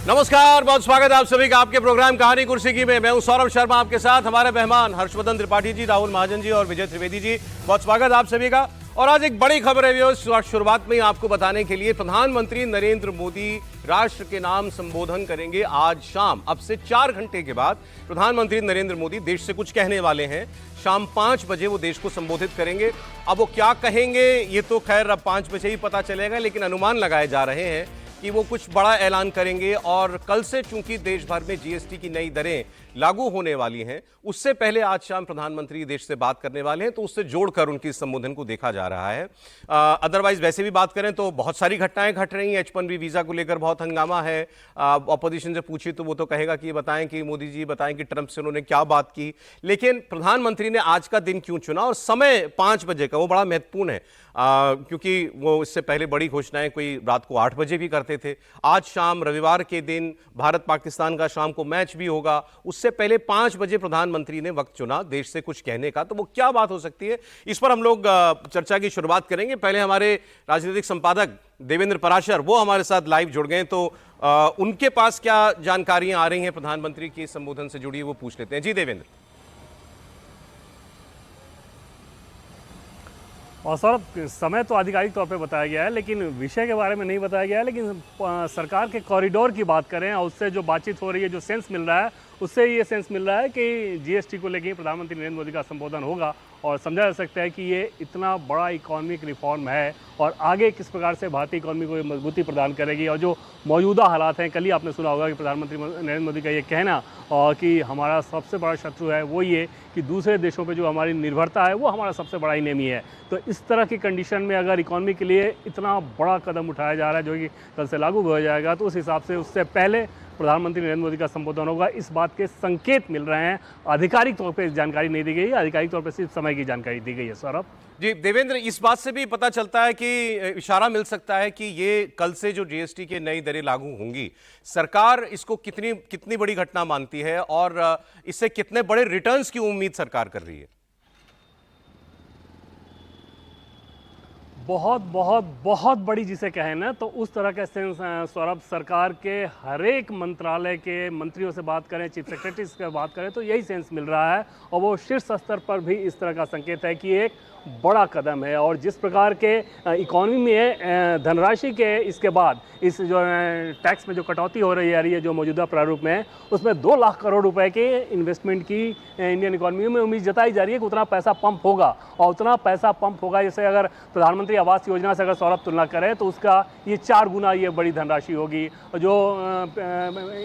नमस्कार, बहुत स्वागत है आप सभी का आपके प्रोग्राम कहानी कुर्सी की में। मैं हूं सौरभ शर्मा, आपके साथ हमारे मेहमान हर्षवर्धन त्रिपाठी जी, राहुल महाजन जी और विजय त्रिवेदी जी। बहुत स्वागत है आप सभी का। और आज एक बड़ी खबर है शुरुआत में ही आपको बताने के लिए, प्रधानमंत्री नरेंद्र मोदी राष्ट्र के नाम संबोधन करेंगे आज शाम। अब से 4 घंटे के बाद प्रधानमंत्री नरेंद्र मोदी देश से कुछ कहने वाले हैं। शाम 5 बजे वो देश को संबोधित करेंगे। अब वो क्या कहेंगे ये तो खैर अब 5 बजे ही पता चलेगा, लेकिन अनुमान लगाए जा रहे हैं कि वो कुछ बड़ा ऐलान करेंगे। और कल से चूंकि देश भर में जीएसटी की नई दरें लागू होने वाली हैं, उससे पहले आज शाम प्रधानमंत्री देश से बात करने वाले हैं, तो उससे जोड़कर उनकी संबोधन को देखा जा रहा है। अदरवाइज वैसे भी बात करें तो बहुत सारी घटनाएं घट रही हैं। H1B वीजा को लेकर बहुत हंगामा है। ऑपोजिशन से पूछी तो वो तो कहेगा कि बताएं कि मोदी जी बताएं कि ट्रंप से उन्होंने क्या बात की। लेकिन प्रधानमंत्री ने आज का दिन क्यों चुना और समय 5 बजे का, वो बड़ा महत्वपूर्ण है। क्योंकि वो इससे पहले बड़ी घोषणाएं कोई रात को 8 बजे भी करते थे। आज शाम रविवार के दिन भारत पाकिस्तान का शाम को मैच भी होगा, उससे पहले 5 बजे प्रधानमंत्री ने वक्त चुना देश से कुछ कहने का। तो वो क्या बात हो सकती है, इस पर हम लोग चर्चा की शुरुआत करेंगे। पहले हमारे राजनीतिक संपादक देवेंद्र पराशर वो हमारे साथ लाइव जुड़ गए, तो उनके पास क्या जानकारियां आ रही हैं प्रधानमंत्री के संबोधन से जुड़ी, वो पूछ लेते हैं। जी देवेंद्र। और सौरभ, समय तो आधिकारिक तौर पे बताया गया है, लेकिन विषय के बारे में नहीं बताया गया है। लेकिन सरकार के कॉरिडोर की बात करें और उससे जो बातचीत हो रही है, जो सेंस मिल रहा है, उससे ये सेंस मिल रहा है कि जीएसटी को लेकर प्रधानमंत्री नरेंद्र मोदी का संबोधन होगा। और समझा जा सकता है कि ये इतना बड़ा इकोनॉमिक रिफॉर्म है और आगे किस प्रकार से भारतीय इकोनॉमी को मजबूती प्रदान करेगी। और जो मौजूदा हालात हैं, कल ही आपने सुना होगा कि प्रधानमंत्री नरेंद्र मोदी का ये कहना और कि हमारा सबसे बड़ा शत्रु है वो ये कि दूसरे देशों पे जो हमारी निर्भरता है वो हमारा सबसे बड़ा इनेमी है। तो इस तरह की कंडीशन में अगर इकोनॉमी के लिए इतना बड़ा कदम उठाया जा रहा है, जो कि कल से लागू हो जाएगा, तो उस हिसाब से उससे पहले प्रधानमंत्री नरेंद्र मोदी का संबोधन होगा। इस बात के संकेत मिल रहे हैं। आधिकारिक तौर पे जानकारी नहीं दी गई है, आधिकारिक तौर पे सिर्फ समय की जानकारी दी गई है। सौरभ जी देवेंद्र, इस बात से भी पता चलता है कि इशारा मिल सकता है कि ये कल से जो जीएसटी के नई दरें लागू होंगी, सरकार इसको कितनी बड़ी घटना मानती है और इससे कितने बड़े रिटर्न्स की उम्मीद सरकार कर रही है। बहुत बहुत बहुत बड़ी जिसे कहें ना, तो उस तरह के सेंस सौरभ, सरकार के हर एक मंत्रालय के मंत्रियों से बात करें, चीफ सेक्रेटरी से बात करें, तो यही सेंस मिल रहा है। और वो शीर्ष स्तर पर भी इस तरह का संकेत है कि एक बड़ा कदम है। और जिस प्रकार के इकोनॉमी में धनराशि के इसके बाद इस जो टैक्स में जो कटौती हो रही है, जो मौजूदा प्रारूप में है, उसमें 2 लाख करोड़ रुपए के इन्वेस्टमेंट की इंडियन इकोनॉमी में उम्मीद जताई जा रही है कि उतना पैसा पंप होगा। और उतना पैसा पंप होगा, जैसे अगर प्रधानमंत्री आवास योजना से अगर सौरभ तुलना करें तो उसका ये 4 गुना ये बड़ी धनराशि होगी। जो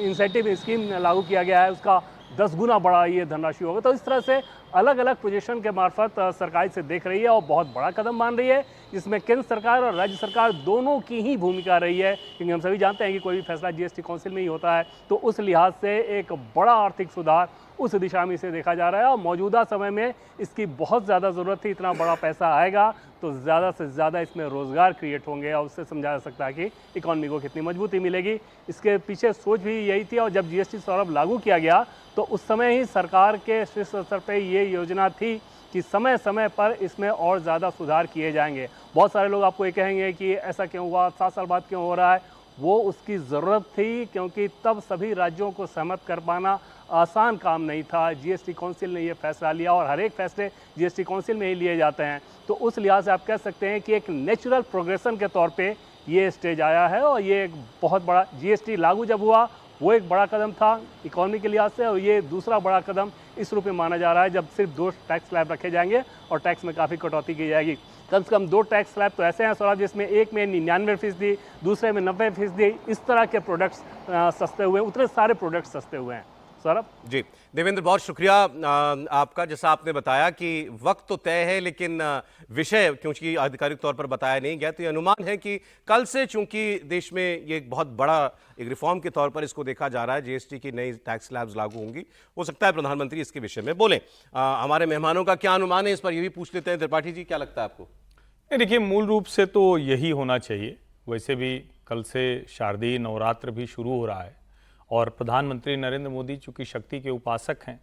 इंसेंटिव स्कीम लागू किया गया है उसका 10 गुना बड़ा ये धनराशि होगा। तो इस तरह से अलग अलग पोजीशन के मार्फत सरकार से देख रही है और बहुत बड़ा कदम मान रही है, जिसमें केंद्र सरकार और राज्य सरकार दोनों की ही भूमिका रही है। क्योंकि हम सभी जानते हैं कि कोई भी फैसला जीएसटी काउंसिल में ही होता है, तो उस लिहाज से एक बड़ा आर्थिक सुधार उस दिशा में इसे देखा जा रहा है। और मौजूदा समय में इसकी बहुत ज़्यादा ज़रूरत थी। इतना बड़ा पैसा आएगा तो ज़्यादा से ज़्यादा इसमें रोज़गार क्रिएट होंगे और उससे समझा जा सकता है कि इकॉनमी को कितनी मजबूती मिलेगी। इसके पीछे सोच भी यही थी। और जब जीएसटी सौरभ लागू किया गया तो उस समय ही सरकार के शीर्ष स्तर पर ये योजना थी कि समय समय पर इसमें और ज़्यादा सुधार किए जाएंगे। बहुत सारे लोग आपको ये कहेंगे कि ऐसा क्यों हुआ, 7 साल बाद क्यों हो रहा है। वो उसकी ज़रूरत थी, क्योंकि तब सभी राज्यों को सहमत कर पाना आसान काम नहीं था। जीएसटी काउंसिल ने ये फैसला लिया और हर एक फैसले जीएसटी काउंसिल में ही लिए जाते हैं। तो उस लिहाज से आप कह सकते हैं कि एक नेचुरल प्रोग्रेशन के तौर पे ये स्टेज आया है। और ये एक बहुत बड़ा जीएसटी लागू जब हुआ वो एक बड़ा कदम था इकोनॉमी के लिहाज से, और ये दूसरा बड़ा कदम इस रूप में माना जा रहा है जब सिर्फ 2 टैक्स स्लैब रखे जाएंगे और टैक्स में काफ़ी कटौती की जाएगी। कम से कम 2 टैक्स स्लैब तो ऐसे हैं सौरभ, जिसमें एक में 99%, दूसरे में 90%, इस तरह के प्रोडक्ट्स सस्ते हुए, उतने सारे प्रोडक्ट्स सस्ते हुए हैं। सौरभ जी देवेंद्र, बहुत शुक्रिया आपका। जैसा आपने बताया कि वक्त तो तय है, लेकिन विषय क्योंकि आधिकारिक तौर पर बताया नहीं गया, तो ये अनुमान है कि कल से चूंकि देश में ये एक बहुत बड़ा एक रिफॉर्म के तौर पर इसको देखा जा रहा है, जीएसटी की नई टैक्स स्लैब्स लागू होंगी, हो सकता है प्रधानमंत्री इसके विषय में बोलें। हमारे मेहमानों का क्या अनुमान है इस पर, ये भी पूछ लेते हैं। त्रिपाठी जी, क्या लगता है आपको? देखिए, मूल रूप से तो यही होना चाहिए। वैसे भी कल से शारदीय नवरात्र भी शुरू हो रहा है और प्रधानमंत्री नरेंद्र मोदी चूंकि शक्ति के उपासक हैं,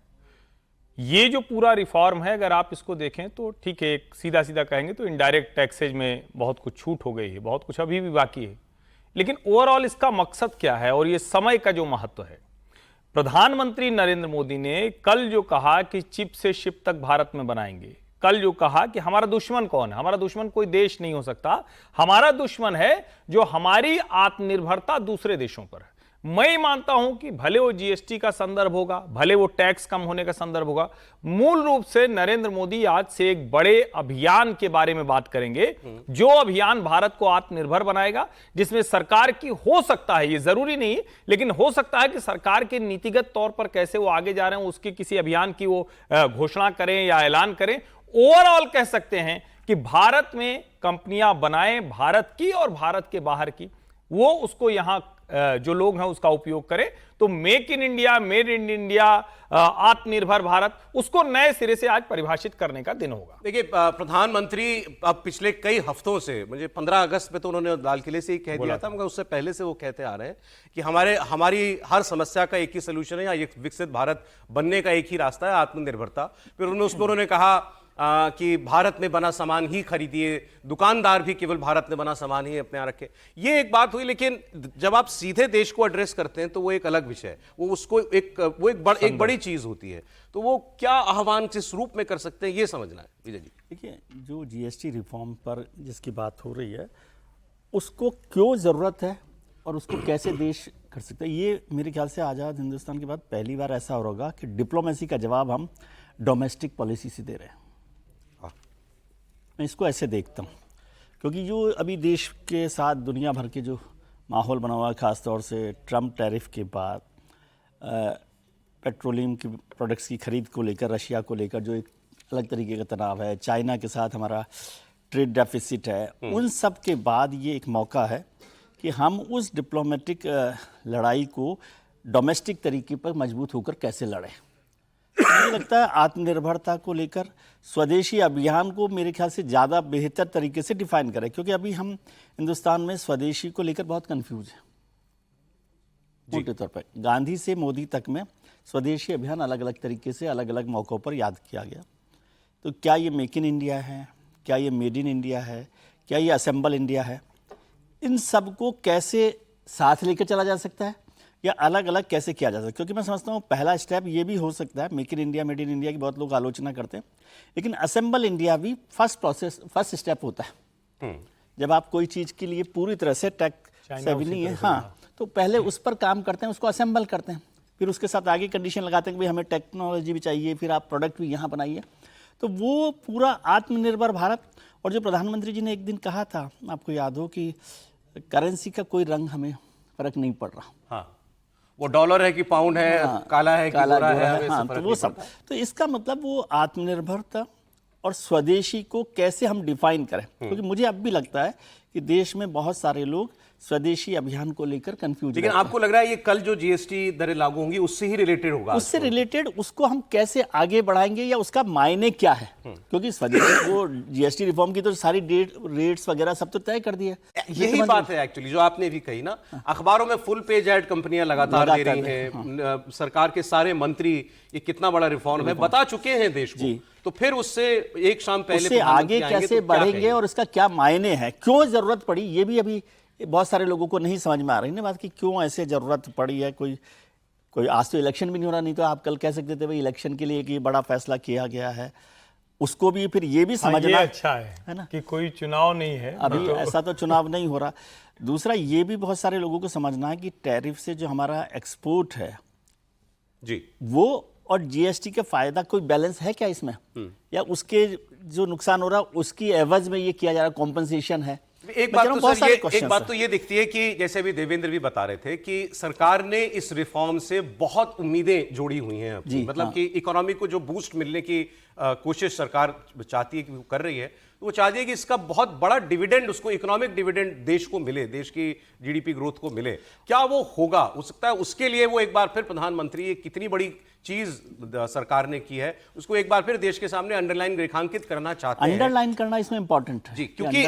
ये जो पूरा रिफॉर्म है अगर आप इसको देखें तो ठीक है, सीधा सीधा कहेंगे तो इनडायरेक्ट टैक्सेज में बहुत कुछ छूट हो गई है, बहुत कुछ अभी भी बाकी है। लेकिन ओवरऑल इसका मकसद क्या है और ये समय का जो महत्व है। प्रधानमंत्री नरेंद्र मोदी ने कल जो कहा कि चिप से शिप तक भारत में बनाएंगे, कल जो कहा कि हमारा दुश्मन कौन है, हमारा दुश्मन कोई देश नहीं हो सकता, हमारा दुश्मन है जो हमारी आत्मनिर्भरता दूसरे देशों पर है। मैं मानता हूं कि भले वो जीएसटी का संदर्भ होगा, भले वो टैक्स कम होने का संदर्भ होगा, मूल रूप से नरेंद्र मोदी आज से एक बड़े अभियान के बारे में बात करेंगे, जो अभियान भारत को आत्मनिर्भर बनाएगा, जिसमें सरकार की हो सकता है, ये जरूरी नहीं है, लेकिन हो सकता है कि सरकार के नीतिगत तौर पर कैसे वो आगे जा रहे हैं उसकी किसी अभियान की वो घोषणा करें या ऐलान करें। ओवरऑल कह सकते हैं कि भारत में कंपनियां बनाएं, भारत की और भारत के बाहर की, वो उसको यहां जो लोग हैं उसका उपयोग करें। तो make in India, made in India, आत्मनिर्भर भारत, उसको नए सिरे से आज परिभाषित करने का दिन होगा। देखिए, प्रधानमंत्री अब पिछले कई हफ्तों से, मुझे 15 अगस्त पे तो उन्होंने लाल किले से ही कह दिया था, मगर उससे पहले से वो कहते आ रहे हैं कि हमारी हर समस्या का एक ही सोल्यूशन है, या एक विकसित भारत बनने का एक ही रास्ता है, आत्मनिर्भरता। फिर उन्होंने कहा कि भारत में बना सामान ही खरीदिए, दुकानदार भी केवल भारत में बना सामान ही अपने यहाँ रखे। ये एक बात हुई, लेकिन जब आप सीधे देश को एड्रेस करते हैं तो वो एक अलग विषय है, वो उसको एक बड़ी चीज होती है। तो वो क्या आह्वान किस रूप में कर सकते हैं, ये समझना है विजय जी। देखिए, जो जीएसटी रिफॉर्म पर जिसकी बात हो रही है, उसको क्यों ज़रूरत है और उसको कैसे देश कर सकते हैं, ये मेरे ख्याल से आज़ाद हिंदुस्तान के बाद पहली बार ऐसा होगा कि डिप्लोमेसी का जवाब हम डोमेस्टिक पॉलिसी से दे रहे हैं। मैं इसको ऐसे देखता हूँ, क्योंकि जो अभी देश के साथ दुनिया भर के जो माहौल बना हुआ है, ख़ास तौर से ट्रम्प टैरिफ के बाद पेट्रोलियम की प्रोडक्ट्स की खरीद को लेकर, रशिया को लेकर जो एक अलग तरीके का तनाव है, चाइना के साथ हमारा ट्रेड डेफिसिट है, उन सब के बाद ये एक मौका है कि हम उस डिप्लोमेटिक लड़ाई को डोमेस्टिक तरीके पर मजबूत होकर कैसे लड़ें। मुझे लगता है आत्मनिर्भरता को लेकर स्वदेशी अभियान को मेरे ख्याल से ज़्यादा बेहतर तरीके से डिफाइन करें, क्योंकि अभी हम हिंदुस्तान में स्वदेशी को लेकर बहुत कंफ्यूज हैं। मोटे तौर पर गांधी से मोदी तक में स्वदेशी अभियान अलग अलग तरीके से अलग अलग मौक़ों पर याद किया गया। तो क्या ये मेक इन इंडिया है, क्या ये मेड इन इंडिया है, क्या ये असेंबल इंडिया है, इन सब को कैसे साथ लेकर चला जा सकता है या अलग अलग कैसे किया जा सकता है। क्योंकि मैं समझता हूँ पहला स्टेप ये भी हो सकता है, make in India, made in India की बहुत लोग आलोचना करते हैं, लेकिन असेंबल इंडिया भी फर्स्ट स्टेप होता है। जब आप कोई चीज़ के लिए पूरी तरह से टेक सेवी नहीं है, हाँ, तो पहले उस पर काम करते हैं, उसको असेंबल करते हैं, फिर उसके साथ आगे कंडीशन लगाते हैं कि भाई हमें टेक्नोलॉजी भी चाहिए, फिर आप प्रोडक्ट भी यहाँ बनाइए। तो वो पूरा आत्मनिर्भर भारत। और जो प्रधानमंत्री जी ने एक दिन कहा था, आपको याद हो, कि करेंसी का कोई रंग हमें फर्क नहीं पड़ रहा। हाँ, वो डॉलर है कि पाउंड है, हाँ, काला है कि गोरा है, हाँ, तो वो सब। तो इसका मतलब वो आत्मनिर्भरता और स्वदेशी को कैसे हम डिफाइन करें, क्योंकि मुझे अब भी लगता है कि देश में बहुत सारे लोग स्वदेशी अभियान को लेकर कंफ्यूज। लेकिन आपको लग रहा है ये कल जो जीएसटी दरें लागू होंगी उससे ही रिलेटेड होगा? उससे रिलेटेड उसको हम कैसे आगे बढ़ाएंगे या उसका मायने क्या है, क्योंकि स्वदेशी वो जीएसटी रिफॉर्म की तो सारी रेट्स वगैरह सब तो तय कर दिए। यही बात है एक्चुअली जो आपने भी कही ना, अखबारों में फुल पेज ऐड कंपनियां लगातार दे रही हैं, सरकार के सारे मंत्री ये कितना बड़ा रिफॉर्म है बता चुके हैं देश को। तो फिर उससे एक शाम पहले उससे आगे कैसे बढ़ेंगे और इसका क्या मायने हैं, क्यों जरूरत पड़ी, ये भी अभी बहुत सारे लोगों को नहीं समझ में आ रही ना बात कि क्यों ऐसे जरूरत पड़ी है। कोई आज तो इलेक्शन भी नहीं हो रहा, नहीं तो आप कल कह सकते थे भाई इलेक्शन के लिए कि बड़ा फैसला किया गया है, उसको भी फिर ये भी समझना। ये अच्छा है ना कि कोई चुनाव नहीं है अभी, ऐसा तो चुनाव नहीं हो रहा। दूसरा ये भी बहुत सारे लोगों को समझना है कि टैरिफ से जो हमारा एक्सपोर्ट है जी, वो और जीएसटी का फायदा कोई बैलेंस है क्या इसमें, या उसके जो नुकसान हो रहा उसकी एवज में ये किया जा रहा कॉम्पनसेशन है। एक बात तो ये दिखती है कि जैसे अभी देवेंद्र भी बता रहे थे कि सरकार ने इस रिफॉर्म से बहुत उम्मीदें जोड़ी हुई हैं, मतलब हाँ। कि इकोनॉमी को जो बूस्ट मिलने की कोशिश सरकार चाहती है कि वो कर रही है, तो वो चाहती है कि इसका बहुत बड़ा डिविडेंड, उसको इकोनॉमिक डिविडेंड देश को मिले, देश की जीडीपी ग्रोथ को मिले। क्या वो होगा? हो सकता है उसके लिए वो एक बार फिर प्रधानमंत्री, ये कितनी बड़ी चीज सरकार ने की है उसको एक बार फिर देश के सामने अंडरलाइन रेखांकित करना चाहते हैं। अंडरलाइन करना इसमें इंपॉर्टेंट है जी, क्योंकि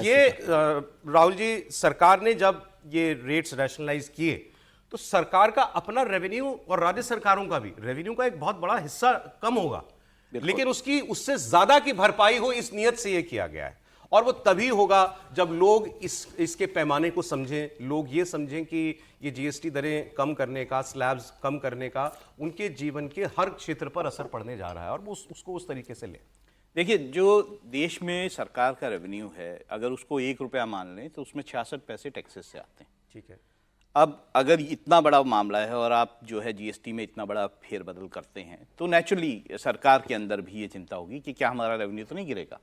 ये राहुल जी, सरकार ने जब ये रेट्स रैशनलाइज किए तो सरकार का अपना रेवेन्यू और राज्य सरकारों का भी रेवेन्यू का एक बहुत बड़ा हिस्सा कम होगा, लेकिन उससे ज्यादा की भरपाई हो इस नियत से ये किया गया है। और वो तभी होगा जब लोग इसके पैमाने को समझें, लोग ये समझें कि ये जीएसटी दरें कम करने का, स्लैब्स कम करने का उनके जीवन के हर क्षेत्र पर असर पड़ने जा रहा है और वो उसको उस तरीके से लें। देखिए, जो देश में सरकार का रेवेन्यू है, अगर उसको 1 रुपया मान लें तो उसमें 66 पैसे टैक्सेस से आते हैं। ठीक है। अब अगर इतना बड़ा मामला है और आप जो है जीएसटी में इतना बड़ा फेरबदल करते हैं तो नेचुरली सरकार के अंदर भी ये चिंता होगी कि क्या हमारा रेवेन्यू तो नहीं गिरेगा।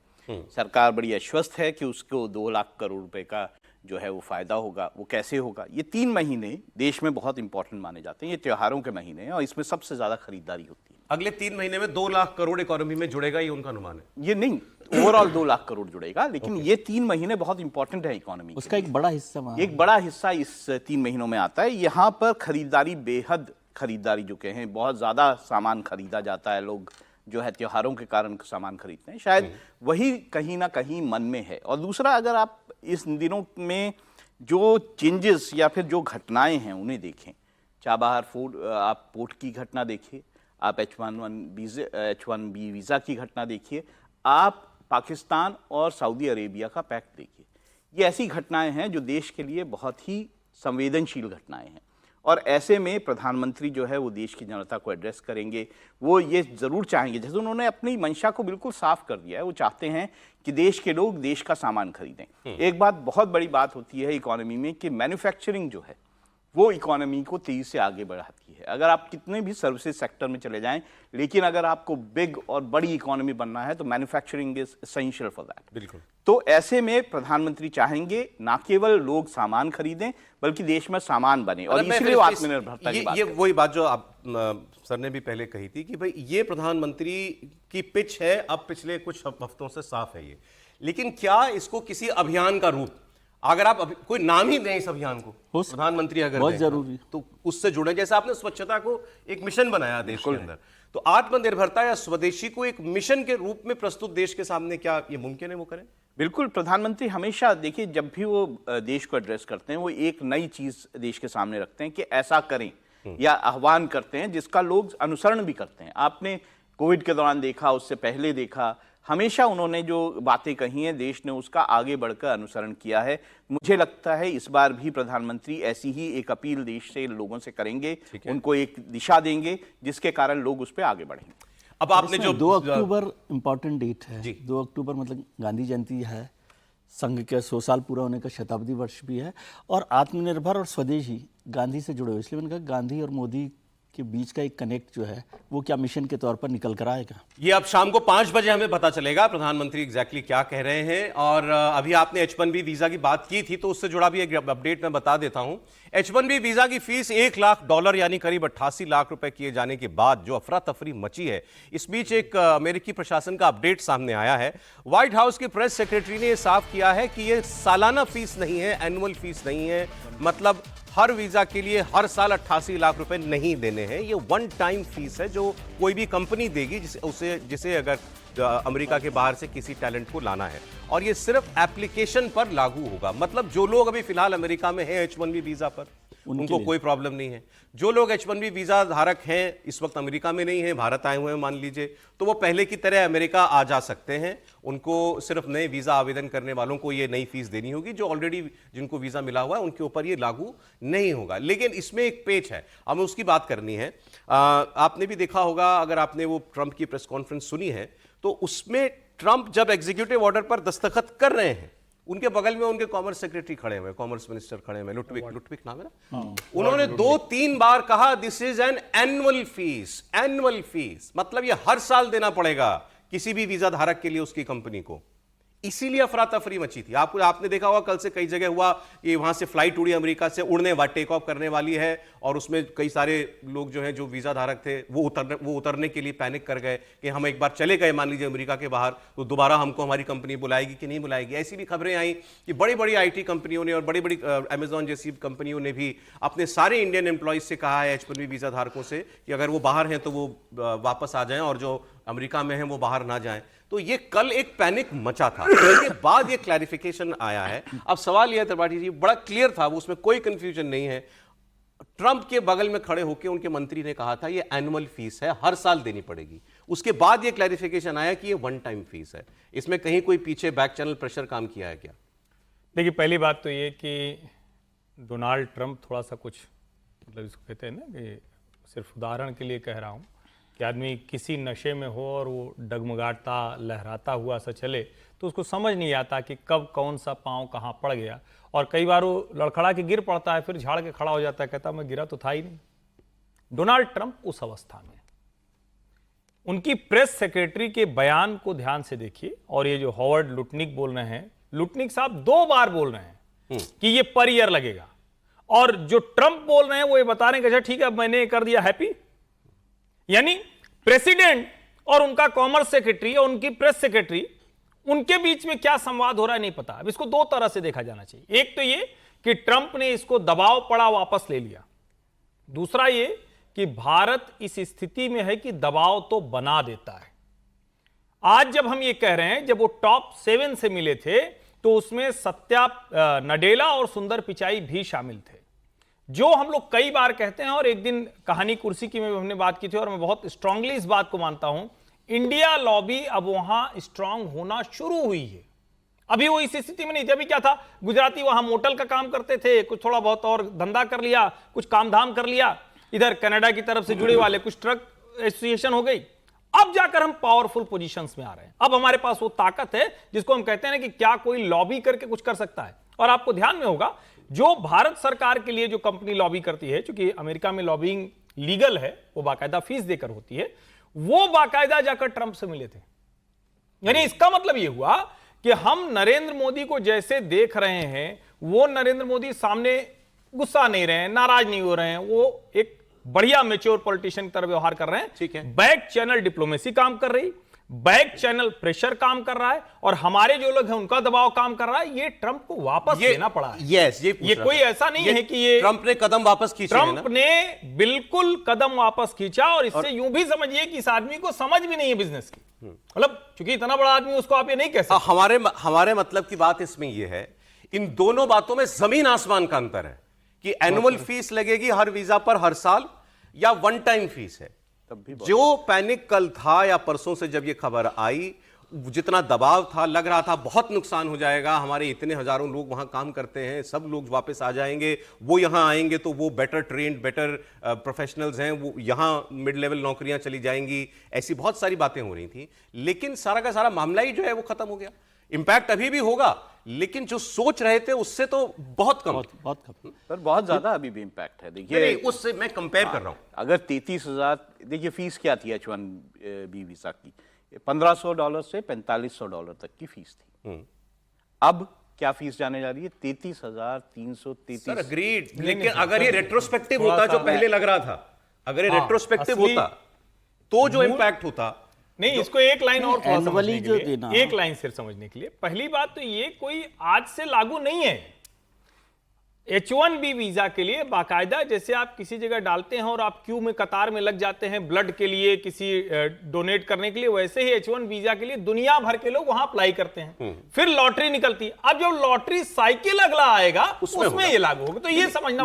सरकार बड़ी आश्वस्त है कि उसको 2 लाख करोड़ रुपए का जो है वो फायदा होगा। वो कैसे होगा? ये 3 महीने देश में बहुत इंपॉर्टेंट माने जाते हैं, ये त्योहारों के महीने हैं और इसमें सबसे ज्यादा खरीदारी होती है। अगले 3 महीने में 2 लाख करोड़ इकोनॉमी में जुड़ेगा, ये उनका अनुमान है। ये नहीं, ओवरऑल 2 लाख करोड़ जुड़ेगा, लेकिन ये 3 महीने बहुत इंपॉर्टेंट है इकोनॉमी के उसका एक बड़ा हिस्सा वहाँ एक बड़ा हिस्सा इस 3 महीनों में आता है। यहाँ पर खरीदारी, बेहद खरीदारी जो कहें, बहुत ज़्यादा सामान खरीदा जाता है। लोग जो है त्योहारों के कारण सामान खरीदते हैं, शायद वही कहीं ना कहीं मन में है। और दूसरा, अगर आप इस दिनों में जो चेंजेस या फिर जो घटनाएं हैं उन्हें देखें, चाबहार फूड, आप पोर्ट की घटना देखिए, आप H1B वीज़ा की घटना देखिए, आप पाकिस्तान और सऊदी अरेबिया का पैक्ट देखिए। ये ऐसी घटनाएं हैं जो देश के लिए बहुत ही संवेदनशील घटनाएं हैं और ऐसे में प्रधानमंत्री जो है वो देश की जनता को एड्रेस करेंगे। वो ये ज़रूर चाहेंगे, जैसे उन्होंने अपनी मंशा को बिल्कुल साफ कर दिया है, वो चाहते हैं कि देश के लोग देश का सामान खरीदें। एक बात, बहुत बड़ी बात होती है इकोनॉमी में कि मैन्युफैक्चरिंग जो है वो इकोनॉमी को तेजी से आगे बढ़ाती है। अगर आप कितने भी सर्विसेज सेक्टर में चले जाएं, लेकिन अगर आपको बिग और बड़ी इकोनॉमी बनना है तो manufacturing is essential for that. बिल्कुल। तो ऐसे में प्रधानमंत्री चाहेंगे ना केवल लोग सामान खरीदें बल्कि देश में सामान बने और इसलिए आत्मनिर्भरता की बात ये वही बात जो आप सर ने भी पहले कही थी कि भाई ये प्रधानमंत्री की पिच है, अब पिछले कुछ हफ्तों से साफ है ये। लेकिन क्या इसको किसी अभियान का रूप, अगर आप कोई नाम ही दें इस अभियान को, प्रधानमंत्री अगर बहुत दें, जरूरी, तो उससे जुड़े, जैसे आपने स्वच्छता को एक मिशन बनाया देश के अंदर, तो आत्मनिर्भरता या स्वदेशी को एक मिशन के रूप में प्रस्तुत देश के सामने क्या ये मुमकिन है वो करें? बिल्कुल। प्रधानमंत्री हमेशा, देखिए, जब भी वो देश को एड्रेस करते हैं वो एक नई चीज देश के सामने रखते हैं कि ऐसा करें या आह्वान करते हैं जिसका लोग अनुसरण भी करते हैं। आपने कोविड के दौरान देखा, उससे पहले देखा, हमेशा उन्होंने जो बातें कही हैं देश ने उसका आगे बढ़कर अनुसरण किया है। मुझे लगता है इस बार भी प्रधानमंत्री ऐसी ही एक अपील देश से लोगों से करेंगे, उनको एक दिशा देंगे जिसके कारण लोग उस पर आगे बढ़ेंगे। अब आपने जो 2 अक्टूबर इम्पॉर्टेंट डेट है, 2 अक्टूबर मतलब गांधी जयंती है, संघ के 100 साल पूरा होने का शताब्दी वर्ष भी है और आत्मनिर्भर और स्वदेशी गांधी से जुड़े हुए, इसलिए मैंने कहा गांधी और मोदी के बीच का एक कनेक्ट जो है वो क्या मिशन के तौर पर निकल कर आएगा। ये अब शाम को 5 बजे हमें पता चलेगा प्रधानमंत्री एग्जैक्टली क्या कह रहे हैं। और अभी आपने H1B वीजा की बात की थी तो उससे जुड़ा भी एक अपडेट मैं बता देता हूं। H1B वीजा की फीस $1 लाख यानी करीब 88 लाख रुपए किए जाने के बाद जो अफरा तफरी मची है, इस बीच एक अमेरिकी प्रशासन का अपडेट सामने आया है। व्हाइट हाउस के प्रेस सेक्रेटरी ने यह साफ किया है कि यह सालाना फीस नहीं है, एनुअल फीस नहीं है, मतलब हर वीजा के लिए हर साल 88 लाख रुपए नहीं देने हैं। ये वन टाइम फीस है जो कोई भी कंपनी देगी जिसे अगर अमेरिका के बाहर से किसी टैलेंट को लाना है, और ये सिर्फ एप्लीकेशन पर लागू होगा। मतलब जो लोग अभी फिलहाल अमेरिका में हैं H1B वीजा पर, उनको कोई प्रॉब्लम नहीं है। जो लोग H1B वीजा धारक हैं, इस वक्त अमेरिका में नहीं हैं, भारत आए हुए हैं मान लीजिए, तो वो पहले की तरह अमेरिका आ जा सकते हैं। उनको सिर्फ नए वीजा आवेदन करने वालों को ये नई फीस देनी होगी। जो ऑलरेडी जिनको वीजा मिला हुआ है उनके ऊपर ये लागू नहीं होगा। लेकिन इसमें एक पेच है, हमें उसकी बात करनी है। आपने भी देखा होगा, अगर आपने वो ट्रंप की प्रेस कॉन्फ्रेंस सुनी है, तो उसमें ट्रंप जब एग्जीक्यूटिव ऑर्डर पर दस्तखत कर रहे हैं, उनके बगल में उनके कॉमर्स सेक्रेटरी खड़े हुए, कॉमर्स मिनिस्टर खड़े हुए, लुटविक नाम है ना, उन्होंने 2-3 बार कहा this is an annual fees. Annual fees मतलब ये हर साल देना पड़ेगा किसी भी वीजा धारक के लिए उसकी कंपनी को। इसीलिए अफरा तफरी मची थी। आपने देखा होगा कल से कई जगह हुआ कि वहां से फ्लाइट उड़ी, अमेरिका से उड़ने टेक ऑफ करने वाली है, और उसमें कई सारे लोग जो हैं जो वीजा धारक थे वो उतरने के लिए पैनिक कर गए कि हम एक बार चले गए मान लीजिए अमेरिका के बाहर तो दोबारा हमको हमारी कंपनी बुलाएगी कि नहीं बुलाएगी। ऐसी भी खबरें आई कि बड़ी बड़ी IT कंपनियों ने और बड़ी बड़ी अमेजॉन जैसी कंपनियों ने भी अपने सारे इंडियन एम्प्लॉयज से कहा है, H1B वीजा धारकों से, कि अगर वो बाहर हैं तो वो वापस आ जाएं और जो अमेरिका में हैं वो बाहर ना जाएं। तो ये कल एक पैनिक मचा था, इसके बाद ये क्लैरिफिकेशन आया है। अब सवाल यह है त्रिपाठी जी, बड़ा क्लियर था वो, उसमें कोई कंफ्यूजन नहीं है। ट्रंप के बगल में खड़े होकर उनके मंत्री ने कहा था ये एनुअल फीस है, हर साल देनी पड़ेगी। उसके बाद ये क्लैरिफिकेशन आया कि ये वन टाइम फीस है। इसमें कहीं कोई पीछे बैक चैनल प्रेशर काम किया है क्या? देखिए, पहली बात तो ये कि डोनाल्ड ट्रंप थोड़ा सा कुछ, मतलब इसको कहते हैं ना कि सिर्फ उदाहरण के लिए कह रहा हूँ कि आदमी किसी नशे में हो और वो डगमगाता लहराता हुआ सा चले तो उसको समझ नहीं आता कि कब कौन सा पाँव कहाँ पड़ गया, और कई बार वो लड़खड़ा के गिर पड़ता है, फिर झाड़ के खड़ा हो जाता है, कहता मैं गिरा तो था ही नहीं। डोनाल्ड ट्रंप उस अवस्था में, उनकी प्रेस सेक्रेटरी के बयान को ध्यान से देखिए, और ये जो हॉवर्ड लुटनिक बोल रहे हैं, लुटनिक साहब 2 बार बोल रहे हैं कि ये पर ईयर लगेगा, और जो ट्रंप बोल रहे हैं वो ये बता रहे हैं कि अच्छा ठीक है अब मैंने कर दिया हैप्पी। यानी प्रेसिडेंट और उनका कॉमर्स सेक्रेटरी और उनकी प्रेस सेक्रेटरी, उनके बीच में क्या संवाद हो रहा है नहीं पता। अब इसको 2 तरह से देखा जाना चाहिए। एक तो ये कि ट्रंप ने इसको दबाव पड़ा वापस ले लिया, दूसरा ये कि भारत इस स्थिति में है कि दबाव तो बना देता है। आज जब हम ये कह रहे हैं, जब वो टॉप 7 से मिले थे तो उसमें सत्या नडेला और सुंदर पिचाई भी शामिल थे, जो हम लोग कई बार कहते हैं, और एक दिन कहानी कुर्सी की में हमने बात की थी, और मैं बहुत स्ट्रांगली इस बात को मानता हूं, इंडिया लॉबी अब वहां स्ट्रांग होना शुरू हुई है। अभी वो इस स्थिति में नहीं थे। अभी क्या था, गुजराती वहां मोटल का काम करते थे, कुछ थोड़ा बहुत और धंधा कर लिया, कुछ काम धाम कर लिया, इधर कनाडा की तरफ से जुड़े वाले कुछ ट्रक एसोसिएशन हो गई। अब जाकर हम पावरफुल पोजीशंस में आ रहे हैं। अब हमारे पास वो ताकत है जिसको हम कहते हैं कि क्या कोई लॉबी करके कुछ कर सकता है। और आपको ध्यान में होगा, जो भारत सरकार के लिए जो कंपनी लॉबी करती है, क्योंकि अमेरिका में लॉबिंग लीगल है, वो बाकायदा फीस देकर होती है, वो बाकायदा जाकर ट्रंप से मिले थे। यानी इसका मतलब ये हुआ कि हम नरेंद्र मोदी को जैसे देख रहे हैं, वो नरेंद्र मोदी सामने गुस्सा नहीं रहे हैं, नाराज नहीं हो रहे हैं, वो एक बढ़िया मैच्योर पॉलिटिशियन की तरह व्यवहार कर रहे हैं। ठीक है। बैक चैनल डिप्लोमेसी काम कर रही, बैक चैनल प्रेशर काम कर रहा है, और हमारे जो लोग हैं उनका दबाव काम कर रहा है। ये ट्रंप को वापस लेना पड़ा है। ये कोई ऐसा नहीं है कि ये ट्रंप ने कदम वापस खींचे हैं ना? ट्रंप ने बिल्कुल कदम वापस खींचा, और इससे यूं भी समझिए कि इस आदमी को समझ भी नहीं है बिजनेस की। मतलब क्योंकि इतना बड़ा आदमी, उसको आप ये नहीं कह सकते। हमारे मतलब की बात इसमें यह है, इन दोनों बातों में जमीन आसमान का अंतर है कि एनुअल फीस लगेगी हर वीजा पर हर साल, या वन टाइम फीस है। तब भी जो पैनिक कल था या परसों से जब ये खबर आई, जितना दबाव था, लग रहा था बहुत नुकसान हो जाएगा, हमारे इतने हजारों लोग वहां काम करते हैं, सब लोग वापस आ जाएंगे, वो यहां आएंगे तो वो बेटर ट्रेंड, बेटर प्रोफेशनल्स हैं, वो यहां मिड लेवल नौकरियां चली जाएंगी, ऐसी बहुत सारी बातें हो रही थी। लेकिन सारा का सारा मामला ही जो है वो खत्म हो गया। इंपैक्ट अभी भी होगा, लेकिन जो सोच रहे थे उससे तो बहुत कम, बहुत कम। पर बहुत ज्यादा अभी भी इम्पैक्ट है। देखिए, उससे मैं कंपेयर कर रहा हूं। अगर 33,000, देखिए फीस क्या थी H1B वीजा की, $1,500 से $4,500 तक की फीस थी। अब क्या फीस जाने जा रही है? 33,333। सर अग्रीड, लेकिन अगर ये रेट्रोस्पेक्टिव होता जो पहले लग रहा था, अगर ये रेट्रोस्पेक्टिव होता तो जो इंपैक्ट होता। नहीं, इसको एक लाइन और थोड़ा समझने के जो लिए, देना, एक लाइन से समझने के लिए, पहली बात तो ये कोई आज से लागू नहीं है। H1B वीजा के लिए बाकायदा जैसे आप किसी जगह डालते हैं और आप क्यू में कतार में लग जाते हैं ब्लड के लिए, किसी डोनेट करने के लिए, वैसे ही H1 वीजा के लिए दुनिया भर के लोग वहां अप्लाई करते हैं। फिर लॉटरी निकलती है। अब जब लॉटरी साइकिल अगला आएगा उसमें ये लागू होगा। तो ये समझना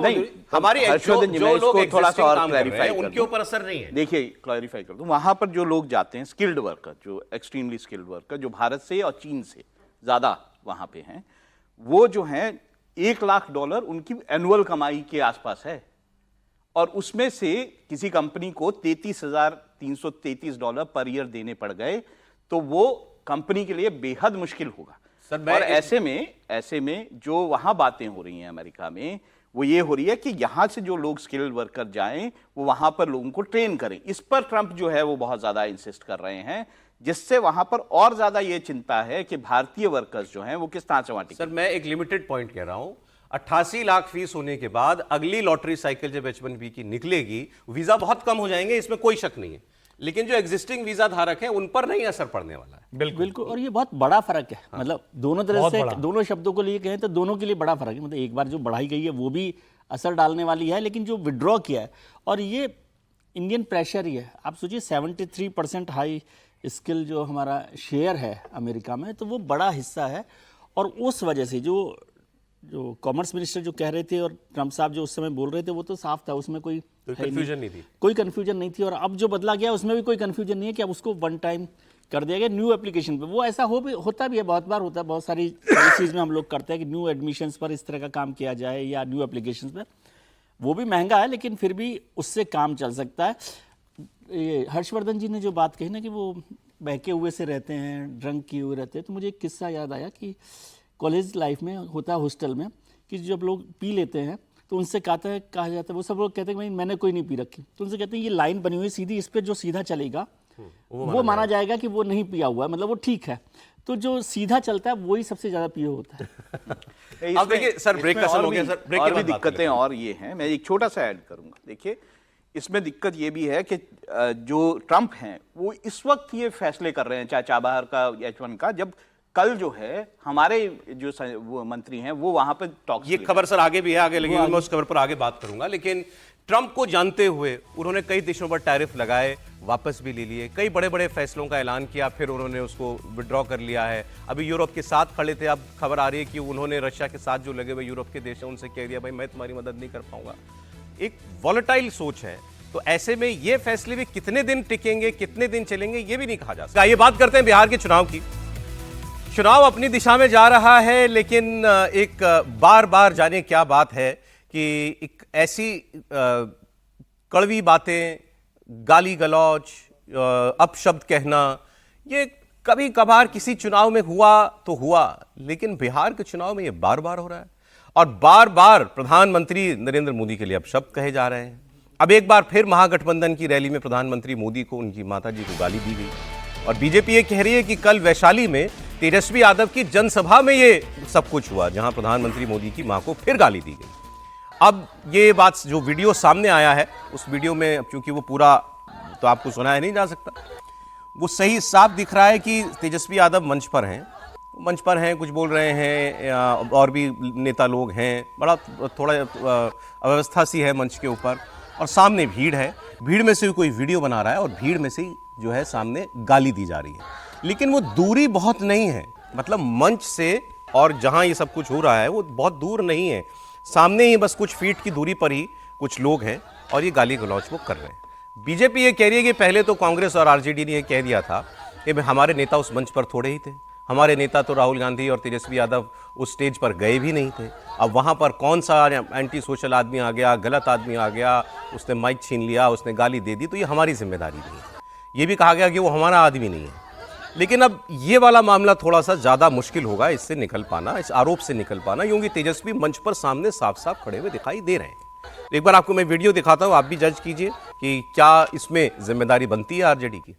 हमारी जो लोग थोड़ा सा और काम कर रहे क्लैरिफाई हैं उनके ऊपर असर नहीं है। देखिए, क्लैरिफाई कर दूं, वहां पर जो लोग जाते हैं स्किल्ड वर्कर, जो एक्सट्रीमली स्किल्ड वर्कर, जो भारत से और चीन से ज्यादा वहां पे हैं, वो जो हैं $1,00,000 उनकी एनुअल कमाई के आसपास है, और उसमें से किसी कंपनी को $33,333 पर ईयर देने पड़ गए, तो वो कंपनी के लिए बेहद मुश्किल होगा। और ऐसे में जो वहां बातें हो रही हैं अमेरिका में, वो ये हो रही है कि यहां से जो लोग स्किल्ड वर्कर जाएं, वो वहां पर लोगों को ट्रेन करें। इस पर ट्रंप जो है वो बहुत ज्यादा इंसिस्ट कर रहे हैं, जिससे वहां पर और ज्यादा ये चिंता है कि भारतीय वर्कर्स जो हैं वो किस तरह से वहां टिके। सर मैं एक लिमिटेड पॉइंट कह रहा हूं, 88 लाख फीस होने के बाद अगली लॉटरी साइकिल जब H1B की निकलेगी, वीजा बहुत कम हो जाएंगे, इसमें कोई शक नहीं है, लेकिन जो एग्जिस्टिंग वीजा धारक हैं उन पर नहीं असर पड़ने वाला है। बिल्कुल। और ये बहुत बड़ा फर्क है। मतलब दोनों तरह से, दोनों शब्दों को लिए कहें तो दोनों के लिए बड़ा फर्क है। मतलब एक बार जो बढ़ाई गई है वो भी असर डालने वाली है, लेकिन जो विड्रॉ किया है, और ये इंडियन प्रेशर ही है। आप सोचिए 73% हाई स्किल जो हमारा शेयर है अमेरिका में, तो वो बड़ा हिस्सा है। और उस वजह से जो कॉमर्स मिनिस्टर जो कह रहे थे और ट्रंप साहब जो उस समय बोल रहे थे, वो तो साफ था, उसमें कोई कोई कंफ्यूजन नहीं थी। कोई कंफ्यूजन नहीं थी। और अब जो बदला गया उसमें भी कोई कंफ्यूजन नहीं है कि अब उसको वन टाइम कर दिया गया न्यू एप्लीकेशन पे। वो ऐसा होता भी है, बहुत बार होता है, बहुत सारी चीज़ में हम लोग करते हैं कि न्यू एडमिशन्स पर इस तरह का काम किया जाए या न्यू एप्लीकेशंस पर। वो भी महंगा है लेकिन फिर भी उससे काम चल सकता है। ये हर्षवर्धन जी ने जो बात कही ना कि वो बहके हुए से रहते हैं, ड्रंक किए हुए रहते हैं, तो मुझे एक किस्सा याद आया कि कॉलेज लाइफ में होता है हॉस्टल में कि जब लोग पी लेते हैं तो उनसे कहा जाता है, वो सब लोग कहते हैं कि भाई मैंने कोई नहीं पी रखी, तो उनसे कहते हैं ये लाइन बनी हुई सीधी, इस पर जो सीधा चलेगा वो माना जाएगा कि वो नहीं पिया हुआ है, मतलब वो ठीक है। तो जो सीधा चलता है वही सबसे ज्यादा पिया होता है। अब देखिए सर, ब्रेक का समय हो गया सर, ब्रेक के और भी बाद बात दिक्कतें और ये हैं, मैं एक छोटा सा ऐड करूंगा। देखिए इसमें दिक्कत ये भी है कि जो ट्रंप हैं वो इस वक्त ये फैसले कर रहे हैं, चाहे चाबहार का H1 का, जब कल जो है हमारे जो वो मंत्री हैं वो वहां पे टॉक्स। ये खबर सर आगे भी है, आगे लगी, मैं उस खबर पर आगे बात करूंगा। लेकिन ट्रंप को जानते हुए उन्होंने कई देशों पर टैरिफ लगाए, वापस भी ले लिए, कई बड़े बड़े फैसलों का ऐलान किया, फिर उन्होंने उसको विड्रॉ कर लिया है। अभी यूरोप के साथ खड़े थे, अब खबर आ रही है कि उन्होंने रशिया के साथ जो लगे हुए यूरोप के देश हैं उनसे कह दिया भाई मैं तुम्हारी मदद नहीं कर पाऊंगा। एक वॉलेटाइल सोच है, तो ऐसे में ये फैसले भी कितने दिन टिकेंगे, कितने दिन चलेंगे, ये भी नहीं कहा जा सकता। ये बात करते हैं बिहार के चुनाव की। चुनाव अपनी दिशा में जा रहा है, लेकिन एक बार बार जाने क्या बात है कि एक ऐसी कड़वी बातें, गाली गलौज, अपशब्द कहना, ये कभी कभार किसी चुनाव में हुआ तो हुआ, लेकिन बिहार के चुनाव में ये बार बार हो रहा है। और बार बार प्रधानमंत्री नरेंद्र मोदी के लिए अपशब्द कहे जा रहे हैं। अब एक बार फिर महागठबंधन की रैली में प्रधानमंत्री मोदी को उनकी माताजी को गाली दी गई। और बीजेपी ये कह रही है कि कल वैशाली में तेजस्वी यादव की जनसभा में ये सब कुछ हुआ, जहां प्रधानमंत्री मोदी की मां को फिर गाली दी गई। अब ये बात जो वीडियो सामने आया है, उस वीडियो में क्योंकि वो पूरा तो आपको सुनाया नहीं जा सकता, वो सही साफ दिख रहा है कि तेजस्वी यादव मंच पर हैं, कुछ बोल रहे हैं, और भी नेता लोग हैं, बड़ा थोड़ा अव्यवस्था सी है मंच के ऊपर, और सामने भीड़ है, भीड़ में से भी कोई वीडियो बना रहा है और भीड़ में से जो है सामने गाली दी जा रही है। लेकिन वो दूरी बहुत नहीं है, मतलब मंच से और जहां ये सब कुछ हो रहा है वो बहुत दूर नहीं है, सामने ही बस कुछ फीट की दूरी पर ही कुछ लोग हैं और ये गाली गलौज वो कर रहे हैं। बीजेपी ये कह रही है कि पहले तो कांग्रेस और आरजेडी ने ये कह दिया था कि हमारे नेता उस मंच पर थोड़े ही थे, हमारे नेता तो राहुल गांधी और तेजस्वी यादव उस स्टेज पर गए भी नहीं थे। अब वहाँ पर कौन सा एंटी सोशल आदमी आ गया, गलत आदमी आ गया, उसने माइक छीन लिया, उसने गाली दे दी, तो ये हमारी जिम्मेदारी नहीं है। ये भी कहा गया कि वो हमारा आदमी नहीं है। लेकिन अब ये वाला मामला थोड़ा सा ज़्यादा मुश्किल होगा इससे निकल पाना, इस आरोप से निकल पाना, क्योंकि तेजस्वी मंच पर सामने साफ साफ खड़े हुए दिखाई दे रहे हैं। एक बार आपको मैं वीडियो दिखाता हूँ, आप भी जज कीजिए कि क्या इसमें जिम्मेदारी बनती है आरजेडी की।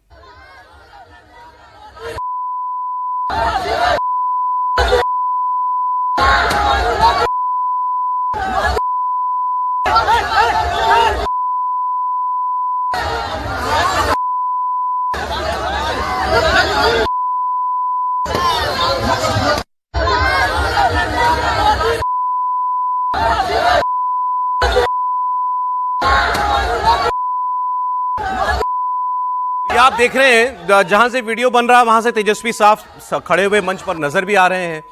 ये आप देख रहे हैं जहां से वीडियो बन रहा है वहां से तेजस्वी साफ खड़े हुए मंच पर नजर भी आ रहे हैं।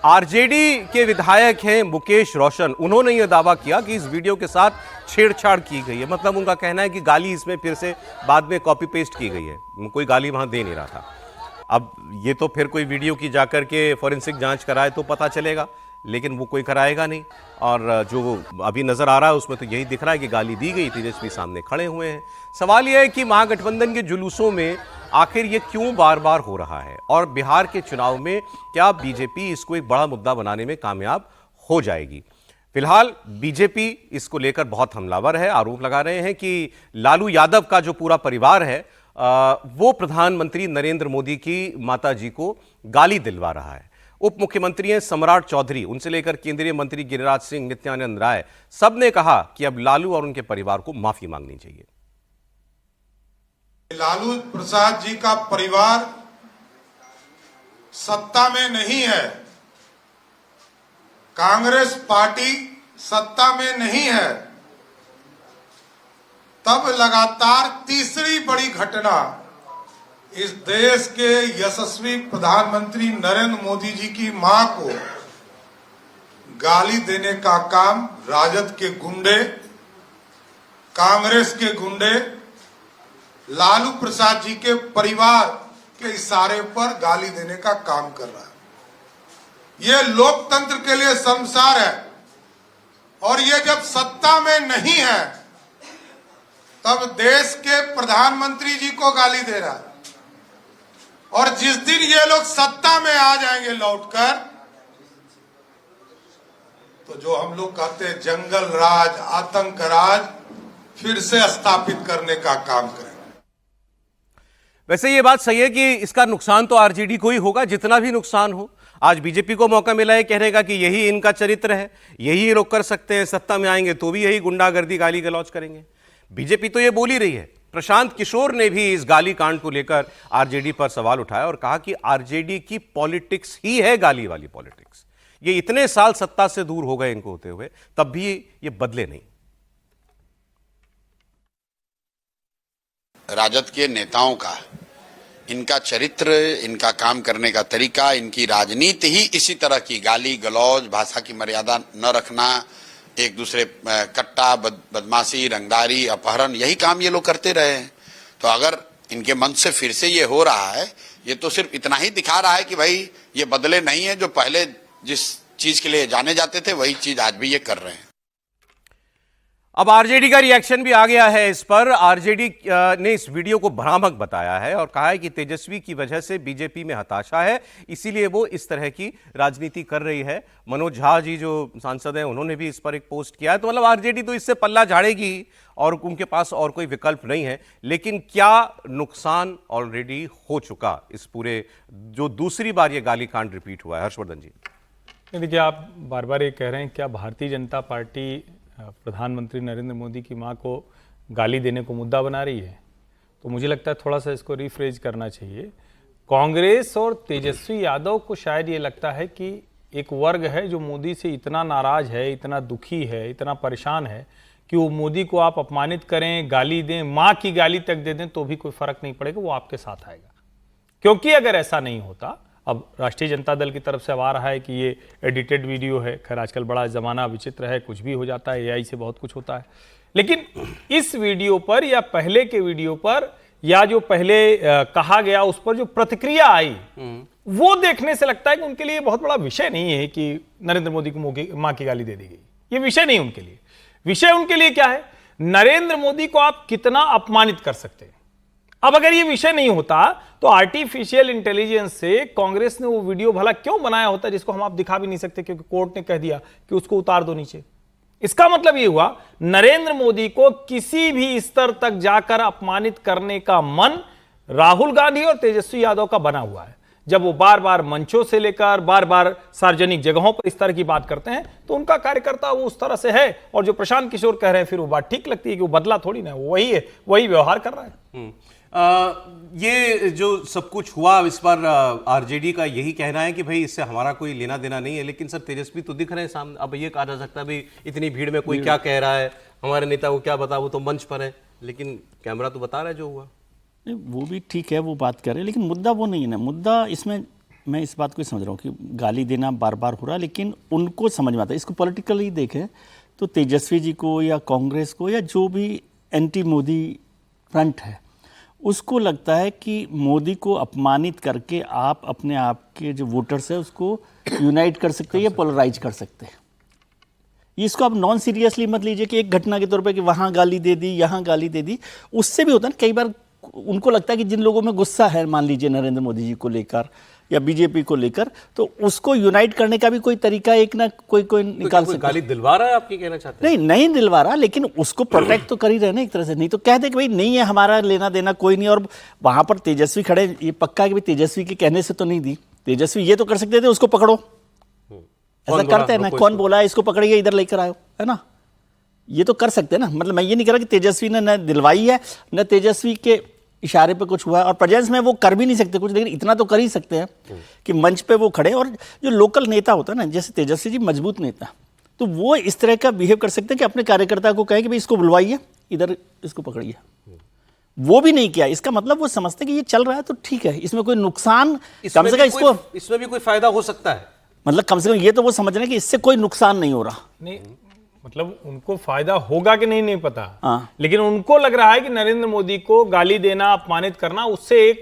आरजेडी के विधायक हैं मुकेश रोशन, उन्होंने ये दावा किया कि इस वीडियो के साथ छेड़छाड़ की गई है। मतलब उनका कहना है कि गाली इसमें फिर से बाद में कॉपी पेस्ट की गई है, कोई गाली वहां दे नहीं रहा था। अब ये तो फिर कोई वीडियो की जाकर के फॉरेंसिक जांच कराए तो पता चलेगा, लेकिन वो कोई कराएगा नहीं। और जो अभी नजर आ रहा है उसमें तो यही दिख रहा है कि गाली दी गई, तेजस्वी सामने खड़े हुए हैं। सवाल यह है कि महागठबंधन के जुलूसों में आखिर ये क्यों बार बार हो रहा है, और बिहार के चुनाव में क्या बीजेपी इसको एक बड़ा मुद्दा बनाने में कामयाब हो जाएगी। फिलहाल बीजेपी इसको लेकर बहुत हमलावर है, आरोप लगा रहे हैं कि लालू यादव का जो पूरा परिवार है वो प्रधानमंत्री नरेंद्र मोदी की माताजी को गाली दिलवा रहा है। उप मुख्यमंत्री हैं सम्राट चौधरी, उनसे लेकर केंद्रीय मंत्री गिरिराज सिंह, नित्यानंद राय, सबने कहा कि अब लालू और उनके परिवार को माफी मांगनी चाहिए। लालू प्रसाद जी का परिवार सत्ता में नहीं है, कांग्रेस पार्टी सत्ता में नहीं है, तब लगातार तीसरी बड़ी घटना इस देश के यशस्वी प्रधानमंत्री नरेंद्र मोदी जी की मां को गाली देने का काम राजद के गुंडे कांग्रेस के गुंडे लालू प्रसाद जी के परिवार के इशारे पर गाली देने का काम कर रहा है। ये लोकतंत्र के लिए शर्मसार है। और ये जब सत्ता में नहीं है तब देश के प्रधानमंत्री जी को गाली दे रहा है, और जिस दिन ये लोग सत्ता में आ जाएंगे लौटकर, तो जो हम लोग कहते हैं जंगल राज, आतंक राज फिर से स्थापित करने का काम करें। वैसे ये बात सही है कि इसका नुकसान तो आरजेडी को ही होगा, जितना भी नुकसान हो। आज बीजेपी को मौका मिला है कहने का कि यही इनका चरित्र है, यही लोग कर सकते हैं, सत्ता में आएंगे तो भी यही गुंडागर्दी, गाली गलौज करेंगे। बीजेपी तो ये बोल ही रही है। प्रशांत किशोर ने भी इस गाली कांड को लेकर आरजेडी पर सवाल उठाया और कहा कि आरजेडी की पॉलिटिक्स ही है गाली वाली पॉलिटिक्स। ये इतने साल सत्ता से दूर हो गए इनको होते हुए, तब भी ये बदले नहीं। राजद के नेताओं का, इनका चरित्र, इनका काम करने का तरीका, इनकी राजनीति ही इसी तरह की गाली गलौज, भाषा की मर्यादा न रखना, एक दूसरे कट्टा, बदमाशी, रंगदारी, अपहरण, यही काम ये लोग करते रहे हैं। तो अगर इनके मन से फिर से ये हो रहा है, ये तो सिर्फ इतना ही दिखा रहा है कि भाई ये बदले नहीं है। जो पहले जिस चीज के लिए जाने जाते थे वही चीज आज भी ये कर रहे हैं। अब आरजेडी का रिएक्शन भी आ गया है इस पर। आरजेडी ने इस वीडियो को भ्रामक बताया है और कहा है कि तेजस्वी की वजह से बीजेपी में हताशा है, इसीलिए वो इस तरह की राजनीति कर रही है। मनोज झा जी जो सांसद हैं उन्होंने भी इस पर एक पोस्ट किया है। तो मतलब आरजेडी तो इससे पल्ला झाड़ेगी और उनके पास और कोई विकल्प नहीं है। लेकिन क्या नुकसान ऑलरेडी हो चुका इस पूरे जो दूसरी बार ये गाली कांड रिपीट हुआ है? हर्षवर्धन जी, देखिए, आप बार बार ये कह रहे हैं क्या भारतीय जनता पार्टी प्रधानमंत्री नरेंद्र मोदी की मां को गाली देने को मुद्दा बना रही है? तो मुझे लगता है थोड़ा सा इसको रिफ्रेज करना चाहिए। कांग्रेस और तेजस्वी यादव को शायद ये लगता है कि एक वर्ग है जो मोदी से इतना नाराज है, इतना दुखी है, इतना परेशान है कि वो मोदी को आप अपमानित करें, गाली दें, माँ की गाली तक दे दें तो भी कोई फर्क नहीं पड़ेगा, वो आपके साथ आएगा। क्योंकि अगर ऐसा नहीं होता, अब राष्ट्रीय जनता दल की तरफ से अब आ रहा है कि ये एडिटेड वीडियो है। खैर आजकल बड़ा ज़माना विचित्र है, कुछ भी हो जाता है, एआई से बहुत कुछ होता है। लेकिन इस वीडियो पर या पहले के वीडियो पर या जो पहले कहा गया उस पर जो प्रतिक्रिया आई, वो देखने से लगता है कि उनके लिए बहुत बड़ा विषय नहीं है कि नरेंद्र मोदी को माँ की गाली दे दी गई। ये विषय नहीं उनके लिए। विषय उनके लिए क्या है? नरेंद्र मोदी को आप कितना अपमानित कर सकते हैं। अब अगर ये विषय नहीं होता तो आर्टिफिशियल इंटेलिजेंस से कांग्रेस ने वो वीडियो भला क्यों बनाया होता जिसको हम आप दिखा भी नहीं सकते, क्योंकि कोर्ट ने कह दिया कि उसको उतार दो नीचे। इसका मतलब ये हुआ नरेंद्र मोदी को किसी भी स्तर तक जाकर अपमानित करने का मन राहुल गांधी और तेजस्वी यादव का बना हुआ है। जब वो बार बार मंचों से लेकर बार बार सार्वजनिक जगहों पर इस तरह की बात करते हैं तो उनका कार्यकर्ता वो उस तरह से है। और जो प्रशांत किशोर कह रहे हैं फिर वो बात ठीक लगती है कि वो बदला थोड़ी ना, वही है, वही व्यवहार कर रहा है। ये जो सब कुछ हुआ इस पर आरजेडी का यही कहना है कि भाई इससे हमारा कोई लेना देना नहीं है। लेकिन सर तेजस्वी तो दिख रहे हैं सामने। अब ये कहा जा सकता है भाई इतनी भीड़ में कोई क्या कह रहा है, हमारे नेता को क्या बता, वो तो मंच पर है, लेकिन कैमरा तो बता रहा है जो हुआ। नहीं, वो भी ठीक है, वो बात कर रहे हैं, लेकिन मुद्दा वो नहीं है ना। मुद्दा इसमें मैं इस बात को समझ रहा हूँ कि गाली देना बार बार हो रहा है, लेकिन उनको समझ में आता है। इसको पॉलिटिकली देखें तो तेजस्वी जी को या कांग्रेस को या जो भी एंटी मोदी फ्रंट है उसको लगता है कि मोदी को अपमानित करके आप अपने आप के जो वोटर्स है उसको यूनाइट कर सकते हैं या पोलराइज कर सकते हैं। इसको आप नॉन सीरियसली मत लीजिए कि एक घटना के तौर पे कि वहाँ गाली दे दी, यहाँ गाली दे दी। उससे भी होता है ना, कई बार उनको लगता है कि जिन लोगों में गुस्सा है मान लीजिए नरेंद्र मोदी जी को लेकर या बीजेपी को लेकर, तो उसको यूनाइट करने का भी कोई तरीका एक ना कोई निकाल सकता है। गाली दिलवा रहा है आपकी कहना चाहते हैं? नहीं दिलवा रहा, लेकिन उसको प्रोटेक्ट तो कर ही रहे ना एक तरह से। नहीं तो कहते कि भाई नहीं है, हमारा लेना देना कोई नहीं। और वहां पर तेजस्वी खड़े, ये पक्का है कि भाई तेजस्वी के कहने से तो नहीं दी। तेजस्वी ये तो कर सकते थे, उसको पकड़ो, ऐसा करते हैं ना, कौन बोला है इसको पकड़िए इधर लेकर आयो, है ना, ये तो कर सकते हैं ना। मतलब मैं ये नहीं कह रहा कि तेजस्वी ने न दिलवाई है न तेजस्वी के इशारे पे कुछ हुआ है। और प्रेजेंस में वो कर भी नहीं सकते कुछ, लेकिन इतना तो कर ही सकते हैं कि मंच पे वो खड़े। और जो लोकल नेता होता है ना, जैसे तेजस्वी जी मजबूत नेता, तो वो इस तरह का बिहेव कर सकते हैं कि अपने कार्यकर्ता को कहे कि भाई इसको बुलवाइए, इधर इसको पकड़िए। वो भी नहीं किया। इसका मतलब वो समझते कि ये चल रहा है तो ठीक है, इसमें कोई नुकसान कम से कम इसमें भी कोई फायदा हो सकता है। मतलब कम से कम ये तो वो समझ रहे हैं कि इससे कोई नुकसान नहीं हो रहा। नहीं, मतलब उनको फायदा होगा कि नहीं नहीं पता, हाँ। लेकिन उनको लग रहा है कि नरेंद्र मोदी को गाली देना, अपमानित करना, उससे एक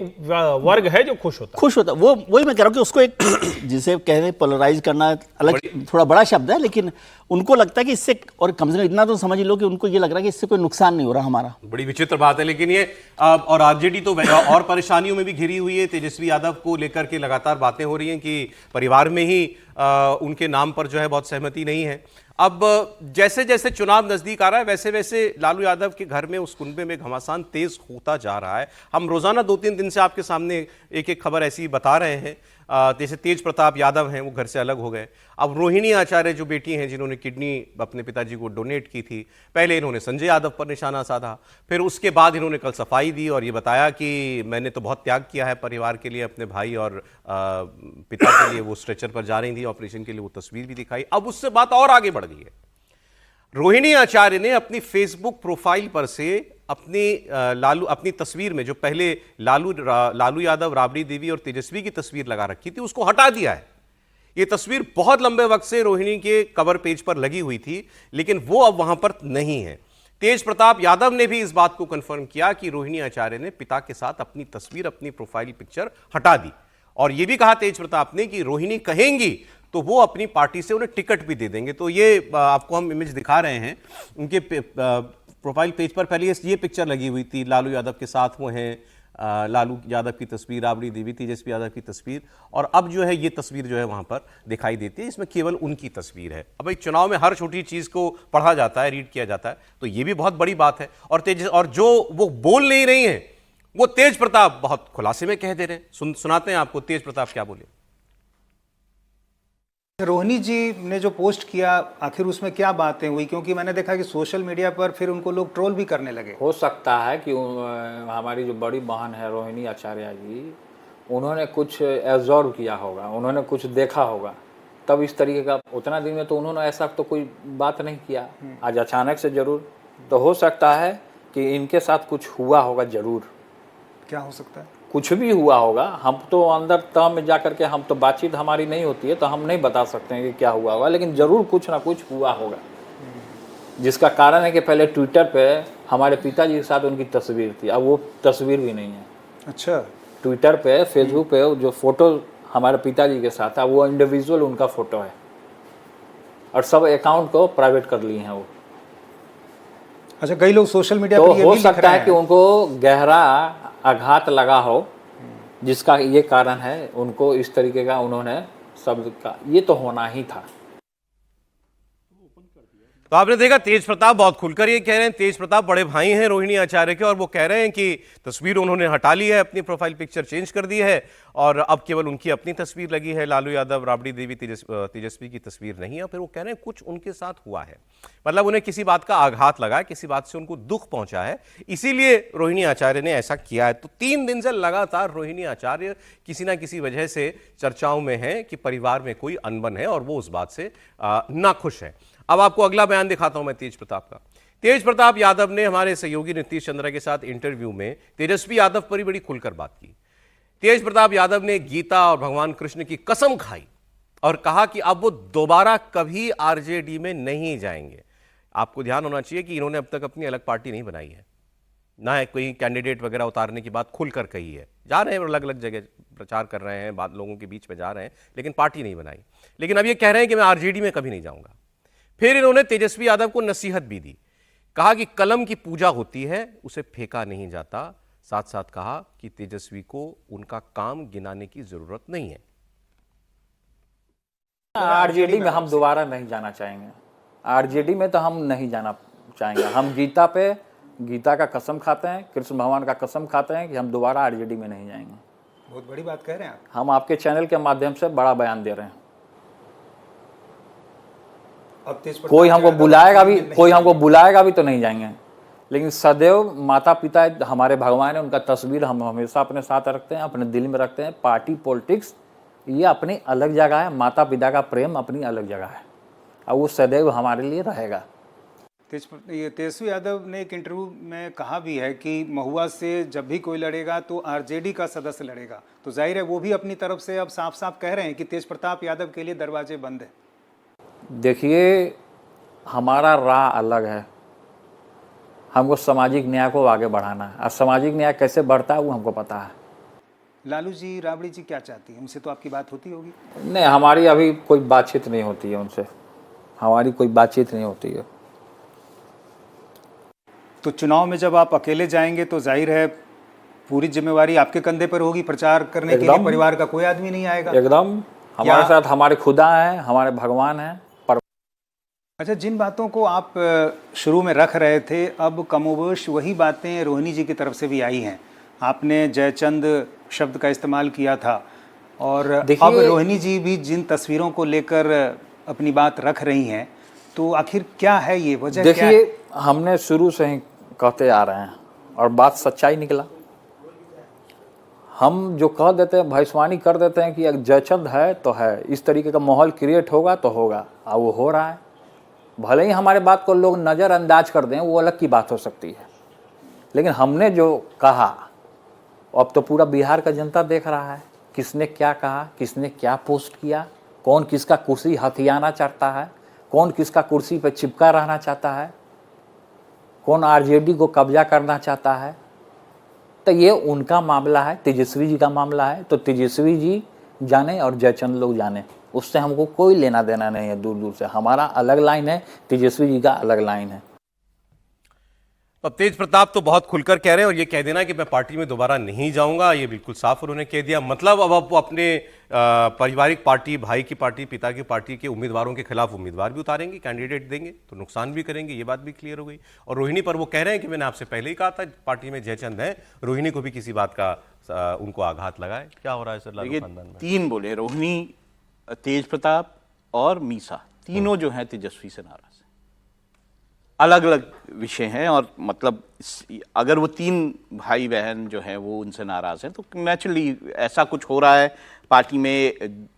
वर्ग है जो खुश होता है। खुश होता है। वो वही मैं कह रहा हूँ कि उसको एक जिसे कह रहे पोलराइज करना अलग थोड़ा बड़ा शब्द है, लेकिन उनको लगता है कि इससे, और कम से कम इतना तो समझ लो कि उनको ये लग रहा है कि इससे कोई नुकसान नहीं हो रहा हमारा। बड़ी विचित्र बात है। लेकिन ये और आरजेडी तो और परेशानियों में भी घिरी हुई है। तेजस्वी यादव को लेकर के लगातार बातें हो रही हैं कि परिवार में ही उनके नाम पर जो है बहुत सहमति नहीं है। अब जैसे जैसे चुनाव नजदीक आ रहा है वैसे वैसे लालू यादव के घर में, उस कुनबे में घमासान तेज होता जा रहा है। हम रोजाना 2-3 दिन से आपके सामने एक एक खबर ऐसी बता रहे हैं। जैसे तेज प्रताप यादव हैं, वो घर से अलग हो गए। अब रोहिणी आचार्य जो बेटी हैं, जिन्होंने किडनी अपने पिताजी को डोनेट की थी, पहले इन्होंने संजय यादव पर निशाना साधा, फिर उसके बाद इन्होंने कल सफाई दी और ये बताया कि मैंने तो बहुत त्याग किया है परिवार के लिए, अपने भाई और पिता के लिए। वो स्ट्रेचर पर जा रही थी ऑपरेशन के लिए, वो तस्वीर भी दिखाई। अब उससे बात और आगे बढ़ गई है। रोहिणी आचार्य ने अपनी फेसबुक प्रोफाइल पर से अपनी तस्वीर में जो पहले लालू यादव, राबड़ी देवी और तेजस्वी की तस्वीर लगा रखी थी, उसको हटा दिया है। ये तस्वीर बहुत लंबे वक्त से रोहिणी के कवर पेज पर लगी हुई थी, लेकिन वो अब वहां पर नहीं है। तेज प्रताप यादव ने भी इस बात को कंफर्म किया कि रोहिणी आचार्य ने पिता के साथ अपनी तस्वीर, अपनी प्रोफाइल पिक्चर हटा दी। और यह भी कहा तेज प्रताप ने कि रोहिणी कहेंगी तो वो अपनी पार्टी से उन्हें टिकट भी दे देंगे। तो ये आपको हम इमेज दिखा रहे हैं उनके प्रोफाइल पेज पर। पहले ये पिक्चर लगी हुई थी, लालू यादव के साथ वो हैं, लालू यादव की तस्वीर, राबड़ी देवी, तेजस्वी यादव की तस्वीर, और अब जो है ये तस्वीर जो है वहां पर दिखाई देती है। इसमें केवल उनकी तस्वीर है। अब भाई चुनाव में हर छोटी चीज को पढ़ा जाता है, रीड किया जाता है, तो ये भी बहुत बड़ी बात है। और जो वो बोल नहीं रही हैं, वो तेज प्रताप बहुत खुलासे में कह दे रहे हैं। सुनाते हैं आपको तेज प्रताप क्या बोले। रोहिणी जी ने जो पोस्ट किया, आखिर उसमें क्या बातें हुई? क्योंकि मैंने देखा कि सोशल मीडिया पर फिर उनको लोग ट्रोल भी करने लगे। हो सकता है कि हमारी जो बड़ी बहन है रोहिणी आचार्य जी, उन्होंने कुछ एब्जॉर्व किया होगा, उन्होंने कुछ देखा होगा, तब इस तरीके का। उतना दिन में तो उन्होंने ऐसा तो कोई बात नहीं किया, आज अचानक से जरूर। तो हो सकता है कि इनके साथ कुछ हुआ होगा जरूर। क्या हो सकता है? कुछ भी हुआ होगा। हम तो अंदर तह में जा करके, हम तो बातचीत हमारी नहीं होती है, तो हम नहीं बता सकते हैं कि क्या हुआ होगा, लेकिन ज़रूर कुछ ना कुछ हुआ होगा। जिसका कारण है कि पहले ट्विटर पे हमारे पिताजी के साथ उनकी तस्वीर थी, अब वो तस्वीर भी नहीं है। अच्छा। ट्विटर पे, फेसबुक पे जो फोटो हमारे पिताजी के साथ था, वो इंडिविजुअल उनका फोटो है, और सब अकाउंट को प्राइवेट कर लिए हैं वो। अच्छा, कई लोग सोशल मीडिया तो पर ये हो भी लिख सकता रहे है कि हैं। उनको गहरा आघात लगा हो, जिसका ये कारण है उनको इस तरीके का उन्होंने शब्द का, ये तो होना ही था। तो आपने देखा तेज प्रताप बहुत खुलकर ये कह रहे हैं। तेज प्रताप बड़े भाई हैं रोहिणी आचार्य के, और वो कह रहे हैं कि तस्वीर उन्होंने हटा ली है, अपनी प्रोफाइल पिक्चर चेंज कर दी है, और अब केवल उनकी अपनी तस्वीर लगी है। लालू यादव, राबड़ी देवी, तेजस्वी की तस्वीर नहीं है। फिर वो कह रहे हैं कुछ उनके साथ हुआ है, मतलब उन्हें किसी बात का आघात लगा है, किसी बात से उनको दुख पहुंचा है, इसीलिए रोहिणी आचार्य ने ऐसा किया है। तो 3 दिन से लगातार रोहिणी आचार्य किसी ना किसी वजह से चर्चाओं में है कि परिवार में कोई अनबन है और वो उस बात से नाखुश है। अब आपको अगला बयान दिखाता हूं मैं तेज प्रताप का। तेज प्रताप यादव ने हमारे सहयोगी नीतीश चंद्रा के साथ इंटरव्यू में तेजस्वी यादव पर ही बड़ी खुलकर बात की। तेज प्रताप यादव ने गीता और भगवान कृष्ण की कसम खाई और कहा कि अब वो दोबारा कभी आरजेडी में नहीं जाएंगे। आपको ध्यान होना चाहिए कि इन्होंने अब तक अपनी अलग पार्टी नहीं बनाई है, ना है कोई कैंडिडेट वगैरह उतारने की बात खुलकर कही है। जा रहे हैं अलग अलग जगह प्रचार कर रहे हैं, बात लोगों के बीच में जा रहे हैं, लेकिन पार्टी नहीं बनाई। लेकिन अब ये कह रहे हैं कि मैं आरजेडी में कभी नहीं जाऊंगा। फिर इन्होंने तेजस्वी यादव को नसीहत भी दी, कहा कि कलम की पूजा होती है, उसे फेंका नहीं जाता। साथ साथ कहा कि तेजस्वी को उनका काम गिनाने की जरूरत नहीं है। आरजेडी में हम दोबारा नहीं जाना चाहेंगे। आरजेडी में तो हम नहीं जाना चाहेंगे। हम गीता का कसम खाते हैं, कृष्ण भगवान का कसम खाते हैं कि हम दोबारा आरजेडी में नहीं जाएंगे। बहुत बड़ी बात कह रहे हैं आप। हम आपके चैनल के माध्यम से बड़ा बयान दे रहे हैं। कोई हमको बुलाएगा भी तो नहीं जाएंगे, लेकिन सदैव माता पिता हमारे भगवान है, उनका तस्वीर हम हमेशा अपने साथ रखते हैं, अपने दिल में रखते हैं। पार्टी पॉलिटिक्स ये अपनी अलग जगह है, माता पिता का प्रेम अपनी अलग जगह है, और वो सदैव हमारे लिए रहेगा। तेजस्वी यादव ने एक इंटरव्यू में कहा भी है कि महुआ से जब भी कोई लड़ेगा तो आरजेडी का सदस्य लड़ेगा। तो जाहिर है वो भी अपनी तरफ से अब साफ साफ कह रहे हैं कि तेज प्रताप यादव के लिए दरवाजे बंद है। देखिए, हमारा राह अलग है। हमको सामाजिक न्याय को आगे बढ़ाना है, और सामाजिक न्याय कैसे बढ़ता है वो हमको पता है। लालू जी, राबड़ी जी क्या चाहती है? उनसे तो आपकी बात होती होगी? नहीं, हमारी अभी कोई बातचीत नहीं होती है उनसे, हमारी कोई बातचीत नहीं होती है। तो चुनाव में जब आप अकेले जाएंगे तो जाहिर है पूरी जिम्मेवारी आपके कंधे पर होगी। प्रचार करने के लिए परिवार का कोई आदमी नहीं आएगा? एकदम, हमारे साथ हमारे खुदा हैं, हमारे भगवान हैं। अच्छा, जिन बातों को आप शुरू में रख रहे थे, अब कमोबेश वही बातें रोहिणी जी की तरफ से भी आई हैं। आपने जयचंद शब्द का इस्तेमाल किया था, और अब रोहिणी जी भी जिन तस्वीरों को लेकर अपनी बात रख रही हैं, तो आखिर क्या है ये वजह? देखिए, हमने शुरू से ही कहते आ रहे हैं और बात सच्चाई निकला। हम जो कह देते हैं, भविष्यवाणी कर देते हैं कि जयचंद है तो है, इस तरीके का माहौल क्रिएट होगा तो होगा, और वो हो रहा है। भले ही हमारे बात को लोग नज़रअंदाज कर दें, वो अलग की बात हो सकती है, लेकिन हमने जो कहा अब तो पूरा बिहार का जनता देख रहा है, किसने क्या कहा, किसने क्या पोस्ट किया, कौन किसका कुर्सी हथियाना चाहता है, कौन किसका कुर्सी पर चिपका रहना चाहता है, कौन आरजेडी को कब्जा करना चाहता है। तो ये उनका मामला है, तेजस्वी जी का मामला है, तो तेजस्वी जी जाने और जयचंद लोग जाने, उससे हमको कोई लेना देना नहीं है। दूर दूर से हमारा अलग लाइन है, तेजस्वी जी का अलग लाइन है। अब तेज प्रताप तो बहुत खुलकर कह रहे हैं, और ये कह देना कि मैं पार्टी में दोबारा नहीं जाऊंगा, ये बिल्कुल साफ उन्होंने कह दिया। मतलब अब वो अपने पारिवारिक पार्टी, भाई की पार्टी, पिता की पार्टी के उम्मीदवारों के खिलाफ उम्मीदवार भी उतारेंगे, कैंडिडेट देंगे, तो नुकसान भी करेंगे, ये बात भी क्लियर हो गई। और रोहिणी पर वो कह रहे हैं कि मैंने आपसे पहले ही कहा था पार्टी में जयचंद है, रोहिणी को भी किसी बात का उनको आघात लगा है। क्या हो रहा है सर लालू खानदान में? तीन बोले, रोहिणी, तेज प्रताप और मीसा, तीनों जो हैं तेजस्वी से नाराज हैं। अलग अलग विषय हैं, और मतलब अगर वो तीन भाई बहन जो हैं वो उनसे नाराज हैं, तो नेचुरली ऐसा कुछ हो रहा है पार्टी में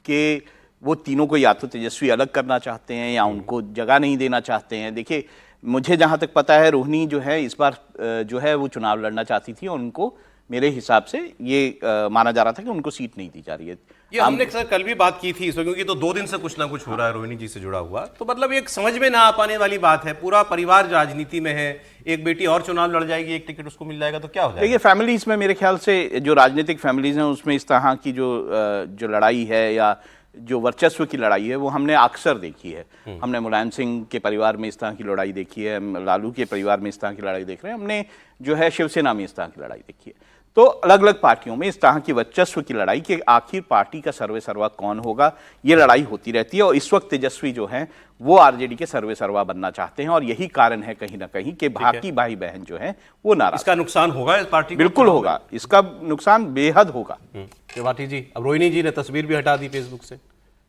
कि वो तीनों को या तो तेजस्वी अलग करना चाहते हैं या उनको जगह नहीं देना चाहते हैं। देखिए, मुझे जहाँ तक पता है, रोहिणी जो है इस बार जो है वो चुनाव लड़ना चाहती थी, और उनको मेरे हिसाब से ये माना जा रहा था कि उनको सीट नहीं दी जा रही है। ये हमने सर कल भी बात की थी, क्योंकि तो 2 दिन से कुछ ना कुछ हो रहा है रोहिणी जी से जुड़ा हुआ, तो मतलब एक समझ में ना आ पाने वाली बात है। पूरा परिवार राजनीति में है, एक बेटी और चुनाव लड़ जाएगी, एक टिकट उसको मिल जाएगा, तो क्या हो जाएगा? देखिए, फैमिलीज में मेरे ख्याल से जो राजनीतिक फैमिलीज हैं उसमें इस तरह की जो लड़ाई है या जो वर्चस्व की लड़ाई है वो हमने अक्सर देखी है। हमने मुलायम सिंह के परिवार में इस तरह की लड़ाई देखी है, लालू के परिवार में इस तरह की लड़ाई देख रहे हैं, हमने जो है शिवसेना में इस तरह की लड़ाई देखी है। तो अलग अलग पार्टियों में इस तरह की वर्चस्व की लड़ाई कि आखिर पार्टी का सर्वे सर्वा कौन होगा, ये लड़ाई होती रहती है। और इस वक्त तेजस्वी जो हैं वो आरजेडी के सर्वे सर्वा बनना चाहते हैं, और यही कारण है कहीं ना कहीं कि बाकी भाई बहन जो हैं वो नाराज। इसका नुकसान होगा इस पार्टी को? बिल्कुल होगा, इसका नुकसान बेहद होगा। त्रिपाठी जी, अब रोहिणी जी ने तस्वीर भी हटा दी फेसबुक से।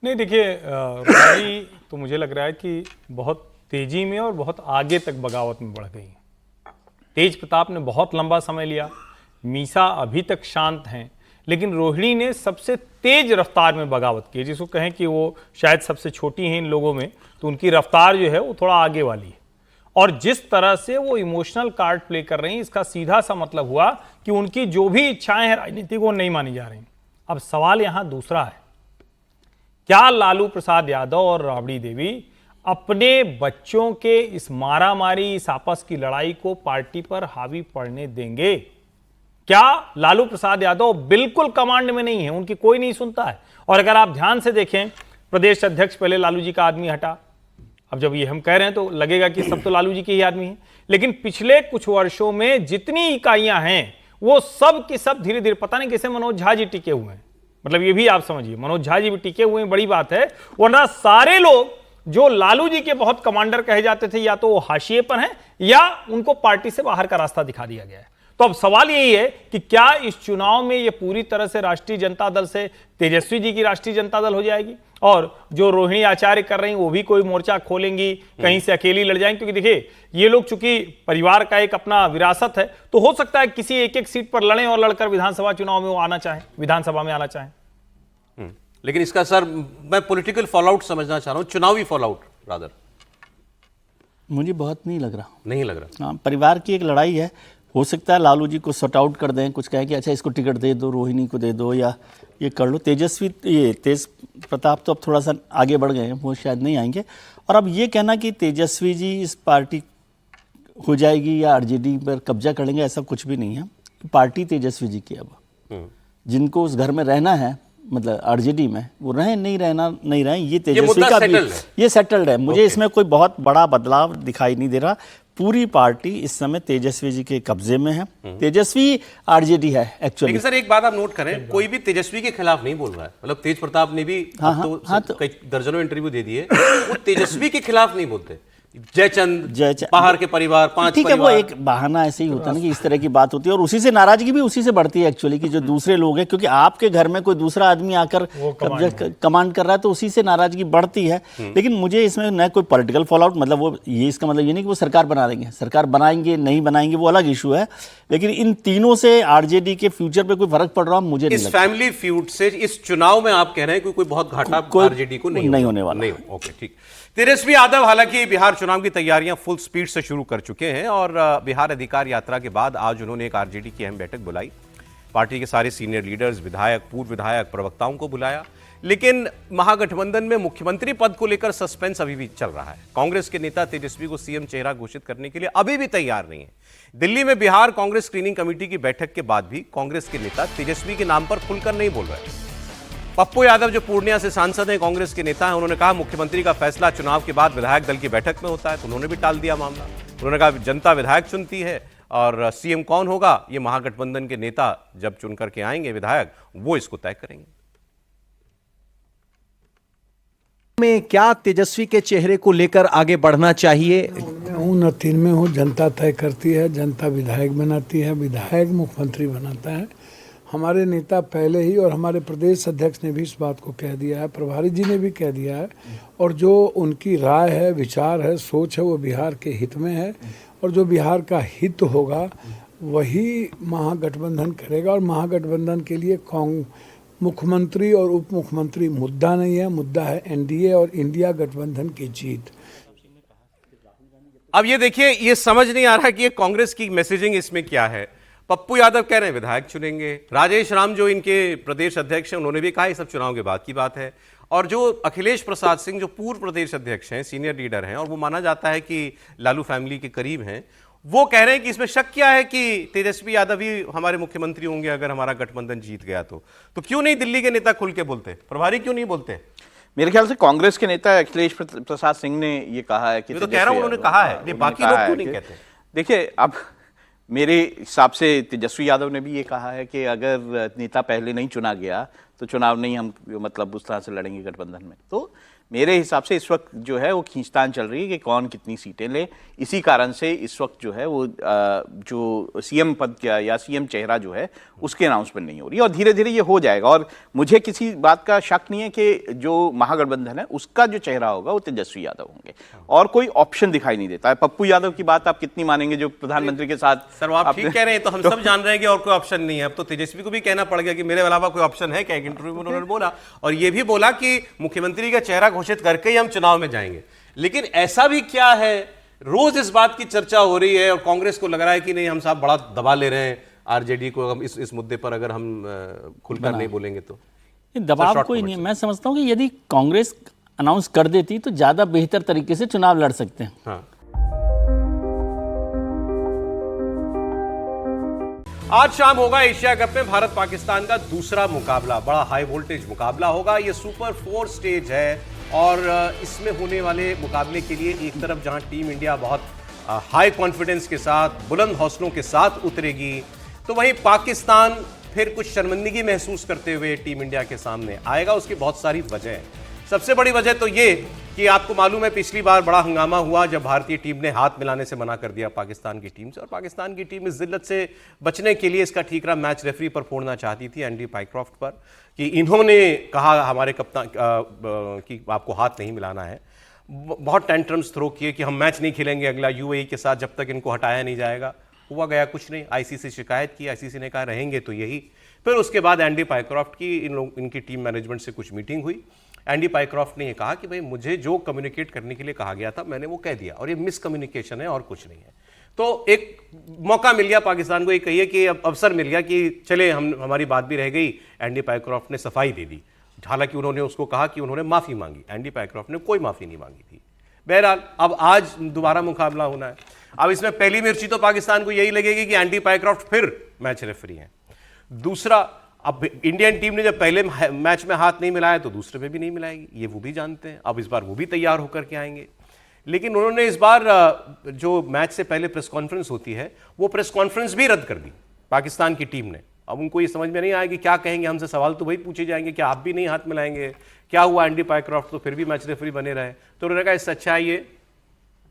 नहीं, देखिए, रोहिणी तो मुझे लग रहा है कि बहुत तेजी में और बहुत आगे तक बगावत में बढ़ गई। तेज प्रताप ने बहुत लंबा समय लिया, मीसा अभी तक शांत हैं, लेकिन रोहिणी ने सबसे तेज रफ्तार में बगावत की, जिसको कहें कि वो शायद सबसे छोटी हैं इन लोगों में, तो उनकी रफ्तार जो है वो थोड़ा आगे वाली है। और जिस तरह से वो इमोशनल कार्ड प्ले कर रही हैं, इसका सीधा सा मतलब हुआ कि उनकी जो भी इच्छाएं हैं राजनीतिक वो नहीं मानी जा रही। अब सवाल यहाँ दूसरा है, क्या लालू प्रसाद यादव और राबड़ी देवी अपने बच्चों के इस मारामारी, इस आपस की लड़ाई को पार्टी पर हावी पड़ने देंगे? क्या लालू प्रसाद यादव बिल्कुल कमांड में नहीं है, उनकी कोई नहीं सुनता है? और अगर आप ध्यान से देखें, प्रदेश अध्यक्ष पहले लालू जी का आदमी हटा, अब जब ये हम कह रहे हैं तो लगेगा कि सब तो लालू जी के ही आदमी हैं, लेकिन पिछले कुछ वर्षों में जितनी इकाइयां हैं वो सब की सब धीरे धीरे, पता नहीं कैसे मनोज झा जी टिके हुए हैं। मतलब ये भी आप समझिए, मनोज झा जी भी टिके हुए हैं, बड़ी बात है। वरना सारे लोग जो लालू जी के बहुत कमांडर कहे जाते थे, या तो वो हाशिए पर हैं या उनको पार्टी से बाहर का रास्ता दिखा दिया गया है। तो अब सवाल यही है कि क्या इस चुनाव में ये पूरी तरह से राष्ट्रीय जनता दल से तेजस्वी जी की राष्ट्रीय जनता दल हो जाएगी, और जो रोहिणी आचार्य कर रही हैं वो भी कोई मोर्चा खोलेंगी, कहीं से अकेली लड़ जाएंगी? क्योंकि देखिए, ये लोग चूंकि परिवार का एक अपना विरासत है, तो हो सकता है किसी एक एक सीट पर लड़ें और लड़कर विधानसभा चुनाव में वो आना चाहें, विधानसभा में आना चाहें। लेकिन इसका सर मैं पॉलिटिकल फॉलआउट समझना चाह रहा हूं, चुनावी फॉलआउट रादर मुझे बहुत नहीं लग रहा। नहीं लग रहा? हाँ, परिवार की एक लड़ाई है। हो सकता है लालू जी को सॉर्ट आउट कर दें, कुछ कहें कि अच्छा इसको टिकट दे दो, रोहिणी को दे दो, या ये कर लो। तेजस्वी, ये प्रताप तो अब थोड़ा सा आगे बढ़ गए हैं, वो शायद नहीं आएंगे। और अब ये कहना कि तेजस्वी जी इस पार्टी हो जाएगी या आरजेडी पर कब्जा कर लेंगे, ऐसा कुछ भी नहीं है। पार्टी तेजस्वी जी की अब जिनको उस घर में रहना है, मतलब आरजेडी में, वो रहे नहीं रहना नहीं रहे, ये तेजस्वी का भी ये सेटल्ड है। मुझे इसमें कोई बहुत बड़ा बदलाव दिखाई नहीं दे रहा। पूरी पार्टी इस समय तेजस्वी जी के कब्जे में है। तेजस्वी आरजेडी है एक्चुअली। लेकिन सर एक बात आप नोट करें, कोई भी तेजस्वी के खिलाफ नहीं बोल रहा है। मतलब तेज प्रताप ने भी कई दर्जनों इंटरव्यू दे दिए, वो तेजस्वी के खिलाफ नहीं बोलते। जयचंद बाहर के परिवार, 5 ठीक है, वो एक बहाना ऐसे ही होता है ना कि इस तरह की बात होती है, और उसी से नाराजगी भी उसी से बढ़ती है एक्चुअली, कि जो दूसरे लोग हैं, क्योंकि आपके घर में कोई दूसरा आदमी आकर कमांड कर रहा है तो उसी से नाराजगी बढ़ती है। लेकिन मुझे इसमें न कोई पॉलिटिकल फॉलआउट, मतलब वो ये इसका मतलब ये नहीं कि वो सरकार बना देंगे, सरकार बनाएंगे नहीं बनाएंगे वो अलग इशू है, लेकिन इन तीनों से आरजेडी के फ्यूचर पे कोई फर्क पड़ रहा मुझे नहीं लगता। इस फैमिली फ्यूड से इस चुनाव में आप कह रहे हैं कि कोई बहुत घाटा आरजेडी को नहीं होने वाला। नहीं, ओके ठीक। तेजस्वी यादव हालांकि बिहार चुनाव की तैयारियां फुल स्पीड से शुरू कर चुके हैं और बिहार अधिकार यात्रा के बाद आज उन्होंने एक आरजेडी की अहम बैठक बुलाई। पार्टी के सारे सीनियर लीडर्स, विधायक, पूर्व विधायक, प्रवक्ताओं को बुलाया। लेकिन महागठबंधन में मुख्यमंत्री पद को लेकर सस्पेंस अभी भी चल रहा है। कांग्रेस के नेता तेजस्वी को सीएम चेहरा घोषित करने के लिए अभी भी तैयार नहीं है। दिल्ली में बिहार कांग्रेस स्क्रीनिंग कमेटी की बैठक के बाद भी कांग्रेस के नेता तेजस्वी के नाम पर खुलकर नहीं बोल रहे। पप्पू यादव जो पूर्णिया से सांसद हैं, कांग्रेस के नेता हैं, उन्होंने कहा मुख्यमंत्री का फैसला चुनाव के बाद विधायक दल की बैठक में होता है, तो उन्होंने भी टाल दिया मामला। उन्होंने कहा जनता विधायक चुनती है और सीएम कौन होगा ये महागठबंधन के नेता जब चुन करके आएंगे विधायक, वो इसको तय करेंगे। में क्या तेजस्वी के चेहरे को लेकर आगे बढ़ना चाहिए? मैं हूँ न 3 में हूँ, जनता तय करती है, जनता विधायक बनाती है, विधायक मुख्यमंत्री बनाता है। हमारे नेता पहले ही और हमारे प्रदेश अध्यक्ष ने भी इस बात को कह दिया है, प्रभारी जी ने भी कह दिया है, और जो उनकी राय है, विचार है, सोच है, वो बिहार के हित में है, और जो बिहार का हित होगा वही महागठबंधन करेगा। और महागठबंधन के लिए मुख्यमंत्री और उप मुख्यमंत्री मुद्दा नहीं है, मुद्दा है एनडीए और इंडिया गठबंधन की जीत। अब ये देखिए, ये समझ नहीं आ रहा कि ये कांग्रेस की मैसेजिंग इसमें क्या है। पप्पू यादव कह रहे हैं विधायक चुनेंगे, राजेश राम जो इनके प्रदेश अध्यक्ष हैं उन्होंने भी कहा ये सब चुनाव के बाद की बात है, और जो अखिलेश प्रसाद सिंह जो पूर्व प्रदेश अध्यक्ष हैं, सीनियर लीडर हैं, और वो माना जाता है कि लालू फैमिली के करीब हैं, वो कह रहे हैं कि इसमें शक क्या है कि तेजस्वी यादव ही हमारे मुख्यमंत्री होंगे अगर हमारा गठबंधन जीत गया तो क्यों नहीं दिल्ली के नेता खुल के बोलते, प्रभारी क्यों नहीं बोलते? मेरे ख्याल से कांग्रेस के नेता अखिलेश प्रसाद सिंह ने ये कहा है कि तो कह रहा हूं उन्होंने कहा है, बाकी लोग क्यों नहीं कहते? देखिए, अब मेरे हिसाब से तेजस्वी यादव ने भी ये कहा है कि अगर नेता पहले नहीं चुना गया तो चुनाव नहीं हम मतलब उस तरह से लड़ेंगे गठबंधन में। तो मेरे हिसाब से इस वक्त जो है वो खींचतान चल रही है कि कौन कितनी सीटें ले। इसी कारण से इस वक्त जो है वो जो सीएम पद का या सीएम चेहरा जो है उसके अनाउंसमेंट नहीं हो रही, और धीरे धीरे ये हो जाएगा। और मुझे किसी बात का शक नहीं है कि जो महागठबंधन है उसका जो चेहरा होगा वो तेजस्वी यादव होंगे, और कोई ऑप्शन दिखाई नहीं देता है। पप्पू यादव की बात आप कितनी मानेंगे जो प्रधानमंत्री के साथ? सर आप ठीक कह रहे हैं, तो हम सब जान रहे हैं कि और कोई ऑप्शन नहीं है। अब तो तेजस्वी को भी कहना पड़ गया कि मेरे अलावा कोई ऑप्शन है क्या? एक इंटरव्यू में उन्होंने बोला, और ये भी बोला कि मुख्यमंत्री का चेहरा घोषित करके ही हम चुनाव में जाएंगे। लेकिन ऐसा भी क्या है, रोज इस बात की चर्चा हो रही है और कांग्रेस को लग रहा है कि नहीं हम साहब बड़ा दबा ले रहे हैं आरजेडी को, हम इस मुद्दे पर अगर हम खुलकर नहीं बोलेंगे तो दबाव कोई नहीं है। मैं समझता हूं कि यदि कांग्रेस अनाउंस कर देती तो ज्यादा बेहतर तरीके से चुनाव लड़ सकते हैं। हाँ। आज शाम होगा एशिया कप में भारत पाकिस्तान का दूसरा मुकाबला, बड़ा हाई वोल्टेज मुकाबला होगा। ये सुपर 4 स्टेज है और इसमें होने वाले मुकाबले के लिए एक तरफ जहां टीम इंडिया बहुत हाई कॉन्फिडेंस के साथ, बुलंद हौसलों के साथ उतरेगी, तो वहीं पाकिस्तान फिर कुछ शर्मिंदगी महसूस करते हुए टीम इंडिया के सामने आएगा। उसकी बहुत सारी वजह है। सबसे बड़ी वजह तो ये कि आपको मालूम है पिछली बार बड़ा हंगामा हुआ जब भारतीय टीम ने हाथ मिलाने से मना कर दिया पाकिस्तान की टीम से, और पाकिस्तान की टीम इस जिल्लत से बचने के लिए इसका ठीकरा मैच रेफरी पर फोड़ना चाहती थी, एंडी पाइक्रॉफ्ट पर, कि इन्होंने कहा हमारे कप्तान कि आपको हाथ नहीं मिलाना है। बहुत टेंट्रम्स थ्रो किए कि हम मैच नहीं खेलेंगे अगला यूएई के साथ जब तक इनको हटाया नहीं जाएगा। हुआ गया कुछ नहीं, आईसीसी शिकायत की, आईसीसी ने कहा रहेंगे तो यही। फिर उसके बाद एंडी पाइक्रॉफ्ट की इनकी टीम मैनेजमेंट से कुछ मीटिंग हुई। एंडी पाइक्रॉफ्ट ने ये कहा कि भाई मुझे जो कम्युनिकेट करने के लिए कहा गया था मैंने वो कह दिया, और ये मिसकम्युनिकेशन है और कुछ नहीं है। तो एक मौका मिल गया पाकिस्तान को, ये कहिए कि अब अवसर मिल गया कि चले हमारी बात भी रह गई। एंडी पाइक्रॉफ्ट ने सफाई दे दी हालांकि उन्होंने उसको कहा कि उन्होंने माफ़ी मांगी, एंडी पाइक्रॉफ्ट ने कोई माफ़ी नहीं मांगी थी। बहरहाल अब आज दोबारा मुकाबला होना है। अब इसमें पहली मिर्ची तो पाकिस्तान को यही लगेगी कि एंडी पाइक्रॉफ्ट फिर मैच रेफरी हैं। दूसरा, अब इंडियन टीम ने जब पहले मैच में हाथ नहीं मिलाया तो दूसरे में भी नहीं मिलाएगी, ये वो भी जानते हैं। अब इस बार वो भी तैयार होकर के आएंगे। लेकिन उन्होंने इस बार जो मैच से पहले प्रेस कॉन्फ्रेंस होती है वो प्रेस कॉन्फ्रेंस भी रद्द कर दी पाकिस्तान की टीम ने। अब उनको ये समझ में नहीं आया कि क्या कहेंगे, हमसे सवाल तो वही पूछे जाएंगे, क्या आप भी नहीं हाथ मिलाएंगे, क्या हुआ एंडी पाइक्रॉफ्ट तो फिर भी मैच रेफरी बने रहे। तो उन्होंने कहा इससे अच्छा ये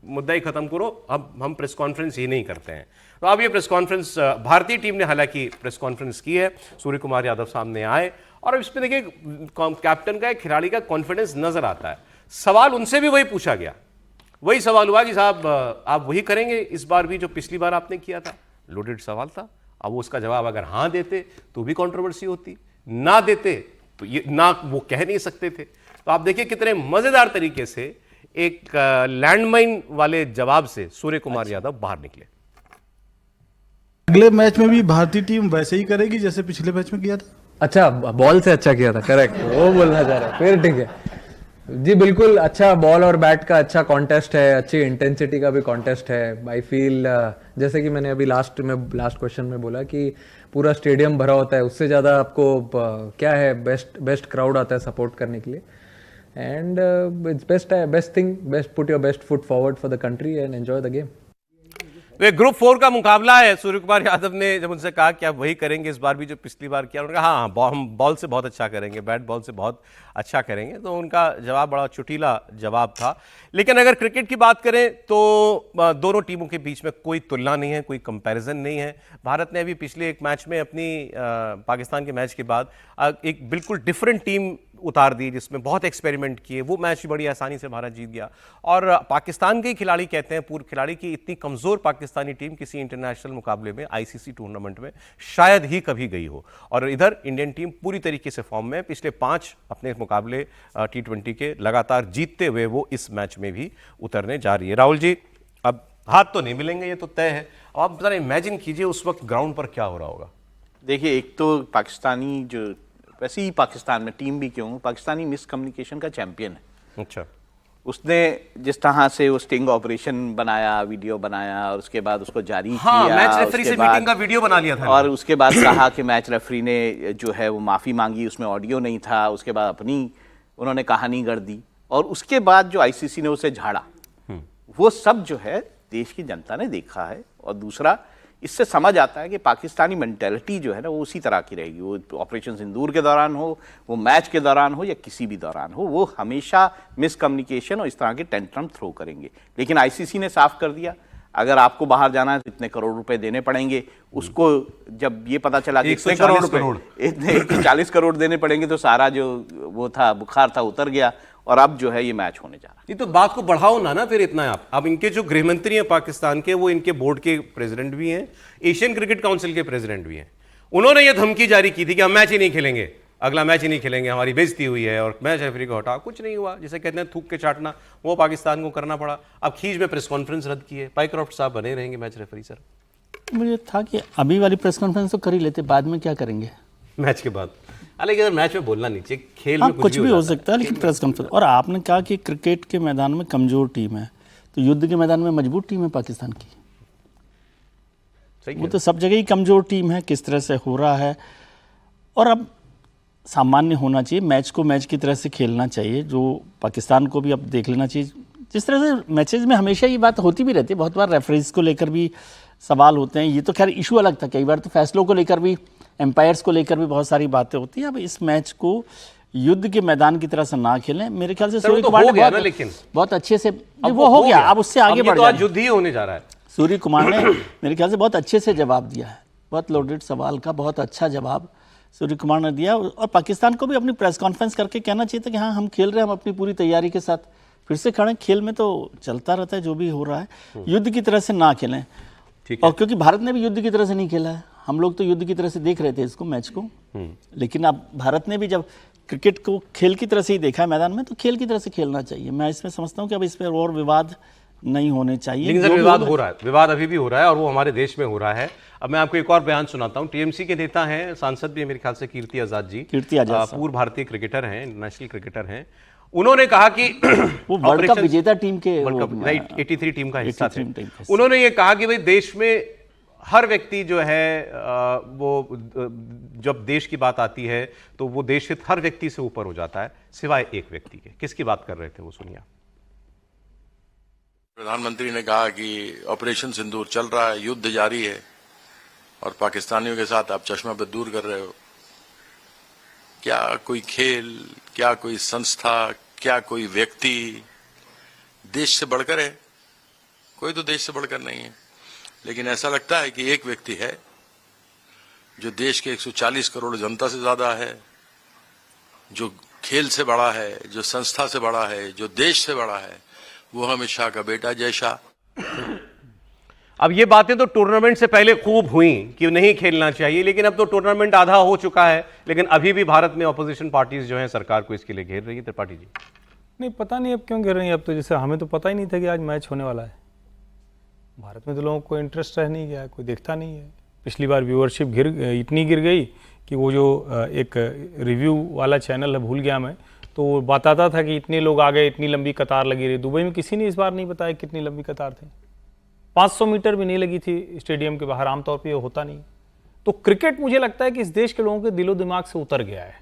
मुद्दा ही खत्म करो, अब हम प्रेस कॉन्फ्रेंस ही नहीं करते हैं। तो अब ये प्रेस कॉन्फ्रेंस भारतीय टीम ने हालांकि प्रेस कॉन्फ्रेंस की है, सूर्य कुमार यादव सामने आए और अब इसमें देखिए कैप्टन का, खिलाड़ी का कॉन्फिडेंस नजर आता है। सवाल उनसे भी वही पूछा गया, वही सवाल हुआ कि साहब आप वही करेंगे इस बार भी जो पिछली बार आपने किया था। लोडेड सवाल था। अब वो उसका जवाब अगर हाँ देते तो भी कंट्रोवर्सी होती, ना देते तो ये ना वो कह नहीं सकते थे। तो आप देखिए कितने मजेदार तरीके से एक लैंडमाइन वाले जवाब से सूर्य कुमार यादव बाहर निकले। अगले मैच में भी भारतीय टीम वैसे ही करेगी जैसे पिछले मैच में किया था। अच्छा, बॉल से अच्छा किया था, करेक्ट, वो बोलना चाह रहा है, फिर ठीक है जी, बिल्कुल। अच्छा बॉल और बैट का अच्छा कॉन्टेस्ट है, अच्छी इंटेंसिटी का भी कॉन्टेस्ट है। आई फील जैसे कि मैंने अभी लास्ट क्वेश्चन में बोला कि पूरा स्टेडियम भरा होता है, उससे ज़्यादा आपको क्या है, बेस्ट क्राउड आता है सपोर्ट करने के लिए। And it's best thing, put your best foot forward for the country and enjoy the game. Group 4 का मुकाबला है। सूर्य कुमार यादव ने जब उनसे कहा कि आप वही करेंगे इस बार भी जो पिछली बार किया, उन्होंने कहा हाँ हम बॉल से बहुत अच्छा करेंगे, बैट बॉल से बहुत अच्छा करेंगे। तो उनका जवाब बड़ा चुटीला जवाब था। लेकिन अगर क्रिकेट की बात करें तो दोनों टीमों के बीच में कोई तुलना नहीं है, कोई कंपैरिजन नहीं है। भारत ने अभी पिछले एक मैच में अपनी पाकिस्तान के मैच के बाद एक बिल्कुल डिफरेंट टीम उतार दी जिसमें बहुत एक्सपेरिमेंट किए, वो मैच बड़ी आसानी से भारत जीत गया। और पाकिस्तान के खिलाड़ी कहते हैं, पूर्व खिलाड़ी की इतनी कमज़ोर पाकिस्तानी टीम किसी इंटरनेशनल मुकाबले में, आईसीसी टूर्नामेंट में शायद ही कभी गई हो। और इधर इंडियन टीम पूरी तरीके से फॉर्म में, पिछले 5 अपने मुकाबले T20 के लगातार जीतते हुए वो इस मैच में भी उतरने जा रही है। राहुल जी, अब हाथ तो नहीं मिलेंगे, ये तो तय है। अब आप जरा इमेजिन कीजिए उस वक्त ग्राउंड पर क्या हो रहा होगा। देखिए, एक तो पाकिस्तानी जो, वैसे ही पाकिस्तान में टीम भी क्यों, पाकिस्तानी मिसकम्युनिकेशन का चैंपियन है। अच्छा, उसने जिस तरह से वो स्टिंग ऑपरेशन बनाया, वीडियो बनाया और उसके बाद उसको जारी हाँ, किया, मैच रेफरी से मीटिंग का वीडियो बना लिया था और उसके बाद कहा कि मैच रेफरी ने जो है वो माफ़ी मांगी, उसमें ऑडियो नहीं था। उसके बाद अपनी उन्होंने कहानी गढ़ दी और उसके बाद जो आईसीसी ने उसे झाड़ा, वो सब जो है देश की जनता ने देखा है। और दूसरा, इससे समझ आता है कि पाकिस्तानी मेंटेलिटी जो है ना वो उसी तरह की रहेगी। वो ऑपरेशन सिंदूर के दौरान हो, वो मैच के दौरान हो या किसी भी दौरान हो, वो हमेशा मिसकम्युनिकेशन और इस तरह के टेंट्रम थ्रो करेंगे। लेकिन आईसीसी ने साफ कर दिया, अगर आपको बाहर जाना है तो इतने करोड़ रुपए देने पड़ेंगे। उसको जब ये पता चला कि इतने करोड़ रुपए, इतने 40 करोड़ देने पड़ेंगे, तो सारा जो वो था बुखार था उतर गया और अब जो है ये मैच होने जा रहा है। ये तो बात को बढ़ाओ ना फिर इतना आप। अब इनके जो गृह मंत्री हैं पाकिस्तान के, वो इनके बोर्ड के प्रेसिडेंट भी हैं, एशियन क्रिकेट काउंसिल के प्रेसिडेंट भी हैं। उन्होंने ये धमकी जारी की थी कि हम मैच ही नहीं खेलेंगे, अगला मैच ही नहीं खेलेंगे, हमारी बेइज्जती हुई है और मैच रेफरी को हटाओ। कुछ नहीं हुआ, जिसे कहते हैं थूक के चाटना, वो पाकिस्तान को करना पड़ा। अब खींच में प्रेस कॉन्फ्रेंस रद्द की है, पाइक्रॉफ्ट साहब बने रहेंगे मैच रेफरी। सर, मुझे था कि अभी वाली प्रेस कॉन्फ्रेंस तो कर ही लेते, बाद में क्या करेंगे मैच के बाद। हालांकि मैच में बोलना नहीं चाहिए, खेल में कुछ भी हो सकता है, लेकिन प्रेस कॉन्फ्रेंस। और आपने कहा कि क्रिकेट के मैदान में कमजोर टीम है, तो युद्ध के मैदान में मजबूत टीम है पाकिस्तान की। वो तो सब जगह ही कमजोर टीम है, किस तरह से हो रहा है। और अब सामान्य होना चाहिए, मैच को मैच की तरह से खेलना चाहिए, जो पाकिस्तान को भी अब देख लेना चाहिए। जिस तरह से मैचेस में हमेशा ये बात होती भी रहती है, बहुत बार रेफरीज को लेकर भी सवाल होते हैं। ये तो खैर इशू अलग था, कई बार तो फैसलों को लेकर भी, एम्पायर्स को लेकर भी बहुत सारी बातें होती हैं। अब इस मैच को युद्ध के मैदान की तरह से ना खेलें, मेरे ख्याल से सूर्य कुमार ने बहुत अच्छे से, वो हो गया, अब उससे आगे बढ़ जाए, युद्ध ही होने जा रहा है। सूर्य कुमार ने मेरे ख्याल से बहुत अच्छे से जवाब दिया है, बहुत लोडेड सवाल का बहुत अच्छा जवाब सूर्य कुमार ने दिया। और पाकिस्तान को भी अपनी प्रेस कॉन्फ्रेंस करके कहना चाहिए था कि हाँ हम खेल रहे हैं, हम अपनी पूरी तैयारी के साथ फिर से खड़े। खेल में तो चलता रहता है जो भी हो रहा है, युद्ध की तरह से ना खेलें। और क्योंकि भारत ने भी युद्ध की तरह से नहीं खेला है, हम लोग तो युद्ध की तरह से देख रहे थे इसको, मैच को। लेकिन अब भारत ने भी जब क्रिकेट को खेल की तरह से ही देखा है मैदान में, तो खेल की तरह से खेलना चाहिए। मैं इसमें समझता हूँ कि अब इसमें और विवाद नहीं होने चाहिए। लेकिन सर जो भी विवाद होगा- हो रहा है, विवाद अभी भी हो रहा है और वो हमारे देश में हो रहा है। अब मैं आपको एक और बयान सुनाता हूं। टीएमसी के नेता हैं, सांसद भी हैं मेरे ख्याल से, कीर्ति आजाद जी, कीर्ति आजाद साहब। पूर्व भारतीय क्रिकेटर हैं, इंटरनेशनल क्रिकेटर हैं। उन्होंने कहा कि वो वर्ल्ड कप ऑपरेशन- विजेता टीम के वर्ल्ड कप 83 टीम का हिस्सा थे। 83 टीम का हिस्सा। उन्होंने ये कहा कि भाई देश में हर व्यक्ति जो है वो जब देश की बात आती है तो वो देश हित हर व्यक्ति से ऊपर हो जाता है सिवाय एक व्यक्ति के। किसकी बात कर रहे थे वो सुनिए। प्रधानमंत्री ने कहा कि ऑपरेशन सिंदूर चल रहा है, युद्ध जारी है और पाकिस्तानियों के साथ आप चश्मा पे दूर कर रहे हो। क्या कोई खेल, क्या कोई संस्था, क्या कोई व्यक्ति देश से बढ़कर है? कोई तो देश से बढ़कर नहीं है। लेकिन ऐसा लगता है कि एक व्यक्ति है जो देश के 140 करोड़ जनता से ज्यादा है, जो खेल से बड़ा है, जो संस्था से बड़ा है, जो देश से बड़ा है, वो अमित शाह का बेटा जय शाह। अब ये बातें तो टूर्नामेंट से पहले खूब हुई कि नहीं खेलना चाहिए, लेकिन अब तो टूर्नामेंट आधा हो चुका है, लेकिन अभी भी भारत में ऑपोजिशन पार्टीज जो हैं सरकार को इसके लिए घेर रही है। त्रिपाठी जी नहीं, पता नहीं अब क्यों घेर रही है। अब तो जैसे हमें तो पता ही नहीं था कि आज मैच होने वाला है। भारत में तो लोगों को इंटरेस्ट रह नहीं गया, कोई देखता नहीं है। पिछली बार व्यूअरशिप इतनी गिर गई कि वो जो एक रिव्यू वाला चैनल है, भूल गया मैं, तो वो बताता था कि इतने लोग आ गए, इतनी लंबी कतार लगी रही। दुबई में किसी ने इस बार नहीं बताया कितनी लंबी कतार थी। 500 मीटर भी नहीं लगी थी स्टेडियम के बाहर। आमतौर पर ये होता नहीं। तो क्रिकेट मुझे लगता है कि इस देश के लोगों के दिलो दिमाग से उतर गया है।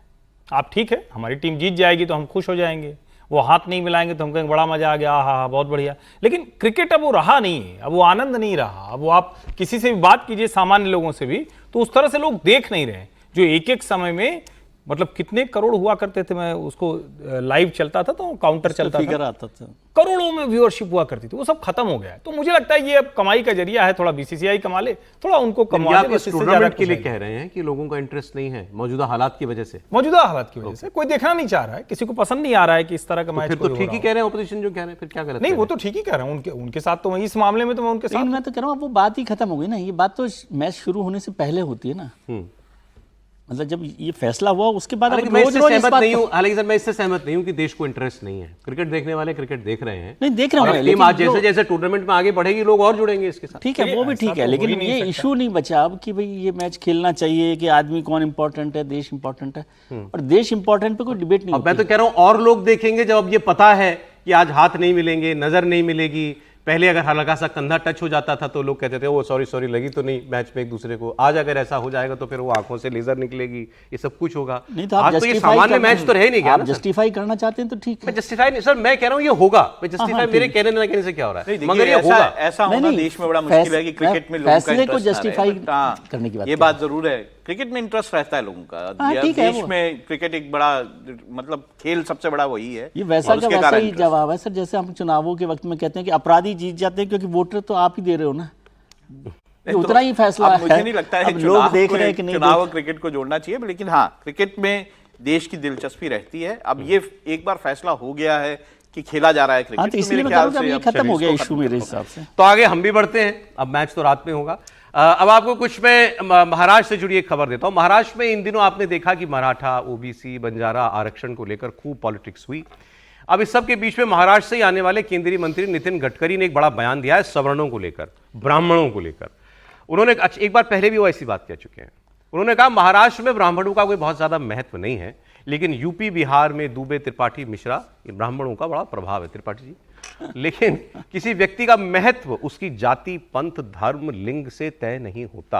आप ठीक है, हमारी टीम जीत जाएगी तो हम खुश हो जाएंगे, वो हाथ नहीं मिलाएंगे तो हम कहेंगे बड़ा मजा आ गया, हाँ बहुत बढ़िया। लेकिन क्रिकेट अब वो रहा नहीं है, अब वो आनंद नहीं रहा। अब वो आप किसी से भी बात कीजिए, सामान्य लोगों से भी, तो उस तरह से लोग देख नहीं रहे। जो एक एक समय में मतलब कितने करोड़ हुआ करते थे, मैं उसको लाइव चलता था तो काउंटर चलता था, आता था, करोड़ों में व्यूअरशिप हुआ करती थी, वो सब खत्म हो गया है। तो मुझे लगता है ये अब कमाई का जरिया है। थोड़ा बीसीसीआई कमा ले, थोड़ा उनको कमा ले। बस टूर्नामेंट के लिए कह रहे हैं कि लोगों का इंटरेस्ट नहीं है मौजूदा हालात की वजह से। मौजूदा हालात की वजह से कोई देखना नहीं चाह रहा है, किसी को पसंद नहीं आ रहा है कि इस तरह का मैच। फिर तो ठीक ही कह रहे हैं ऑपोजिशन जो कह रहे हैं, फिर क्या गलत? नहीं, वो तो ठीक ही कह रहे हैं। उनके साथ तो इस मामले में तो मैं उनके साथ, मैं तो कह रहा हूँ वो बात ही खत्म हो गई ना। ये बात तो मैच शुरू होने से पहले होती है ना। मतलब जब ये फैसला हुआ उसके बाद मैं इससे सहमत नहीं हूं। हालांकि सर मैं इससे सहमत नहीं हूं कि देश को इंटरेस्ट नहीं है। क्रिकेट देखने वाले क्रिकेट देख रहे हैं, नहीं देख रहे हैं, लेकिन आज जैसे जैसे टूर्नामेंट में आगे बढ़ेगी लोग और जुड़ेंगे इसके साथ। ठीक है, वो भी ठीक है, लेकिन ये इशू नहीं बचा अब कि भाई ये मैच खेलना चाहिए कि आदमी कौन इंपॉर्टेंट है, देश इंपॉर्टेंट है। और देश इंपॉर्टेंट पे कोई डिबेट नहीं। अब मैं तो कह रहा हूं और लोग देखेंगे जब अब ये पता है कि आज हाथ नहीं मिलेंगे, नजर नहीं मिलेगी। पहले अगर हल्का सा कंधा टच हो जाता था तो लोग कहते थे वो सॉरी लगी तो नहीं मैच में एक दूसरे को। आज अगर ऐसा हो जाएगा तो फिर वो आंखों से लेजर निकलेगी, ये सब कुछ होगा। नहीं तो आप आज तो ये सामान्य मैच तो रह नहीं गया। आप जस्टिफाई करना चाहते हैं तो ठीक है। मैं जस्टिफाई नहीं सर, मैं कह रहा हूँ ये होगा। मैं जस्टिफाई मेरे कहने ना कहने से क्या हो रहा है, मगर ये होगा। ऐसा होना देश में बड़ा मुश्किल है कि क्रिकेट में लोगों का फैसले को इंटरेस्ट जस्टिफाई ना रहे। करने की बात ये बात जरूर है, क्रिकेट में इंटरेस्ट रहता है लोगों का। देश में क्रिकेट एक बड़ा मतलब खेल सबसे बड़ा वही है। ये वैसा का वैसा ही जवाब है सर, जैसे हम चुनावों के वक्त में कहते हैं कि अपराधी जीत जाते हैं क्योंकि वोटर तो आप ही दे रहे हो ना। उतना ही फैसला है। मुझे नहीं लगता है लोग देख रहे हैं कि नहीं चुनाव क्रिकेट को जोड़ना चाहिए, लेकिन हाँ क्रिकेट में देश की दिलचस्पी रहती है। अब ये एक बार फैसला हो गया है कि खेला जा रहा है क्रिकेट, तो इसलिए ये खत्म हो गया इशू मेरे हिसाब से। तो आगे हम भी बढ़ते हैं, अब मैच तो रात में होगा। अब आपको कुछ मैं महाराष्ट्र से जुड़ी एक खबर देता हूं। महाराष्ट्र में इन दिनों आपने देखा कि मराठा, ओबीसी, बंजारा आरक्षण को लेकर खूब पॉलिटिक्स हुई। अब इस सब के बीच में महाराष्ट्र से आने वाले केंद्रीय मंत्री नितिन गडकरी ने एक बड़ा बयान दिया है सवर्णों को लेकर, ब्राह्मणों को लेकर। उन्होंने एक बार पहले भी वो ऐसी बात कह चुके हैं। उन्होंने कहा महाराष्ट्र में ब्राह्मणों का कोई बहुत ज्यादा महत्व नहीं है, लेकिन यूपी बिहार में दुबे, त्रिपाठी, मिश्रा, ब्राह्मणों का बड़ा प्रभाव है। त्रिपाठी जी, लेकिन किसी व्यक्ति का महत्व उसकी जाति, पंथ, धर्म, लिंग से तय नहीं होता।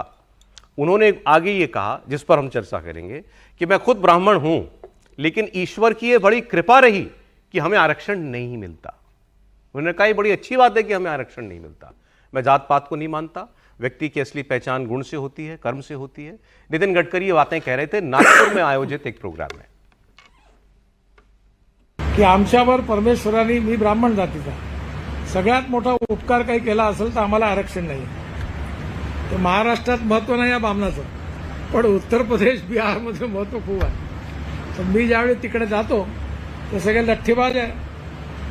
उन्होंने आगे ये कहा, जिस पर हम चर्चा करेंगे, कि मैं खुद ब्राह्मण हूं, लेकिन ईश्वर की ये बड़ी कृपा रही कि हमें आरक्षण नहीं मिलता। उन्होंने कहा ये बड़ी अच्छी बात है कि हमें आरक्षण नहीं मिलता। मैं जात पात को नहीं मानता, व्यक्ति की असली पहचान गुण से होती है, कर्म से होती है। नितिन गडकरी ये बातें कह रहे थे नागपुर में आयोजित एक प्रोग्राम में की आमच्यावर परमेश्वरांनी, मी ब्राह्मण जातीचा, सगळ्यात मोठा उपकार काही केला असेल तर आम्हाला आरक्षण नाही। तर महाराष्ट्रात महत्व नाही या बामणाचं, पण उत्तर प्रदेश, बिहारमध्ये महत्व खूप आहे। तर मी ज्यावेळी तिकडे जातो ते सगळे लठ्ठीबाज आहे,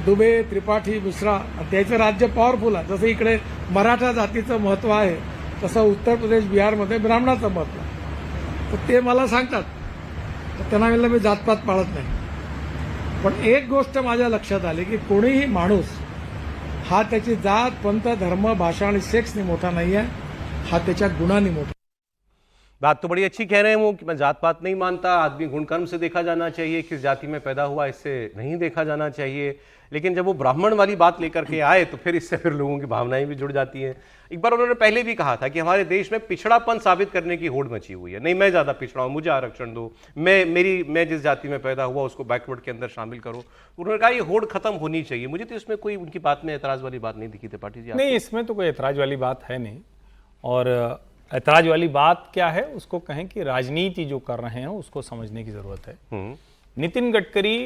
दुबे, त्रिपाठी, मिश्रा, त्याचं राज्य पॉवरफुल आहे। जसं इकडे मराठा जातीचं महत्व आहे तसं उत्तर प्रदेश, बिहारमध्ये ब्राह्मणाचं महत्व आहे। तर ते मला सांगतात, तर त्यांना म्हणलं मी जातपात पाळत नाही। पण एक गोष्ट माझ्या लक्षात आली की कोणीही माणूस हा त्याची जात, पंथ, धर्म, भाषा आणि सेक्सने मोठा नाही आहे, हा त्याच्या गुणांनी मोठा. बात तो बड़ी अच्छी कह रहे हैं वो कि मैं जात पात नहीं मानता, आदमी गुण कर्म से देखा जाना चाहिए, किस जाति में पैदा हुआ इससे नहीं देखा जाना चाहिए. लेकिन जब वो ब्राह्मण वाली बात लेकर के आए तो फिर इससे फिर लोगों की भावनाएं भी जुड़ जाती हैं. एक बार उन्होंने पहले भी कहा था कि हमारे देश में पिछड़ापन साबित करने की होड़ मची हुई है. नहीं, मैं ज़्यादा पिछड़ा हूँ, मुझे आरक्षण दो, मैं जिस जाति में पैदा हुआ उसको बैकवर्ड के अंदर शामिल करो. उन्होंने कहा ये होड़ खत्म होनी चाहिए. मुझे तो इसमें कोई उनकी बात में एतराज़ वाली बात नहीं दिखी त्रिपाठी जी. नहीं, इसमें तो कोई एतराज़ वाली बात है नहीं. और ऐतराज वाली बात क्या है, उसको कहें कि राजनीति जो कर रहे हैं उसको समझने की जरूरत है. नितिन गडकरी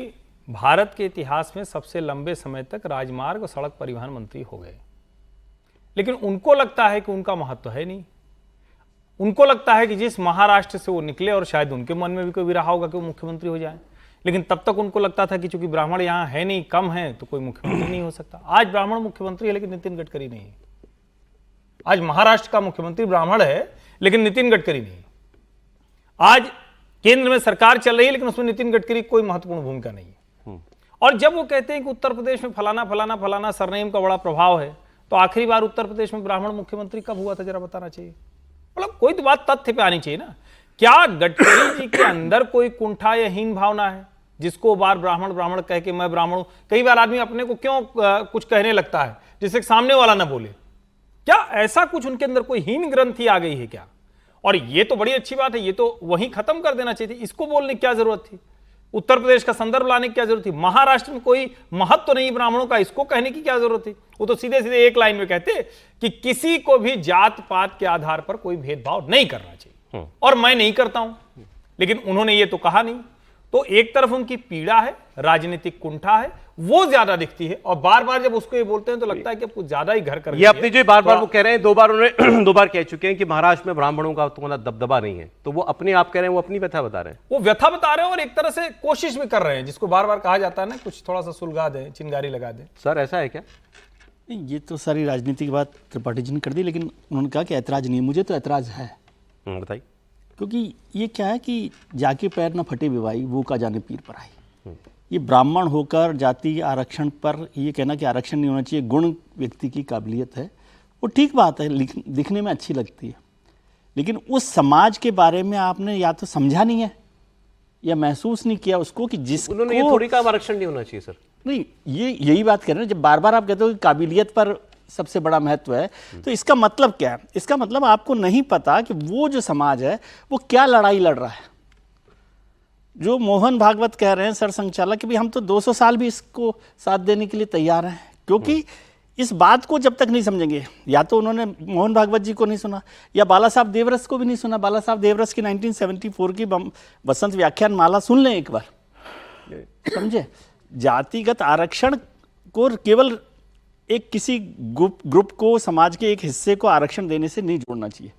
भारत के इतिहास में सबसे लंबे समय तक राजमार्ग और सड़क परिवहन मंत्री हो गए, लेकिन उनको लगता है कि उनका महत्व है नहीं. उनको लगता है कि जिस महाराष्ट्र से वो निकले, और शायद उनके मन में भी कोई रहा होगा कि वो मुख्यमंत्री हो जाए, लेकिन तब तक उनको लगता था कि चूंकि ब्राह्मण यहाँ है नहीं, कम है, तो कोई मुख्यमंत्री नहीं हो सकता. आज ब्राह्मण मुख्यमंत्री है लेकिन नितिन गडकरी नहीं है. आज महाराष्ट्र का मुख्यमंत्री ब्राह्मण है लेकिन नितिन गडकरी नहीं. आज केंद्र में सरकार चल रही है लेकिन उसमें नितिन गडकरी कोई महत्वपूर्ण भूमिका नहीं है. और जब वो कहते हैं कि उत्तर प्रदेश में फलाना फलाना फलाना सरनेम का बड़ा प्रभाव है, तो आखिरी बार उत्तर प्रदेश में ब्राह्मण मुख्यमंत्री कब हुआ था, जरा बताना चाहिए. मतलब कोई तो बात तथ्य पे आनी चाहिए ना. क्या गडकरी जी के अंदर कोई कुंठा या हीन भावना है जिसको बार ब्राह्मण ब्राह्मण कह के मैं ब्राह्मण हूं? कई बार आदमी अपने को क्यों कुछ कहने लगता है जिससे सामने वाला ना बोले. क्या ऐसा कुछ उनके अंदर कोई हीन ग्रंथि आ गई है क्या? और ये तो बड़ी अच्छी बात है, ये तो वहीं खत्म कर देना चाहिए थी. इसको बोलने की क्या जरूरत थी? उत्तर प्रदेश का संदर्भ लाने की क्या जरूरत थी? महाराष्ट्र में कोई महत्व तो नहीं ब्राह्मणों का, इसको कहने की क्या जरूरत थी? वो तो सीधे सीधे एक लाइन में कहते कि किसी को भी जात पात के आधार पर कोई भेदभाव नहीं करना चाहिए, और मैं नहीं करता हूं. लेकिन उन्होंने ये तो कहा नहीं. तो एक तरफ उनकी पीड़ा है, राजनीतिक कुंठा है, वो ज्यादा दिखती है. और बार बार जब उसको ये बोलते हैं तो लगता है कि अब कुछ ज्यादा ही घर कर ये अपनी जो बार बार वो कह रहे हैं, 2 बार उन्होंने 2 बार कह चुके हैं कि महाराष्ट्र में ब्राह्मणों का तुम्हारा दबदबा नहीं है. तो वो अपने आप कह रहे हैं, वो अपनी व्यथा बता रहे हैं. वो व्यथा बता रहे हैं और एक तरह से कोशिश भी कर रहे हैं, जिसको बार बार कहा जाता है ना, कुछ थोड़ा सा सुलगा दे, चिंगारी लगा दे. सर ऐसा है क्या? नहीं, ये तो सारी राजनीति की बात त्रिपाठी जी ने कर दी, लेकिन उन्होंने कहा कि ऐतराज नहीं. मुझे तो ऐतराज है. बताइए. क्योंकि ये क्या है कि जाके पैर न फटे विवाही, वो का जाने पीर पर आई. ये ब्राह्मण होकर जाति आरक्षण पर ये कहना कि आरक्षण नहीं होना चाहिए, गुण व्यक्ति की काबिलियत है, वो ठीक बात है, दिखने में अच्छी लगती है. लेकिन उस समाज के बारे में आपने या तो समझा नहीं है या महसूस नहीं किया उसको कि जिसको उन्होंने ये थोड़ी का आरक्षण नहीं होना चाहिए. सर नहीं, ये यही बात कर रहे हैं. जब बार बार आप कहते हो कि काबिलियत पर सबसे बड़ा महत्व है, तो इसका मतलब क्या है? इसका मतलब आपको नहीं पता कि वो जो समाज है वो क्या लड़ाई लड़ रहा है. जो मोहन भागवत कह रहे हैं सर संचालक कि भाई हम तो 200 साल भी इसको साथ देने के लिए तैयार हैं, क्योंकि इस बात को जब तक नहीं समझेंगे, या तो उन्होंने मोहन भागवत जी को नहीं सुना या बाला साहब देवरस को भी नहीं सुना. बाला साहब देवरस की 1974 की बसंत व्याख्यान माला सुन लें एक बार, समझे. जातिगत आरक्षण को केवल एक किसी ग्रुप को, समाज के एक हिस्से को आरक्षण देने से नहीं जोड़ना चाहिए.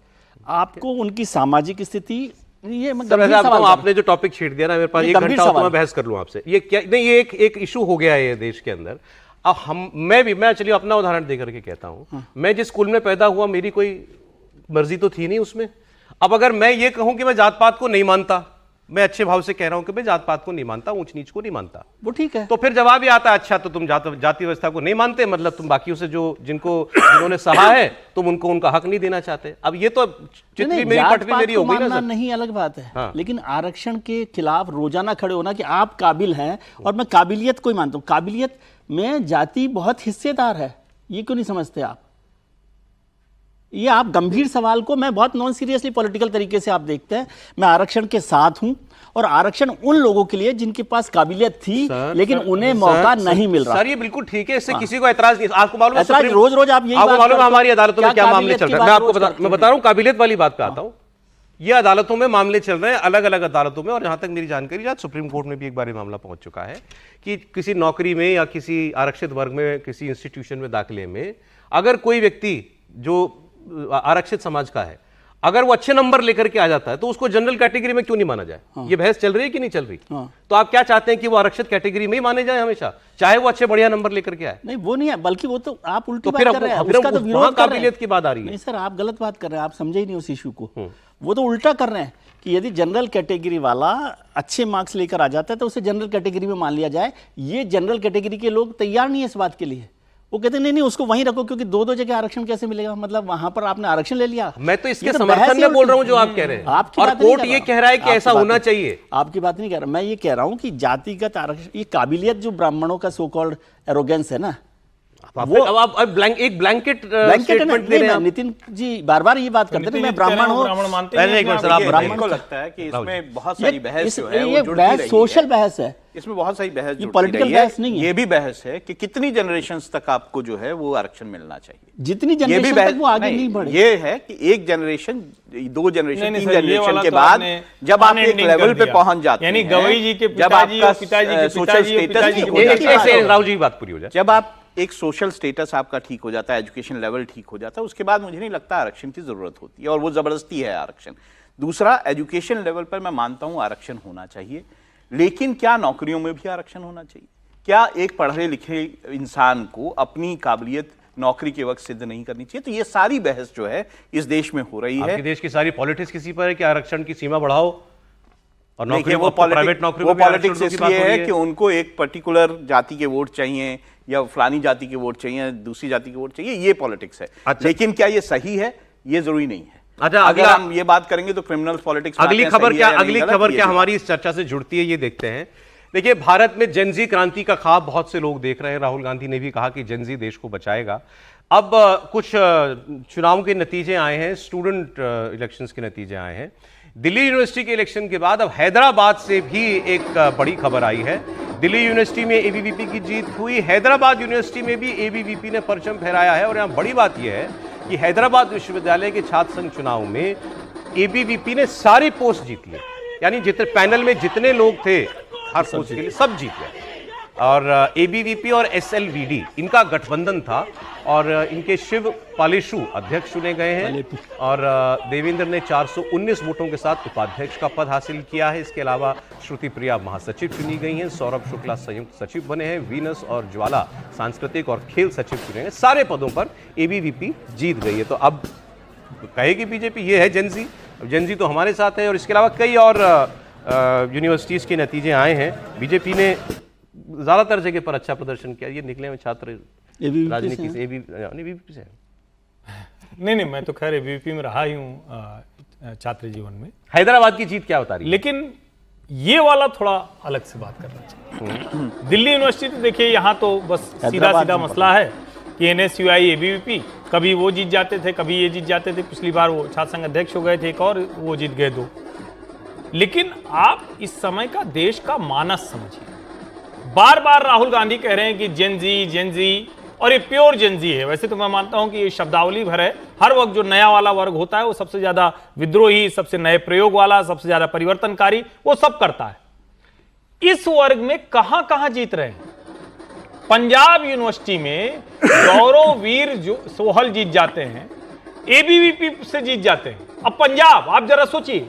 आपको उनकी सामाजिक स्थिति, ये आपने जो टॉपिक छेड़ दिया ना, मेरे पास 1 घंटा हो तो मैं बहस कर लूं आपसे. ये क्या नहीं, ये एक इशू हो गया है ये देश के अंदर. अब मैं चलिए अपना उदाहरण देकर के कहता हूं. मैं जिस स्कूल में पैदा हुआ, मेरी कोई मर्जी तो थी नहीं उसमें. अब अगर मैं ये कहूं कि मैं जात पात को नहीं मानता, मैं अच्छे भाव से कह रहा हूं कि मैं जात पात को नहीं मानता, ऊंच नीच को नहीं मानता, वो ठीक है. तो फिर जवाब ही आता है, अच्छा तो तुम जाति व्यवस्था को नहीं मानते, मतलब तुम बाकियों से जिन्होंने सहा है तुम उनको उनका हक नहीं देना चाहते. अब ये तो चित्री मेरी पटवी मेरी हो गई ना सर. नहीं, अलग बात है. हाँ. लेकिन आरक्षण के खिलाफ रोजाना खड़े होना कि आप काबिल हैं और मैं काबिलियत को ही मानता हूं, काबिलियत में जाति बहुत हिस्सेदार है, ये क्यों नहीं समझते आप? ये आप गंभीर सवाल को मैं बहुत नॉन सीरियसली पॉलिटिकल तरीके से आप देखते हैं. मैं आरक्षण के साथ हूं, और आरक्षण उन लोगों के लिए जिनके पास काबिलियत थी लेकिन उन्हें मौका नहीं मिल रहा. सर ये बिल्कुल ठीक है, इससे किसी को ऐतराज नहीं. आपको मालूम है रोज रोज आप आपको मालूम है हमारी अदालतों में क्या मामले चल रहे हैं? मैं बता रहा हूं, काबिलियत वाली बात पे आता हूं. ये अदालतों में मामले चल रहे हैं, अलग अलग अदालतों में. और जहां तक मेरी जानकारी, आज सुप्रीम कोर्ट में भी एक बार ये मामला पहुंच चुका है कि किसी नौकरी में या किसी आरक्षित वर्ग में, किसी इंस्टीट्यूशन में दाखिले में अगर कोई व्यक्ति जो आरक्षित समाज का है, अगर वो अच्छे नंबर लेकर के आ जाता है, तो उसको जनरल कैटेगरी में क्यों नहीं माना जाए? ये बहस चल रही है कि नहीं चल रही? तो आप क्या चाहते हैं कि वो आरक्षित कैटेगरी में ही माने जाए हमेशा, चाहे वो अच्छे बढ़िया नंबर लेकर के आए? नहीं, वो नहीं है, बल्कि वो तो आप उल्टी तो बात कर रहे हैं. उसका तो विरोध काबिलियत की बात आ रही है. नहीं सर, आप गलत बात कर रहे हैं, आप समझे ही नहीं उस इशू को. वो तो उल्टा कर रहे हैं कि यदि जनरल कैटेगरी वाला अच्छे मार्क्स लेकर आ जाता है तो उसे जनरल कैटेगरी में मान लिया जाए. ये जनरल कैटेगरी के लोग तैयार नहीं है इस बात के लिए. वो कहते नहीं नहीं उसको वहीं रखो, क्योंकि दो जगह आरक्षण कैसे मिलेगा, मतलब वहां पर आपने आरक्षण ले लिया। मैं तो इसके समर्थन में बोल रहा हूं जो आप कह रहे हैं, और कोर्ट ये कह रहा है कि ऐसा होना चाहिए। आपकी बात नहीं कह रहा, मैं ये कह रहा हूं कि जातिगत आरक्षण, ये काबिलियत जो ब्राह्मणों का सो कॉल्ड एरोगेंस है ना, वो अब एक ब्लैंकेट स्टेटमेंट दे रहे हैं। नितिन जी बार बार ये बात करते हैं मैं ब्राह्मण हूं, ब्राह्मण को लगता है कि इसमें बहुत सारी बहस जो है वो जुड़ती रही है। सोशल बहस है, इसमें बहुत सारी बहस जुड़ती पॉलिटिकल रही है। बहस नहीं है। ये भी बहस है कि कितनी जनरेशंस तक आपको जो है वो आरक्षण मिलना चाहिए, जितनी जनरेशन तक वो आगे नहीं बढ़े। ये है कि एक जनरेशन, दो जनरेशन, तीन जनरेशन के बाद जब आप एक लेवल पे पहुंच जाते हैं, यानी गवई जी के जब आपका सोशल स्टेटस, राहुल जी की बात पूरी हो जाए, जब आप एक सोशल स्टेटस आपका ठीक हो जाता है, एजुकेशन लेवल ठीक हो जाता है, उसके बाद मुझे नहीं लगता आरक्षण की जरूरत होती है, और वो जबरदस्ती है आरक्षण। दूसरा, एजुकेशन लेवल पर मैं मानता हूं आरक्षण होना चाहिए, लेकिन क्या नौकरियों में भी आरक्षण होना चाहिए? क्या एक पढ़े लिखे इंसान को अपनी काबिलियत नौकरी के वक्त सिद्ध नहीं करनी चाहिए? तो ये सारी बहस जो है इस देश में हो रही है। आपके देश की सारी पॉलिटिक्स किसी पर है कि आरक्षण की सीमा बढ़ाओ और नौकरी, वो प्राइवेट नौकरी, वो पॉलिटिक्स इसलिए है कि उनको एक पर्टिकुलर जाति के वोट चाहिए, या फलानी जाति के वोट चाहिए, दूसरी जाति के वोट चाहिए, ये पॉलिटिक्स है। अच्छा। लेकिन क्या ये सही है? ये जरूरी नहीं है। अच्छा, अगर हम ये बात करेंगे तो क्रिमिनल पॉलिटिक्स, अगली खबर क्या हमारी इस चर्चा से जुड़ती है, ये देखते हैं। देखिए, भारत में जेनजी क्रांति का ख्वाब बहुत से लोग देख रहे हैं। राहुल गांधी ने भी कहा कि जेनजी देश को बचाएगा। अब कुछ चुनाव के नतीजे आए हैं, स्टूडेंट इलेक्शंस के नतीजे आए हैं। दिल्ली यूनिवर्सिटी के इलेक्शन के बाद अब हैदराबाद से भी एक बड़ी खबर आई है। दिल्ली यूनिवर्सिटी में एबीवीपी की जीत हुई, हैदराबाद यूनिवर्सिटी में भी एबीवीपी ने परचम फहराया है। और यहाँ बड़ी बात यह है कि हैदराबाद विश्वविद्यालय के छात्र संघ चुनाव में एबीवीपी ने सारी पोस्ट जीत ली, यानी जितने पैनल में जितने लोग थे हर पोस्ट के लिए सब जीत गए। और एबीवीपी और एसएलवीडी इनका गठबंधन था, और इनके शिव पालेशु अध्यक्ष चुने गए हैं, और देवेंद्र ने 419 वोटों के साथ उपाध्यक्ष का पद हासिल किया है। इसके अलावा श्रुति प्रिया महासचिव चुनी गई हैं, सौरभ शुक्ला संयुक्त सचिव बने हैं, वीनस और ज्वाला सांस्कृतिक और खेल सचिव चुने हैं। सारे पदों पर एबीवीपी जीत गई है। तो अब कहेगी बीजेपी ये है जेनजी, जेनजी तो हमारे साथ है। और इसके अलावा कई और यूनिवर्सिटीज के नतीजे आए हैं। बीजेपी ने ज्यादातर जगह पर अच्छा प्रदर्शन किया। ये निकले हुए छात्र राजनीति से, एबीवीपी से। नहीं, मैं तो खैर एबीवीपी में रहा ही हूँ छात्र जीवन में। हैदराबाद की जीत क्या बता रही है? लेकिन ये वाला थोड़ा अलग से बात करना चाहिए। दिल्ली यूनिवर्सिटी तो देखिए, यहाँ तो बस सीधा मसला है कि एनएसयूआई एबीवीपी, कभी वो जीत जाते थे, कभी ये जीत जाते थे। पिछली बार वो छात्र संघ अध्यक्ष हो गए थे, एक और वो जीत गए 2। लेकिन आप इस समय का देश का मानस समझिए। बार बार राहुल गांधी कह रहे हैं कि जेनजी, और ये प्योर जेनजी है। वैसे तो मैं मानता हूं कि ये शब्दावली भर है। हर वक्त जो नया वाला वर्ग होता है वो सबसे ज्यादा विद्रोही, सबसे नए प्रयोग वाला, सबसे ज्यादा परिवर्तनकारी, वो सब करता है। इस वर्ग में कहां कहां जीत रहे हैं? पंजाब यूनिवर्सिटी में गौरववीर सोहल जीत जाते हैं, एबीवीपी से जीत जाते हैं। अब पंजाब, आप जरा सोचिए,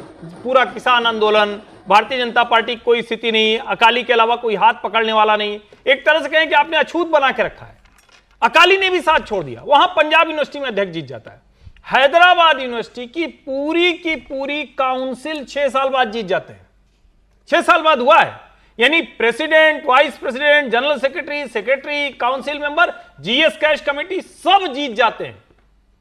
पूरा किसान आंदोलन, भारतीय जनता पार्टी की कोई स्थिति नहीं, अकाली के अलावा कोई हाथ पकड़ने वाला नहीं। एक तरह से कहें कि आपने अछूत बना के रखा है। अकाली ने भी साथ छोड़ दिया, वहां पंजाब यूनिवर्सिटी में अध्यक्ष जीत जाता है। हैदराबाद यूनिवर्सिटी की पूरी काउंसिल 6 साल बाद जीत जाते हैं। 6 साल बाद हुआ है, यानी president, vice president, general secretary, council member, GS cash committee सब जीत जाते हैं।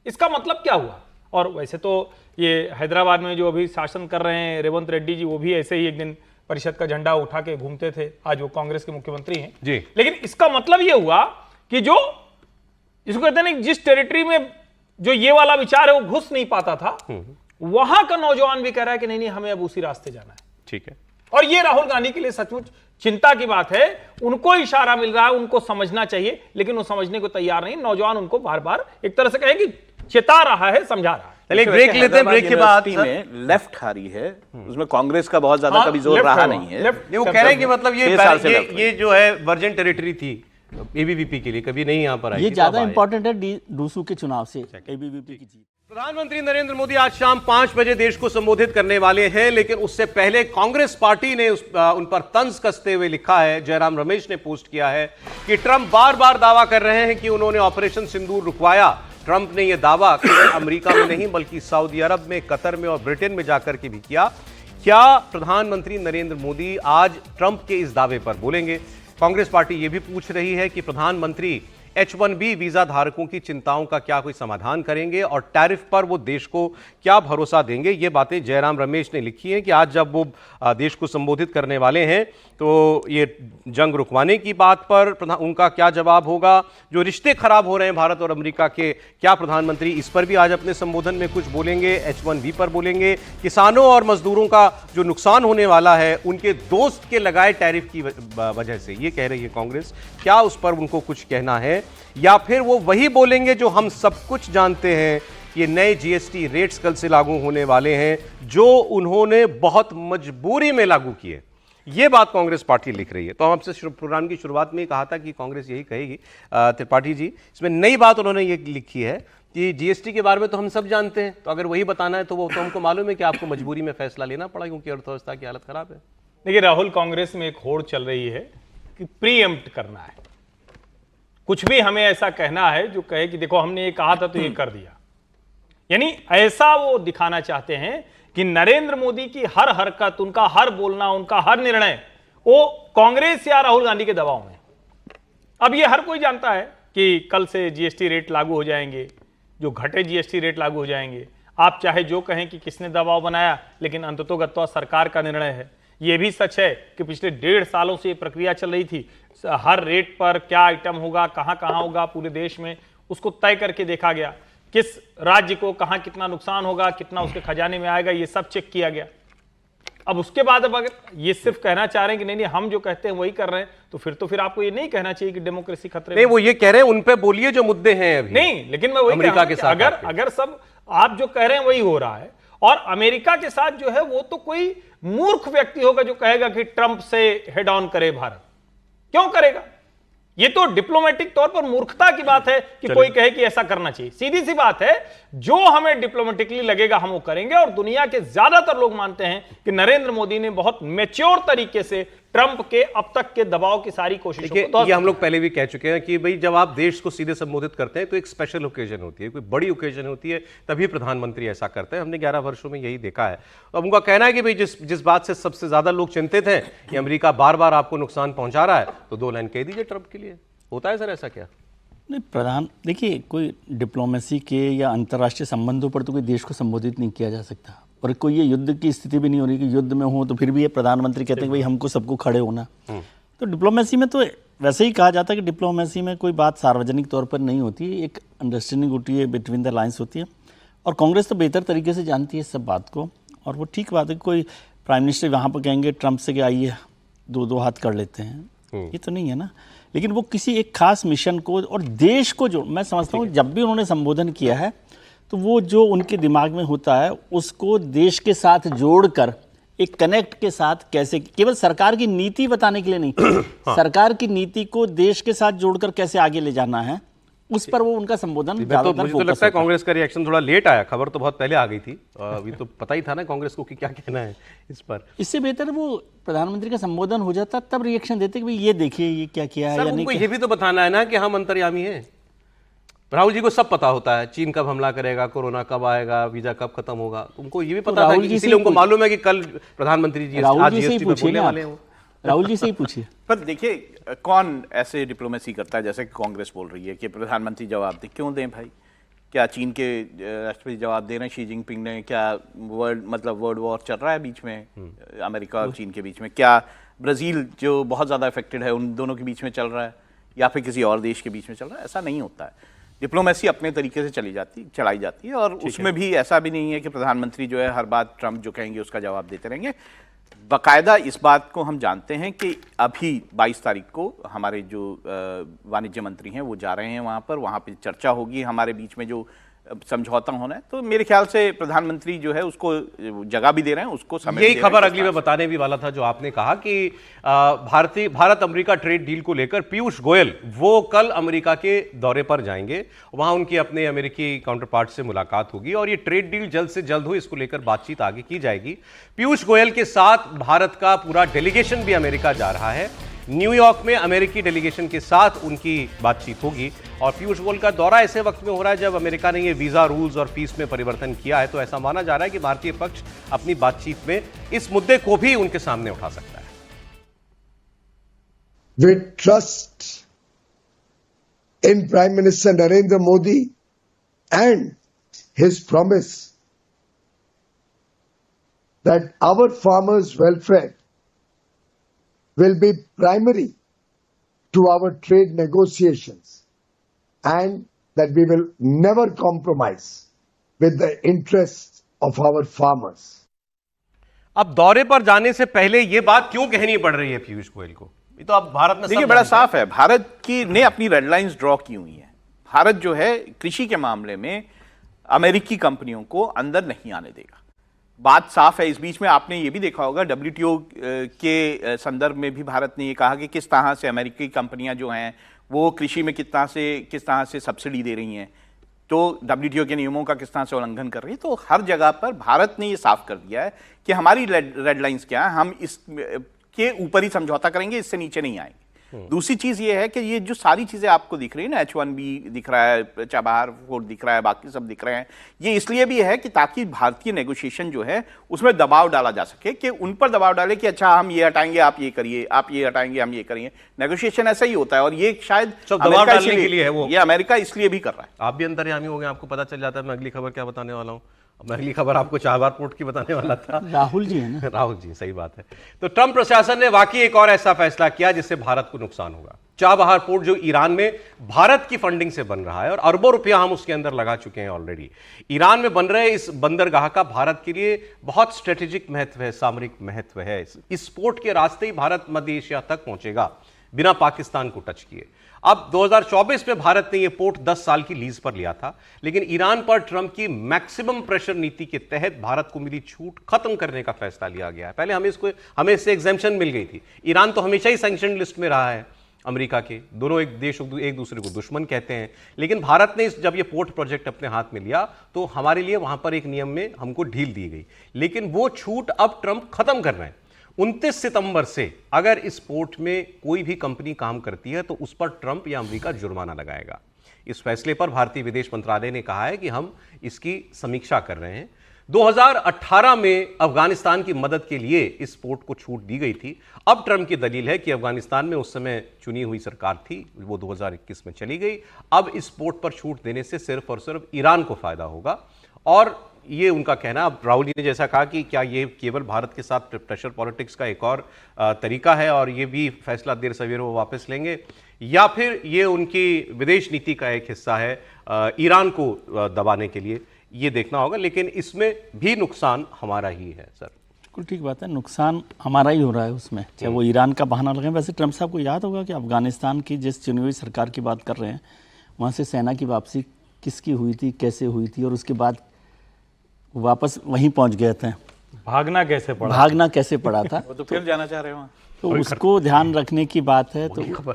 इसका मतलब क्या हुआ? और वैसे तो ये हैदराबाद में जो अभी शासन कर रहे हैं रेवंत रेड्डी जी, वो भी ऐसे ही एक दिन परिषद का झंडा उठा के घूमते थे। आज वो कांग्रेस के मुख्यमंत्री हैं जी। लेकिन इसका मतलब ये हुआ कि जो जिसको कहते हैं जिस टेरिटरी में जो ये वाला विचार है वो घुस नहीं पाता था, वहां का नौजवान भी कह रहा है कि नहीं, हमें अब उसी रास्ते जाना है। ठीक है। और ये राहुल गांधी के लिए सचमुच चिंता की बात है। उनको इशारा मिल रहा है, उनको समझना चाहिए, लेकिन वो समझने को तैयार नहीं। नौजवान उनको बार बार एक तरह से कहें कि चेता रहा है, समझा रहा है। चलिए ब्रेक लेते हैं। ब्रेक के बाद में लेफ्ट हारी है, उसमें कांग्रेस का बहुत ज्यादा कभी जोर रहा नहीं है। वो कह रहे हैं कि मतलब ये जो है वर्जिन टेरिटरी थी एबीवीपी के लिए, कभी नहीं यहाँ पर आई। ये ज्यादा इंपॉर्टेंट है डूसू के चुनाव से एबीवीपी की जीत। प्रधानमंत्री नरेंद्र मोदी आज शाम 5 बजे देश को संबोधित करने वाले हैं, लेकिन उससे पहले कांग्रेस पार्टी ने उन पर तंज कसते हुए लिखा है, जयराम रमेश ने पोस्ट किया है कि ट्रंप बार बार दावा कर रहे हैं कि उन्होंने ऑपरेशन सिंदूर रुकवाया। ट्रंप ने यह दावा केवल अमेरिका में नहीं बल्कि सऊदी अरब में, कतर में और ब्रिटेन में जाकर के भी किया। क्या प्रधानमंत्री नरेंद्र मोदी आज ट्रंप के इस दावे पर बोलेंगे? कांग्रेस पार्टी यह भी पूछ रही है कि प्रधानमंत्री H1B वीजा धारकों की चिंताओं का क्या कोई समाधान करेंगे और टैरिफ पर वो देश को क्या भरोसा देंगे। ये बातें जयराम रमेश ने लिखी हैं कि आज जब वो देश को संबोधित करने वाले हैं तो ये जंग रुकवाने की बात पर उनका क्या जवाब होगा, जो रिश्ते खराब हो रहे हैं भारत और अमेरिका के, क्या प्रधानमंत्री इस पर भी आज अपने संबोधन में कुछ बोलेंगे, H1B पर बोलेंगे, किसानों और मजदूरों का जो नुकसान होने वाला है उनके दोस्त के लगाए टैरिफ की वजह से, ये कह रही है कांग्रेस, क्या उस पर उनको कुछ कहना है, या फिर वो वही बोलेंगे जो हम सब कुछ जानते हैं, ये नए जीएसटी रेट्स कल से लागू होने वाले हैं जो उन्होंने बहुत मजबूरी में लागू किए। ये बात कांग्रेस पार्टी लिख रही है। तो हम आपसे प्रोग्राम की शुरुआत में कहा था कि कांग्रेस यही कहेगी। त्रिपाठी जी, इसमें नई बात उन्होंने ये लिखी है कि जीएसटी के बारे में तो हम सब जानते हैं, तो अगर वही बताना है तो वो तो हमको मालूम है कि आपको मजबूरी में फैसला लेना पड़ा क्योंकि अर्थव्यवस्था की हालत खराब है। देखिए राहुल, कांग्रेस में एक होड़ चल रही है कि प्रीएम्प्ट करना है, कुछ भी हमें ऐसा कहना है जो कहे कि देखो हमने ये कहा था तो ये कर दिया। यानी ऐसा वो दिखाना चाहते हैं कि नरेंद्र मोदी की हर हरकत, उनका हर बोलना, उनका हर निर्णय वो कांग्रेस या राहुल गांधी के दबाव में। अब ये हर कोई जानता है कि कल से जीएसटी रेट लागू हो जाएंगे, जो घटे जीएसटी रेट लागू हो जाएंगे। आप चाहे जो कहें कि किसने दबाव बनाया, लेकिन अंततोगत्वा सरकार का निर्णय है। यह भी सच है कि पिछले 1.5 सालों से ये प्रक्रिया चल रही थी, हर रेट पर क्या आइटम होगा, कहां कहां होगा पूरे देश में, उसको तय करके देखा गया, किस राज्य को कहां कितना नुकसान होगा, कितना उसके खजाने में आएगा, ये सब चेक किया गया। अब उसके बाद अब अगर ये सिर्फ कहना चाह रहे हैं कि नहीं हम जो कहते हैं वही कर रहे हैं, तो फिर आपको ये नहीं कहना चाहिए कि डेमोक्रेसी खतरे में। नहीं, वो ये कह रहे हैं उन पे बोलिए जो मुद्दे हैं अभी। नहीं, लेकिन मैं वही अमेरिका के साथ अगर सब आप जो कह रहे हैं वही हो रहा है, और अमेरिका के साथ जो है वो तो कोई मूर्ख व्यक्ति होगा जो कहेगा कि ट्रंप से हेड ऑन करे भारत। क्यों करेगा? ये तो डिप्लोमेटिक तौर पर मूर्खता की बात है कि कोई कहे कि ऐसा करना चाहिए। सीधी सी बात है, जो हमें डिप्लोमेटिकली लगेगा हम वो करेंगे। और दुनिया के ज्यादातर लोग मानते हैं कि नरेंद्र मोदी ने बहुत मैच्योर तरीके से ट्रंप के अब तक के दबाव की सारी कोशिशों को, ये हम लोग पहले भी कह चुके हैं कि भाई जब आप देश को सीधे संबोधित करते हैं तो एक स्पेशल ओकेजन होती है, कोई बड़ी ओकेजन होती है, तभी प्रधानमंत्री ऐसा करते हैं। हमने 11 वर्षों में यही देखा है। अब उनका कहना है कि भाई जिस बात से सबसे ज्यादा लोग चिंतित हैं कि अमेरिका बार बार आपको नुकसान पहुंचा रहा है, तो 2 लाइन कह दीजिए ट्रंप के लिए। होता है सर ऐसा क्या? नहीं, देखिए कोई डिप्लोमेसी के या अंतर्राष्ट्रीय संबंधों पर तो कोई देश को संबोधित नहीं किया जा सकता, और कोई ये युद्ध की स्थिति भी नहीं हो रही कि युद्ध में हो तो फिर भी ये प्रधानमंत्री कहते हैं कि भाई हमको सबको खड़े होना। तो डिप्लोमेसी में तो वैसे ही कहा जाता है कि डिप्लोमेसी में कोई बात सार्वजनिक तौर पर नहीं होती है, एक अंडरस्टैंडिंग होती है, बिटवीन द लाइन्स होती है। और कांग्रेस तो बेहतर तरीके से जानती है इस सब बात को, और वो ठीक बात है कि कोई प्राइम मिनिस्टर वहाँ पर कहेंगे ट्रंप से कि आइए 2-2 हाथ कर लेते हैं, ये तो नहीं है ना। लेकिन वो किसी एक खास मिशन को और देश को, जो मैं समझता हूँ जब भी उन्होंने संबोधन किया है तो वो जो उनके दिमाग में होता है उसको देश के साथ जोड़कर एक कनेक्ट के साथ, कैसे केवल सरकार की नीति बताने के लिए नहीं, सरकार की नीति को देश के साथ जोड़कर कैसे आगे ले जाना है, उस पर वो उनका संबोधन मुझे तो लगता है कांग्रेस का रिएक्शन थोड़ा लेट आया, खबर तो बहुत पहले आ गई थी, अभी तो पता ही था ना कांग्रेस को कि क्या कहना है इस पर। इससे बेहतर वो प्रधानमंत्री का संबोधन हो जाता तब रिएक्शन देते कि भाई ये देखिए ये क्या किया है या नहीं। ये भी तो बताना है ना कि हम अंतर्यामी हैं। राहुल जी को सब पता होता है, चीन कब हमला करेगा, कोरोना कब आएगा, वीजा कब खत्म होगा, तुमको ये भी पता था, इसीलिए उनको मालूम है कि कल प्रधानमंत्री जी आज जीएसटी पे बोलने वाले हैं। राहुल जी से ही पूछिए। पर देखिए कौन ऐसे डिप्लोमेसी करता है जैसे कि कांग्रेस बोल रही है कि प्रधानमंत्री जवाब दे। क्यों दें भाई? क्या चीन के राष्ट्रपति जवाब दे रहे हैं, शी जिनपिंग ने? क्या वर्ल्ड वॉर चल रहा है बीच में अमेरिका और चीन के बीच में? क्या ब्राजील जो बहुत ज़्यादा इफेक्टेड है उन दोनों के बीच में चल रहा है, या फिर किसी और देश के बीच में चल रहा है? ऐसा नहीं होता है। डिप्लोमेसी अपने तरीके से चलाई जाती है, और उसमें भी ऐसा भी नहीं है कि प्रधानमंत्री जो है हर बात ट्रंप जो कहेंगे उसका जवाब देते रहेंगे। बाकायदा इस बात को हम जानते हैं कि अभी 22 तारीख को हमारे जो वाणिज्य मंत्री हैं वो जा रहे हैं वहाँ पे चर्चा होगी हमारे बीच में जो समझौता होना है। तो मेरे ख्याल से प्रधानमंत्री जो है उसको जगह भी दे रहे हैं, उसको समय। यही खबर अगली मैं बताने भी वाला था, जो आपने कहा कि भारत अमेरिका ट्रेड डील को लेकर पीयूष गोयल वो कल अमेरिका के दौरे पर जाएंगे, वहां उनकी अपने अमेरिकी काउंटर पार्ट से मुलाकात होगी और ये ट्रेड डील जल्द से जल्द हो, इसको लेकर बातचीत आगे की जाएगी। पीयूष गोयल के साथ भारत का पूरा डेलीगेशन भी अमेरिका जा रहा है। न्यूयॉर्क में अमेरिकी डेलीगेशन के साथ उनकी बातचीत होगी, और पीयूष गोयल का दौरा ऐसे वक्त में हो रहा है जब अमेरिका ने ये वीजा रूल्स और फीस में परिवर्तन किया है। तो ऐसा माना जा रहा है कि भारतीय पक्ष अपनी बातचीत में इस मुद्दे को भी उनके सामने उठा सकता है। We trust in Prime Minister Narendra Modi and his promise that our farmers' welfare will be primary to our trade negotiations and that we will never compromise with the interests of our farmers. अब दौरे पर जाने से पहले ये बात क्यों कहनी पड़ रही है पीयूष गोयल को? ये तो अब भारत में देखिए बड़ा साफ है, भारत की ने अपनी रेड लाइंस ड्रॉ की हुई है। भारत जो है कृषि के मामले में अमेरिकी कंपनियों को अंदर नहीं आने देगा। बात साफ है। इस बीच में आपने ये भी देखा होगा WTO के संदर्भ में भी भारत ने ये कहा कि किस तरह से अमेरिकी कंपनियां जो हैं वो कृषि में किस तरह से सब्सिडी दे रही हैं, तो WTO के नियमों का किस तरह से उल्लंघन कर रही है। तो हर जगह पर भारत ने ये साफ कर दिया है कि हमारी रेड लाइंस क्या है, हम इस के ऊपर ही समझौता करेंगे, इससे नीचे नहीं आएंगे। दूसरी चीज ये है कि ये जो सारी चीजें आपको दिख रही है ना, H1B दिख रहा है, चाबहार फोर्ट दिख रहा है, बाकी सब दिख रहे हैं, ये इसलिए भी है कि ताकि भारतीय नेगोशिएशन जो है उसमें दबाव डाला जा सके, कि उन पर दबाव डाले कि अच्छा हम ये हटाएंगे, आप ये करिए, आप ये हटाएंगे, हम ये करेंगे। नेगोशिएशन ऐसा ही होता है और ये शायद दबाव डालने के लिए है वो, ये अमेरिका इसलिए भी कर रहा है। आप भी अंतर्यामी हो गए, आपको पता चल जाता है मैं अगली खबर क्या बताने वाला हूँ। मैं अगली खबर आपको चाबहार पोर्ट की बताने वाला था। राहुल जी है ना। राहुल जी, सही बात है। तो ट्रंप प्रशासन ने वाकई एक और ऐसा फैसला किया जिससे भारत को नुकसान होगा। चाबहार पोर्ट जो ईरान में भारत की फंडिंग से बन रहा है और अरबों रुपया हम उसके अंदर लगा चुके हैं ऑलरेडी। ईरान में बन रहे इस बंदरगाह का भारत के लिए बहुत स्ट्रेटेजिक महत्व है, सामरिक महत्व है। इस पोर्ट के रास्ते ही भारत मध्य एशिया तक पहुंचेगा बिना पाकिस्तान को टच किए। अब 2024 में भारत ने यह पोर्ट 10 साल की लीज पर लिया था, लेकिन ईरान पर ट्रंप की मैक्सिमम प्रेशर नीति के तहत भारत को मिली छूट खत्म करने का फैसला लिया गया है। पहले हमें इससे एग्जेम्पशन मिल गई थी। ईरान तो हमेशा ही सैंक्शन लिस्ट में रहा है अमेरिका के, दोनों एक देश एक दूसरे को दुश्मन कहते हैं, लेकिन भारत ने जब ये पोर्ट प्रोजेक्ट अपने हाथ में लिया तो हमारे लिए वहां पर एक नियम में हमको ढील दी गई, लेकिन वो छूट अब ट्रंप खत्म कर रहे हैं। 29 सितंबर से अगर इस पोर्ट में कोई भी कंपनी काम करती है तो उस पर ट्रंप या अमेरिका जुर्माना लगाएगा। इस फैसले पर भारतीय विदेश मंत्रालय ने कहा है कि हम इसकी समीक्षा कर रहे हैं। 2018 में अफगानिस्तान की मदद के लिए इस पोर्ट को छूट दी गई थी। अब ट्रंप की दलील है कि अफगानिस्तान में उस समय चुनी हुई सरकार थी, वो 2021 में चली गई। अब इस पोर्ट पर छूट देने से सिर्फ और सिर्फ ईरान को फायदा होगा और ये उनका कहना। अब राहुल जी ने जैसा कहा कि क्या ये केवल भारत के साथ प्रेशर पॉलिटिक्स का एक और तरीका है और ये भी फैसला देर सवेर वो वापस लेंगे, या फिर ये उनकी विदेश नीति का एक हिस्सा है ईरान को दबाने के लिए, ये देखना होगा। लेकिन इसमें भी नुकसान हमारा ही है सर। बिल्कुल ठीक बात है, नुकसान हमारा ही हो रहा है उसमें, चाहे वो ईरान का बहाना लगे। वैसे ट्रंप साहब को याद होगा कि अफगानिस्तान की जिस चुनी हुई सरकार की बात कर रहे हैं, वहाँ से सेना की वापसी किसकी हुई थी, कैसे हुई थी, और उसके बाद वापस वहीं पहुंच गए थे। भागना कैसे पड़ा था वो तो फिर जाना चाह रहे हो, तो उसको ध्यान रखने की बात है, तो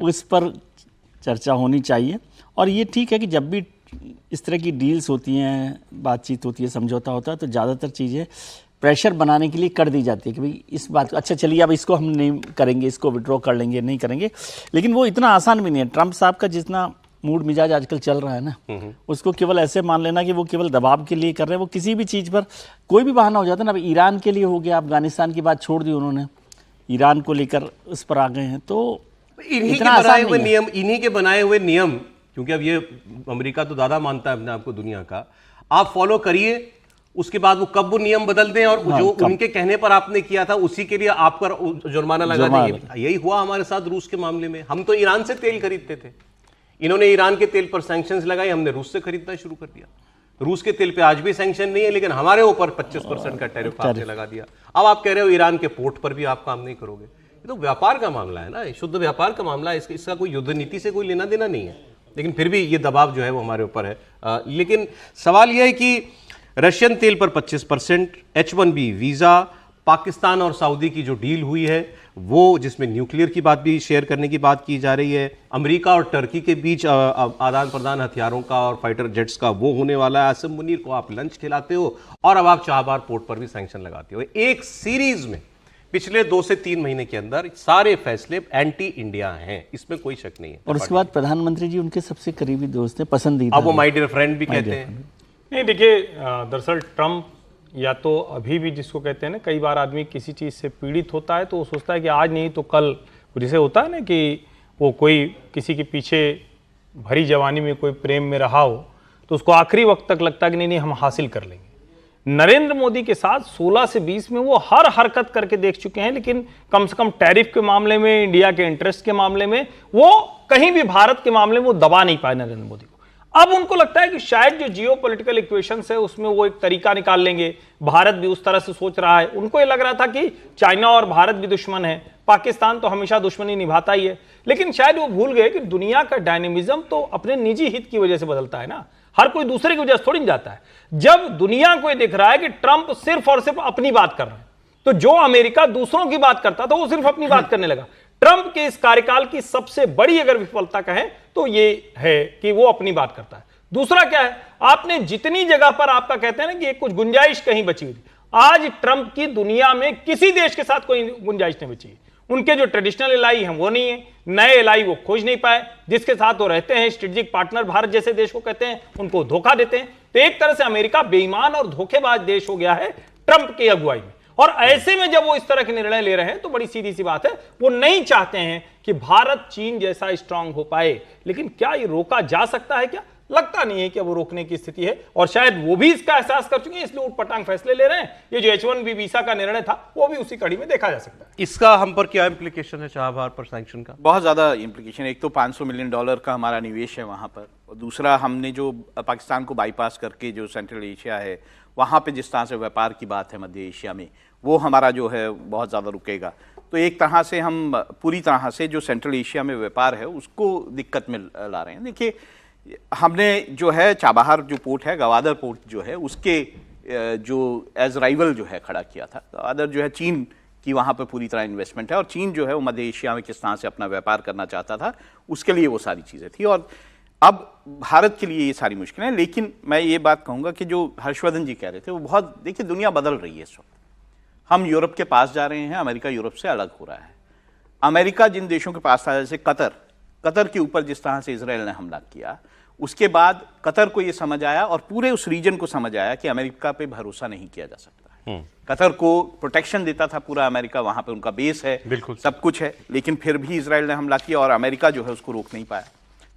उस पर चर्चा होनी चाहिए। और ये ठीक है कि जब भी इस तरह की डील्स होती हैं, बातचीत होती है, समझौता होता है, तो ज़्यादातर चीज़ें प्रेशर बनाने के लिए कर दी जाती है कि भाई इस बात, अच्छा चलिए अब इसको हम नहीं करेंगे, इसको विड्रॉ कर लेंगे, नहीं करेंगे। लेकिन वो इतना आसान भी नहीं है। ट्रंप साहब का जितना मूड मिजाज आजकल चल रहा है ना, उसको केवल ऐसे मान लेना कि वो केवल दबाव के लिए कर रहे हैं। वो किसी भी चीज़ पर कोई भी बहाना हो जाता है ना, अब ईरान के लिए हो गया, अफगानिस्तान की बात छोड़ दी उन्होंने, ईरान को लेकर उस पर आ गए हैं। तो इन्हीं के बनाए हुए नियम, क्योंकि अब ये अमेरिका तो दादा मानता है अपने आपको दुनिया का, आप फॉलो करिए, उसके बाद वो कब वो नियम बदल दें और जो उनके कहने पर आपने किया था उसी के लिए आप पर जुर्माना लगा दें। यही हुआ हमारे साथ रूस के मामले में। हम तो ईरान से तेल खरीदते थे, इन्होंने ईरान के तेल पर सैंक्शंस लगाए, हमने रूस से खरीदना शुरू कर दिया। रूस के तेल पे आज भी सैंक्शन नहीं है, लेकिन हमारे ऊपर 25% का टैरिफ आपने लगा दिया। अब आप कह रहे हो ईरान के पोर्ट पर भी आप काम नहीं करोगे। ये तो व्यापार का मामला है ना, शुद्ध व्यापार का मामला है, इसका कोई युद्ध नीति से कोई लेना देना नहीं है। लेकिन फिर भी ये दबाव जो है वो हमारे ऊपर है। लेकिन सवाल यह है कि रशियन तेल पर 25%, H1B वीज़ा, पाकिस्तान और सऊदी की जो डील हुई है वो, जिसमें न्यूक्लियर की बात भी शेयर करने की बात की जा रही है, अमेरिका और टर्की के बीच आदान प्रदान हथियारों का और फाइटर जेट्स का वो होने वाला है। आसिम मुनीर को आप लंच खिलाते हो और अब आप चाबहार पोर्ट पर भी सैंक्शन लगाते हो। एक सीरीज में पिछले 2 से 3 महीने के अंदर सारे फैसले एंटी इंडिया हैं, इसमें कोई शक नहीं है। और उसके बाद प्रधानमंत्री जी उनके सबसे करीबी दोस्त हैं, पसंदीदा, अब वो माय डियर फ्रेंड भी कहते हैं। नहीं देखिए, दरअसल ट्रंप या तो अभी भी, जिसको कहते हैं ना, कई बार आदमी किसी चीज़ से पीड़ित होता है तो वो सोचता है कि आज नहीं तो कल, जैसे होता है ना कि वो कोई किसी के पीछे भरी जवानी में कोई प्रेम में रहा हो तो उसको आखिरी वक्त तक लगता है कि नहीं हम हासिल कर लेंगे। नरेंद्र मोदी के साथ 16 से 20 में वो हर हरकत करके देख चुके हैं, लेकिन कम से कम टैरिफ के मामले में, इंडिया के इंटरेस्ट के मामले में, वो कहीं भी भारत के मामले में वो दबा नहीं पाए नरेंद्र मोदी को। अब उनको लगता है कि शायद जो जियो पॉलिटिकल इक्वेशंस है उसमें वो एक तरीका निकाल लेंगे। भारत भी उस तरह से सोच रहा है। उनको ये लग रहा था कि चाइना और भारत भी दुश्मन है, पाकिस्तान तो हमेशा दुश्मनी निभाता ही है, लेकिन शायद वो भूल गए कि दुनिया का डायनेमिज्म तो अपने निजी हित की वजह से बदलता है ना, हर कोई दूसरे की वजह से थोड़ी नहीं जाता है। जब दुनिया को ये दिख रहा है कि ट्रंप सिर्फ और सिर्फ अपनी बात कर रहे हैं, तो जो अमेरिका दूसरों की बात करता था वो सिर्फ अपनी बात करने लगा। ट्रंप के इस कार्यकाल की सबसे बड़ी अगर विफलता कहें तो ये है कि वो अपनी बात करता है। दूसरा क्या है, आपने जितनी जगह पर आपका कहते हैं ना कि कुछ गुंजाइश कहीं बची हुई थी, आज ट्रंप की दुनिया में किसी देश के साथ कोई गुंजाइश नहीं बची। उनके जो ट्रेडिशनल एलाई हैं वो नहीं है, नए एलाई वो खोज नहीं पाए, जिसके साथ वो रहते हैं स्ट्रेटेजिक पार्टनर भारत जैसे देश को कहते हैं, उनको धोखा देते हैं। तो एक तरह से अमेरिका बेईमान और धोखेबाज देश हो गया है ट्रंप की अगुवाई में। और ऐसे में जब वो इस तरह के निर्णय ले रहे हैं तो बड़ी सीधी सी बात है, वो नहीं चाहते हैं कि भारत चीन जैसा स्ट्रांग हो पाए। लेकिन क्या ये रोका जा सकता है? क्या लगता नहीं है कि वो रोकने की स्थिति है, और शायद वो भी इसका एहसास कर चुके हैं, इसलिए उटपटांग फैसले ले रहे हैं। ये जो H1B वीसा का निर्णय था वो भी उसी कड़ी में देखा जा सकता है। इसका हम पर क्या इंप्लीकेशन है चाबहार पर सैंक्शन का? बहुत ज्यादा इंप्लीकेशन। एक तो $500 मिलियन का हमारा निवेश है वहां पर, और दूसरा हमने जो पाकिस्तान को बाईपास करके जो सेंट्रल एशिया है वहां पे जिस तरह से व्यापार की बात है मध्य एशिया में, वो हमारा जो है बहुत ज़्यादा रुकेगा। तो एक तरह से हम पूरी तरह से जो सेंट्रल एशिया में व्यापार है उसको दिक्कत में ला रहे हैं। देखिए, हमने जो है चाबहार जो पोर्ट है, गवादर पोर्ट जो है, उसके जो एज राइवल जो है खड़ा किया था। गवादर जो है चीन की वहाँ पे पूरी तरह इन्वेस्टमेंट है, और चीन जो है वो मध्य एशिया में किस तरह से अपना व्यापार करना चाहता था, उसके लिए वो सारी चीज़ें थी। और अब भारत के लिए ये सारी मुश्किलें हैं। लेकिन मैं ये बात कहूँगा कि जो हर्षवर्धन जी कह रहे थे वो बहुत, देखिए दुनिया बदल रही है इस वक्त। हम यूरोप के पास जा रहे हैं, अमेरिका यूरोप से अलग हो रहा है। अमेरिका जिन देशों के पास था, जैसे कतर के ऊपर जिस तरह से इजराइल ने हमला किया, उसके बाद कतर को ये समझ आया और पूरे उस रीजन को समझ आया कि अमेरिका पे भरोसा नहीं किया जा सकता है। कतर को प्रोटेक्शन देता था पूरा अमेरिका, वहां पे उनका बेस है, बिल्कुल सब कुछ है, लेकिन फिर भी इजराइल ने हमला किया और अमेरिका जो है उसको रोक नहीं पाया।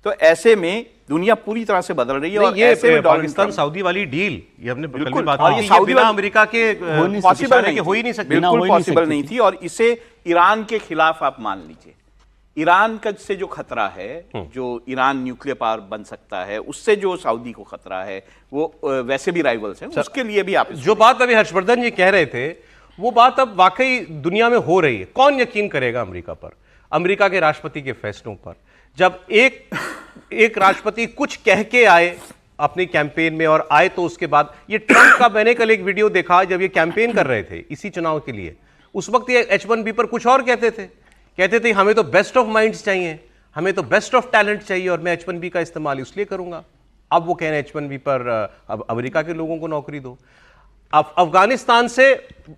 तो ऐसे में दुनिया पूरी तरह से बदल रही है। और ये ऐसे में पाकिस्तान सऊदी वाली डील, ये हमने कल भी बात की, सऊदी बिना अमेरिका के पॉसिबल नहीं, हो ही नहीं सकती, बिल्कुल पॉसिबल नहीं थी। और इसे ईरान के खिलाफ आप मान लीजिए, ईरान का से जो खतरा है, जो ईरान न्यूक्लियर पावर बन सकता है, उससे जो सऊदी को खतरा है, वो वैसे भी राइवल्स हैं, उसके लिए भी आप जो बात अभी हर्षवर्धन जी कह रहे थे वो बात अब वाकई दुनिया में हो रही है। कौन यकीन करेगा अमेरिका पर, अमेरिका के राष्ट्रपति के फैसलों पर? जब एक राष्ट्रपति कुछ कह के आए अपनी कैंपेन में और आए, तो उसके बाद ये ट्रंप का, मैंने कल एक वीडियो देखा जब ये कैंपेन कर रहे थे इसी चुनाव के लिए, उस वक्त ये H1B पर कुछ और कहते थे हमें तो बेस्ट ऑफ माइंड्स चाहिए, हमें तो बेस्ट ऑफ टैलेंट चाहिए, और मैं H1B का इस्तेमाल इसलिए करूंगा। अब वो कह रहे हैं H1B पर अब अमेरिका के लोगों को नौकरी दो। अब अफगानिस्तान से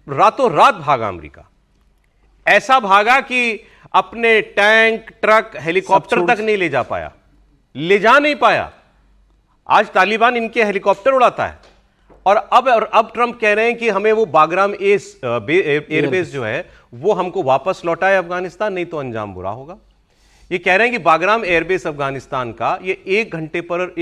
रातों रात भागा अमेरिका, ऐसा भागा कि अपने टैंक, ट्रक, हेलीकॉप्टर तक नहीं ले जा पाया, ले जा नहीं पाया। आज तालिबान इनके हेलीकॉप्टर उड़ाता है। और अब ट्रंप कह रहे हैं कि हमें वो बागराम एयरबेस जो है वो हमको वापस लौटाए अफगानिस्तान, नहीं तो अंजाम बुरा होगा। ये कह रहे हैं कि बागराम एयरबेस अफगानिस्तान का, ये 1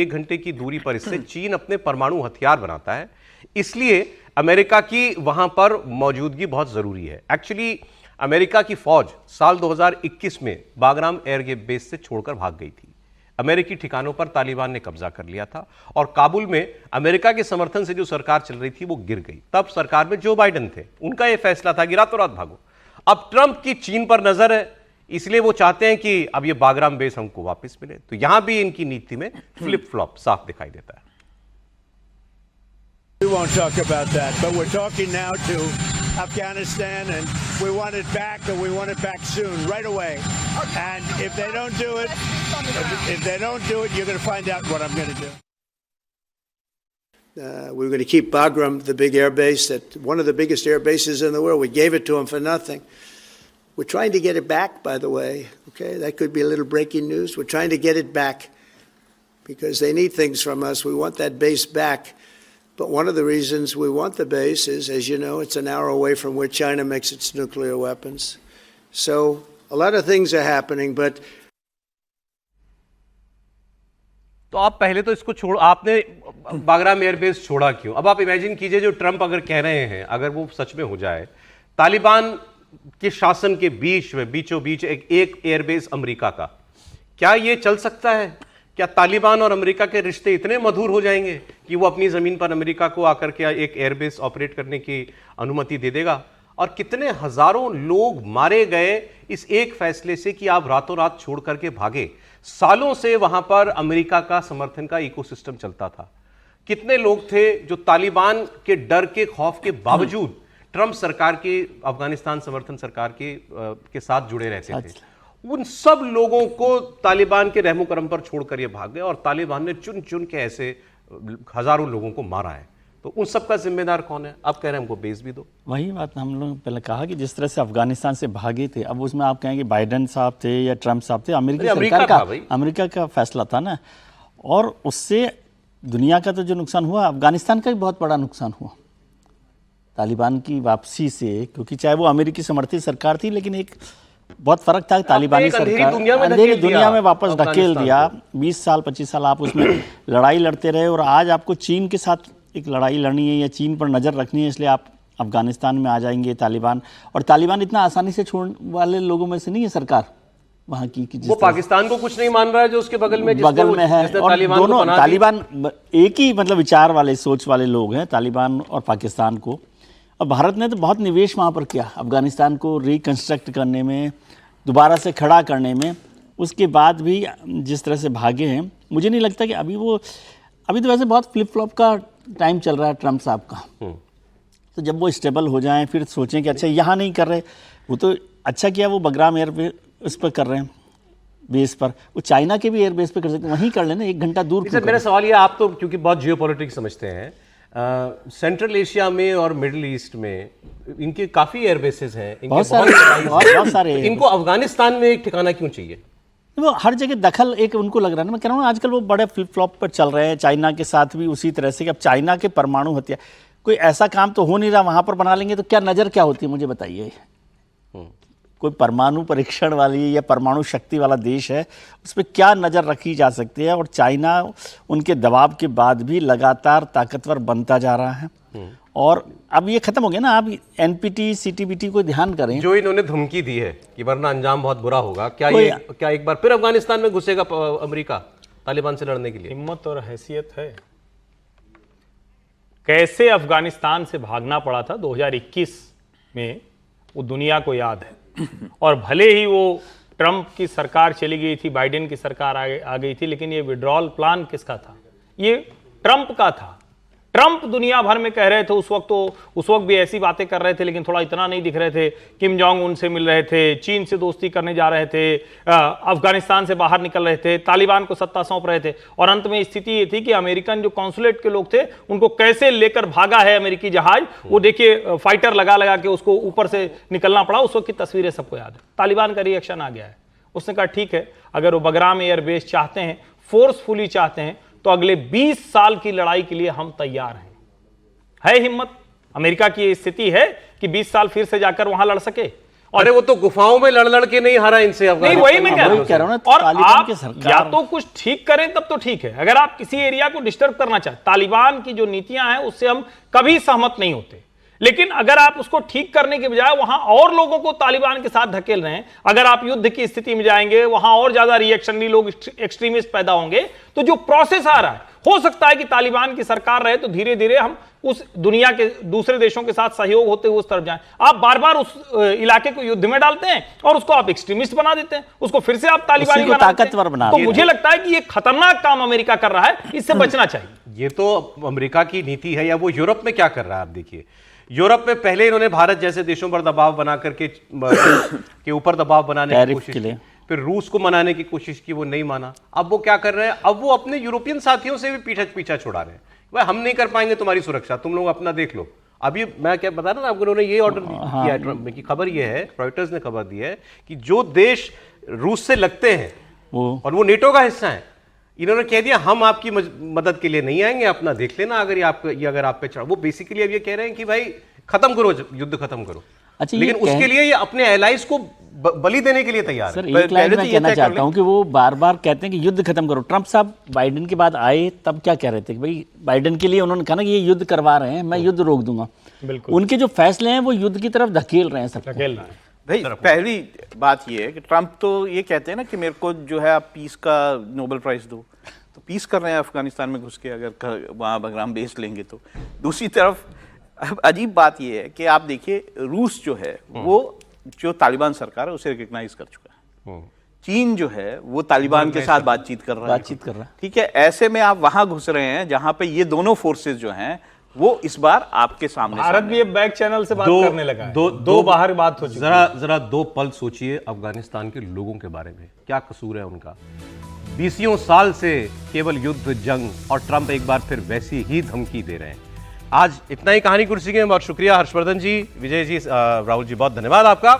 घंटे की दूरी पर इससे चीन अपने परमाणु हथियार बनाता है, इसलिए अमेरिका की वहां पर मौजूदगी बहुत जरूरी है। एक्चुअली अमेरिका की फौज साल 2021 में बागराम एयर बेस से छोड़कर भाग गई थी। अमेरिकी ठिकानों पर तालिबान ने कब्जा कर लिया था और काबुल में अमेरिका के समर्थन से जो सरकार चल रही थी वो गिर गई। तब सरकार में जो बाइडेन थे, उनका यह फैसला था कि रातों रात भागो। अब ट्रंप की चीन पर नजर है, इसलिए वो चाहते हैं कि अब ये बागराम बेस हमको वापस मिले। तो यहां भी इनकी नीति में फ्लिप फ्लॉप साफ दिखाई देता है। We won't talk about that, but we're talking now to Afghanistan, and we want it back, and we want it back soon, right away. And if they don't do it, you're going to find out what I'm going to do. We're going to keep Bagram, the big air base, one of the biggest air bases in the world. We gave it to them for nothing. We're trying to get it back, by the way. Okay, that could be a little breaking news. We're trying to get it back because they need things from us. We want that base back. But one of the reasons we want the base is, as you know, it's an hour away from where China makes its nuclear weapons. So a lot of things are happening, but तो आप पहले तो इसको छोड़, आपने Bagram airbase छोड़ा क्यों? अब आप इमेजिन कीजिए, जो ट्रंप अगर कह रहे हैं, अगर वो सच में हो जाए, तालिबान के शासन के बीच में बीचों बीच एक एयरबेस अमेरिका का, क्या ये चल सकता है? क्या तालिबान और अमेरिका के रिश्ते इतने मधुर हो जाएंगे कि वो अपनी जमीन पर अमेरिका को आकर के एक एयरबेस ऑपरेट करने की अनुमति दे देगा? और कितने हजारों लोग मारे गए इस एक फैसले से कि आप रातों रात छोड़ करके भागे। सालों से वहां पर अमेरिका का समर्थन का इकोसिस्टम चलता था। कितने लोग थे जो तालिबान के डर के खौफ के बावजूद ट्रंप सरकार की अफगानिस्तान समर्थन सरकार के साथ जुड़े रहते थे। उन सब लोगों को तालिबान के रहमो करम पर छोड़कर ये भाग गए और तालिबान ने चुन चुन के ऐसे हजारों लोगों को मारा है। तो उन सब का जिम्मेदार कौन है? आप कह रहे हैं हमको बेस भी दो। वही बात हम लोग पहले कहा कि जिस तरह से अफगानिस्तान से भागे थे, अब उसमें आप कहेंगे बाइडेन साहब थे या ट्रंप साहब थे, अमेरिका का फैसला था ना। और उससे दुनिया का तो जो नुकसान हुआ, अफगानिस्तान का भी बहुत बड़ा नुकसान हुआ तालिबान की वापसी से, क्योंकि चाहे वो अमेरिकी समर्थित सरकार थी, लेकिन एक बहुत फर्क था। तालिबानी सरकार दुनिया में वापस ढकेल दिया। 20 साल 25 साल आप उसमें लड़ाई लड़ते रहे, और आज आपको चीन के साथ एक लड़ाई लड़नी है या चीन पर नज़र रखनी है, इसलिए आप अफगानिस्तान में आ जाएंगे तालिबान। और तालिबान इतना आसानी से छोड़ने वाले लोगों में से नहीं है सरकार वहाँ की, वो पाकिस्तान को कुछ नहीं मान रहा है जो उसके बगल में है। और दोनों तालिबान एक ही मतलब विचार वाले, सोच वाले लोग हैं, तालिबान और पाकिस्तान को। और भारत ने तो बहुत निवेश वहाँ पर किया अफगानिस्तान को रिकंस्ट्रक्ट करने में, दोबारा से खड़ा करने में। उसके बाद भी जिस तरह से भागे हैं, मुझे नहीं लगता कि अभी तो वैसे बहुत फ्लिप फ्लॉप का टाइम चल रहा है ट्रंप साहब का। तो जब वो स्टेबल हो जाएं, फिर सोचें कि अच्छा यहाँ नहीं कर रहे, वो तो अच्छा किया वो बगराम एयर उस पर कर रहे हैं बेस पर, वो चाइना के भी एयर बेस पे कर सकते हैं, वहीं कर लेना, 1 घंटा दूर। मेरा सवाल ये, आप तो क्योंकि बहुत जियोपॉलिटिक्स समझते हैं, सेंट्रल एशिया में और मिडिल ईस्ट में इनके काफी एयरबेसेस हैं, बहुत सारे। इनको अफगानिस्तान में एक ठिकाना क्यों चाहिए? वो हर जगह दखल एक उनको लग रहा है ना। मैं कह रहा हूँ आजकल वो बड़े फ्लिप फ्लॉप पर चल रहे हैं, चाइना के साथ भी उसी तरह से कि अब चाइना के परमाणु हथियार, कोई ऐसा काम तो हो नहीं रहा, वहाँ पर बना लेंगे तो क्या नज़र क्या होती है मुझे बताइए। कोई परमाणु परीक्षण वाली या परमाणु शक्ति वाला देश है, उस पर क्या नज़र रखी जा सकती है? और चाइना उनके दबाव के बाद भी लगातार ताकतवर बनता जा रहा है। और अब ये खत्म हो गया ना, आप एनपीटी सीटीबीटी को ध्यान करें, जो इन्होंने धमकी दी है कि वरना अंजाम बहुत बुरा होगा, क्या एक बार फिर अफगानिस्तान में घुसेगा अमेरिका तालिबान से लड़ने के लिए? हिम्मत और हैसियत है। कैसे अफगानिस्तान से भागना पड़ा था 2021 में, वो दुनिया को याद है। और भले ही वो ट्रंप की सरकार चली गई थी, बाइडेन की सरकार आ गई थी, लेकिन ये विड्रॉल प्लान किसका था? ये ट्रंप का था। ट्रंप दुनिया भर में कह रहे थे उस वक्त भी ऐसी बातें कर रहे थे, लेकिन थोड़ा इतना नहीं दिख रहे थे। किम जोंग उन से मिल रहे थे, चीन से दोस्ती करने जा रहे थे, अफगानिस्तान से बाहर निकल रहे थे, तालिबान को सत्ता सौंप रहे थे। और अंत में स्थिति ये थी कि अमेरिकन जो कॉन्सुलेट के लोग थे, उनको कैसे लेकर भागा है अमेरिकी जहाज, वो देखिए फाइटर लगा के उसको ऊपर से निकलना पड़ा। उस वक्त की तस्वीरें सबको याद है। तालिबान का रिएक्शन आ गया है, उसने कहा ठीक है, अगर वो बगराम एयरबेस चाहते हैं, फोर्सफुली चाहते हैं, तो अगले 20 साल की लड़ाई के लिए हम तैयार हैं। है हिम्मत? अमेरिका की स्थिति है कि 20 साल फिर से जाकर वहां लड़ सके? अरे वो तो गुफाओं में लड़ के नहीं हारा इनसे। नहीं, वही मैं कह रहा हूं। और आप या तो कुछ ठीक करें तब तो ठीक है। अगर आप किसी एरिया को डिस्टर्ब करना चाहते, तालिबान की जो नीतियां हैं उससे हम कभी सहमत नहीं होते, लेकिन अगर आप उसको ठीक करने के बजाय वहां और लोगों को तालिबान के साथ धकेल रहे हैं, अगर आप युद्ध की स्थिति में जाएंगे, वहां और ज्यादा रिएक्शनरी लोग, एक्सट्रीमिस्ट पैदा होंगे, तो जो प्रोसेस आ रहा है, हो सकता है कि तालिबान की सरकार रहे तो धीरे धीरे हम उस दुनिया के दूसरे देशों के साथ सहयोग होते हुए उस तरफ जाएं। आप बार बार उस इलाके को युद्ध में डालते हैं और उसको आप एक्सट्रीमिस्ट बना देते हैं, उसको फिर से आप तालिबान ताकतवर बना। तो मुझे लगता है कि ये खतरनाक काम अमेरिका कर रहा है, इससे बचना चाहिए। ये तो अमेरिका की नीति है। या वो यूरोप में क्या कर रहा है आप देखिए। यूरोप में पहले इन्होंने भारत जैसे देशों पर दबाव बना करके के ऊपर दबाव बनाने की कोशिश की, फिर रूस को मनाने की कोशिश की, वो नहीं माना। अब वो क्या कर रहे हैं? अब वो अपने यूरोपियन साथियों से भी पीछा छुड़ा रहे हैं। भाई हम नहीं कर पाएंगे तुम्हारी सुरक्षा, तुम लोग अपना देख लो। अभी मैं क्या बता रहा ना, उन्होंने ये ऑर्डर किया है ट्रंप में कि खबर ये है, रॉयटर्स ने खबर दी है कि जो देश रूस से लगते हैं और वो नेटो का हिस्सा है, इन्होंने कह दिया हम आपकी मदद के लिए नहीं आएंगे, अपना देख लेना अगर आप पे चढ़ा। वो बेसिकली अब ये कह रहे हैं कि भाई खत्म करो, युद्ध खत्म करो। अच्छा, लेकिन उसके लिए ये अपने एलाइज को बलि देने के लिए तैयार सर है। एक लाइन में कहना चाहता हूं कि वो बार बार कहते हैं कि युद्ध खत्म करो। ट्रंप साहब बाइडेन के बाद आए तब क्या कह रहे थे कि भाई बाइडेन के लिए उन्होंने कहा ना कि ये युद्ध करवा रहे हैं, मैं युद्ध रोक दूंगा। बिल्कुल। उनके जो फैसले हैं वो युद्ध की तरफ धकेल रहे हैं सबको। धकेल रहे हैं। भाई पहली बात ये है कि ट्रंप तो ये कहते हैं ना कि मेरे को जो है आप पीस का नोबेल प्राइज दो, तो पीस कर रहे हैं अफगानिस्तान में घुस के, अगर वहाँ बगराम बेस लेंगे तो। दूसरी तरफ अब अजीब बात ये है कि आप देखिए रूस जो है वो जो तालिबान सरकार है उसे रिकग्नाइज कर चुका है। चीन जो है वो तालिबान के साथ बातचीत कर रहा है। ठीक है, ऐसे में आप वहां घुस रहे हैं जहां पे ये दोनों फोर्सेस जो हैं वो इस बार आपके सामने। भारत भी अब बैक चैनल से बात करने लगा है। दो बाहर बात हो चुकी है। जरा दो पल सोचिए अफगानिस्तान के लोगों के बारे में, क्या कसूर है उनका। 20 साल से केवल युद्ध, जंग, और ट्रंप एक बार फिर वैसी ही धमकी दे रहे हैं। आज इतना ही कहानी कुर्सी के। बहुत शुक्रिया हर्षवर्धन जी, विजय जी, राहुल जी, बहुत धन्यवाद आपका।